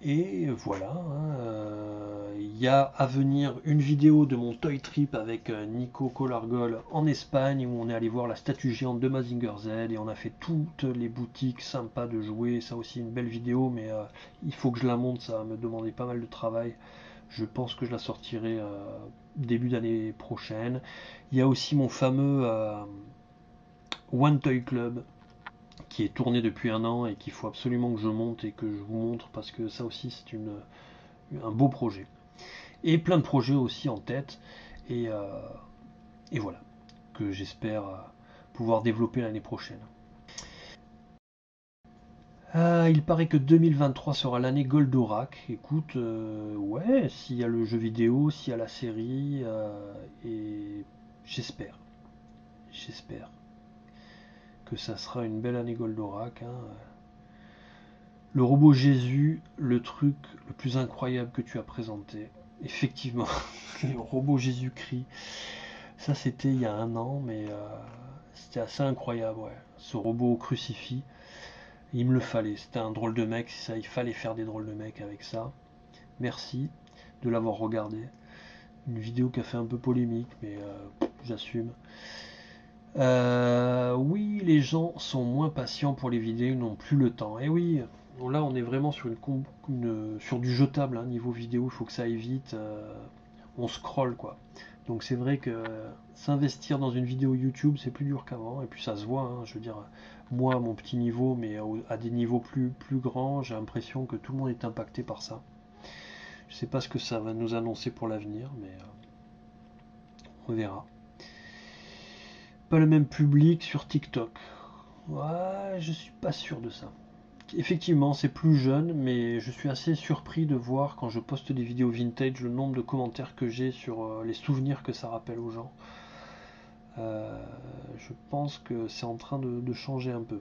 Et voilà, hein, il y a à venir une vidéo de mon Toy Trip avec Nico Collargol en Espagne où on est allé voir la statue géante de Mazinger Z et on a fait toutes les boutiques sympas de jouets. Ça aussi une belle vidéo, mais il faut que je la monte, ça va me demander pas mal de travail. Je pense que je la sortirai début d'année prochaine. Il y a aussi mon fameux One Toy Club qui est tourné depuis un an et qu'il faut absolument que je monte et que je vous montre parce que ça aussi c'est un beau projet. Et plein de projets aussi en tête et, euh, et voilà, que j'espère pouvoir développer l'année prochaine. Il paraît que 2023 sera l'année Goldorak. Écoute, ouais, s'il y a le jeu vidéo, s'il y a la série, et j'espère, j'espère que ça sera une belle année Goldorak, hein. Le robot Jésus, le truc le plus incroyable que tu as présenté. Effectivement, le robot Jésus-Christ, ça c'était il y a un an, mais c'était assez incroyable, ouais. Ce robot au crucifix. Il me le fallait, c'était un drôle de mec, ça, il fallait faire des drôles de mecs avec ça. Merci de l'avoir regardé. Une vidéo qui a fait un peu polémique, mais j'assume. Oui, les gens sont moins patients pour les vidéos, ils n'ont plus le temps. Et oui, là on est vraiment sur, sur du jetable, hein, niveau vidéo, il faut que ça aille vite. On scrolle quoi. Donc c'est vrai que s'investir dans une vidéo YouTube, c'est plus dur qu'avant. Et puis ça se voit, hein, je veux dire, moi, à mon petit niveau, mais à des niveaux plus grands, j'ai l'impression que tout le monde est impacté par ça. Je sais pas ce que ça va nous annoncer pour l'avenir, mais on verra. Pas le même public sur TikTok. Ouais, je suis pas sûr de ça. Effectivement, c'est plus jeune, mais je suis assez surpris de voir quand je poste des vidéos vintage le nombre de commentaires que j'ai sur les souvenirs que ça rappelle aux gens. Je pense que c'est en train de changer un peu.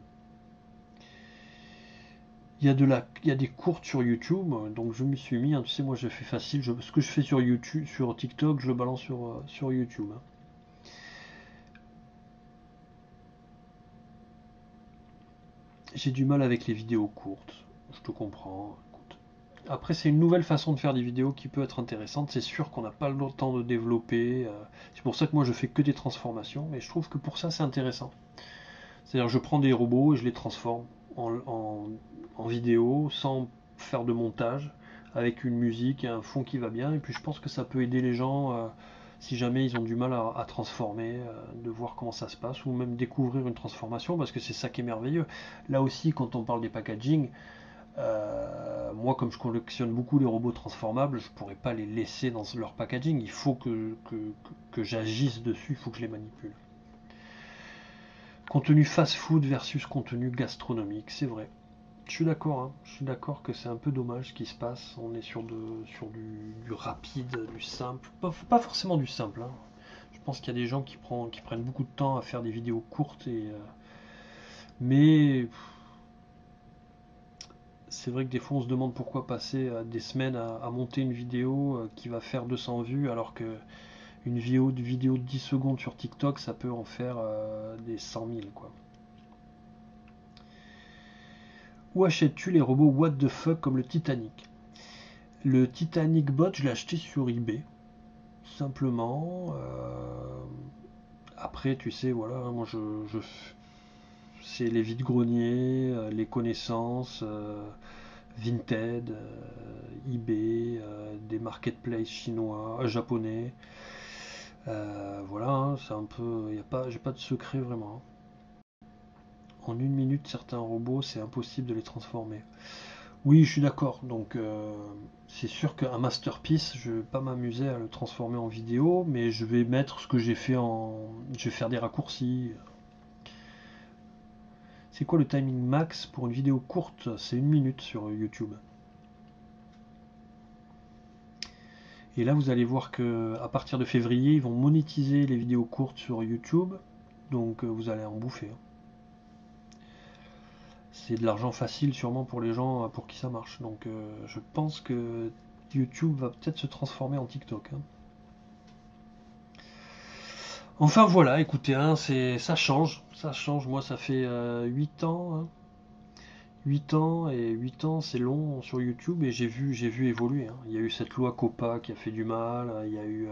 Il y a des courtes sur YouTube, donc je me suis mis, hein, tu sais, moi je fais facile, ce que je fais sur YouTube, sur TikTok, je le balance sur YouTube, hein. J'ai du mal avec les vidéos courtes, je te comprends. Écoute. Après, c'est une nouvelle façon de faire des vidéos qui peut être intéressante. C'est sûr qu'on n'a pas le temps de développer. C'est pour ça que moi je fais que des transformations, mais je trouve que pour ça c'est intéressant. C'est-à-dire je prends des robots et je les transforme en vidéo sans faire de montage, avec une musique et un fond qui va bien. Et puis je pense que ça peut aider les gens si jamais ils ont du mal à transformer, de voir comment ça se passe, ou même découvrir une transformation, parce que c'est ça qui est merveilleux. Là aussi, quand on parle des packaging, moi comme je collectionne beaucoup les robots transformables, je pourrais pas les laisser dans leur packaging. Il faut que j'agisse dessus, il faut que je les manipule. Contenu fast-food versus contenu gastronomique, c'est vrai. Je suis d'accord, hein. Je suis d'accord que c'est un peu dommage ce qui se passe. On est sur du rapide, du simple. Pas forcément du simple, hein. Je pense qu'il y a des gens qui prennent beaucoup de temps à faire des vidéos courtes, mais c'est vrai que des fois on se demande pourquoi passer des semaines à monter une vidéo qui va faire 200 vues alors que une vidéo de 10 secondes sur TikTok, ça peut en faire des 100 000, quoi. Où achètes-tu les robots what the fuck comme le Titanic? Le Titanic Bot, je l'ai acheté sur eBay, simplement. Après, tu sais, voilà, moi c'est les vides-greniers, les connaissances, Vinted, eBay, des marketplaces chinois, japonais. Voilà, hein, c'est un peu, j'ai pas de secret vraiment, hein. En une minute, certains robots, c'est impossible de les transformer. Oui, je suis d'accord. Donc, c'est sûr qu'un masterpiece, je vais pas m'amuser à le transformer en vidéo, mais je vais mettre ce que j'ai fait je vais faire des raccourcis. C'est quoi le timing max pour une vidéo courte? C'est une minute sur YouTube. Et là, vous allez voir que à partir de février, ils vont monétiser les vidéos courtes sur YouTube. Donc, vous allez en bouffer, hein. C'est de l'argent facile sûrement pour les gens pour qui ça marche. Donc je pense que YouTube va peut-être se transformer en TikTok, hein. Enfin voilà, écoutez, hein, ça change, ça change. Moi ça fait 8 ans, hein. 8 ans et 8 ans c'est long sur YouTube et j'ai vu évoluer, hein. Il y a eu cette loi COPPA qui a fait du mal, il y a eu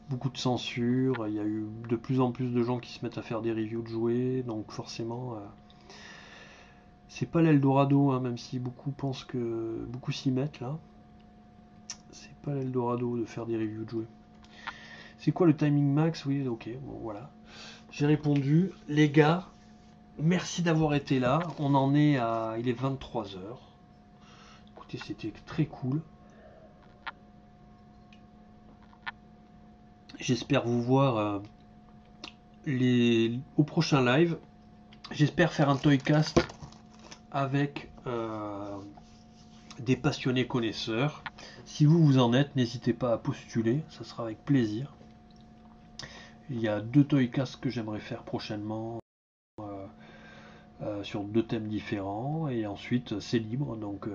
beaucoup de censure, il y a eu de plus en plus de gens qui se mettent à faire des reviews de jouets, donc forcément c'est pas l'Eldorado, hein, même si beaucoup pensent que beaucoup s'y mettent là. pas l'Eldorado de faire des reviews de jouets. C'est quoi le timing max? Oui, ok, bon voilà. J'ai répondu. Les gars, merci d'avoir été là. On en est à... Il est 23 h. Écoutez, c'était très cool. J'espère vous voir au prochain live. J'espère faire un toycast avec des passionnés connaisseurs. Si vous en êtes, n'hésitez pas à postuler, ça sera avec plaisir. Il y a 2 toycasts que j'aimerais faire prochainement sur 2 thèmes différents, et ensuite c'est libre. Donc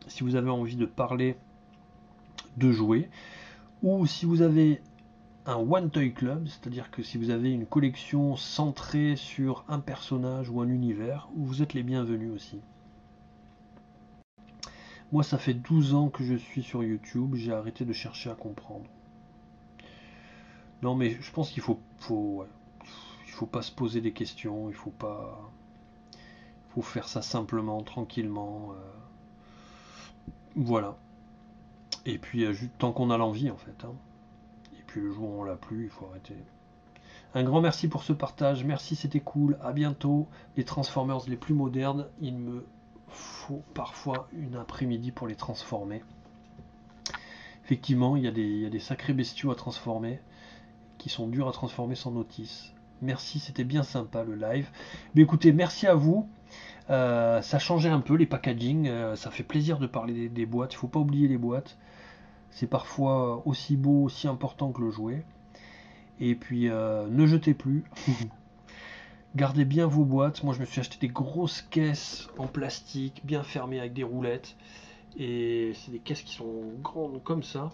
si vous avez envie de parler de jouer, ou si vous avez un One Toy Club, c'est-à-dire que si vous avez une collection centrée sur un personnage ou un univers, vous êtes les bienvenus aussi. Moi, ça fait 12 ans que je suis sur YouTube, j'ai arrêté de chercher à comprendre. Non, mais je pense qu'il faut pas se poser des questions, il faut faire ça simplement, tranquillement. Voilà. Et puis, tant qu'on a l'envie, en fait. Hein. Et puis, le jour où on l'a plus, il faut arrêter. Un grand merci pour ce partage, merci, c'était cool, à bientôt. Les Transformers les plus modernes, il me faut parfois une après-midi pour les transformer. Effectivement, il y a des sacrés bestiaux à transformer, qui sont durs à transformer sans notice. Merci, c'était bien sympa le live. Mais écoutez, merci à vous. Ça changeait un peu les packaging, ça fait plaisir de parler des boîtes, il ne faut pas oublier les boîtes. C'est parfois aussi beau, aussi important que le jouet. Et puis, ne jetez plus. Gardez bien vos boîtes. Moi, je me suis acheté des grosses caisses en plastique, bien fermées avec des roulettes. Et c'est des caisses qui sont grandes comme ça.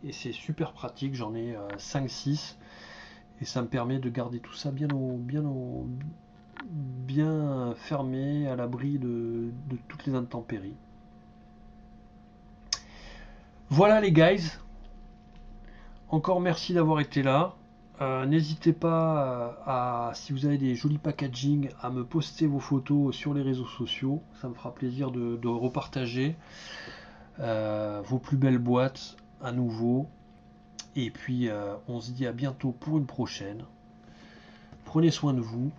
Et c'est super pratique. J'en ai 5-6. Et ça me permet de garder tout ça bien fermé, à l'abri de toutes les intempéries. Voilà les guys. Encore merci d'avoir été là. N'hésitez pas si vous avez des jolis packaging, à me poster vos photos sur les réseaux sociaux. Ça me fera plaisir de repartager vos plus belles boîtes à nouveau. Et puis on se dit à bientôt pour une prochaine. Prenez soin de vous.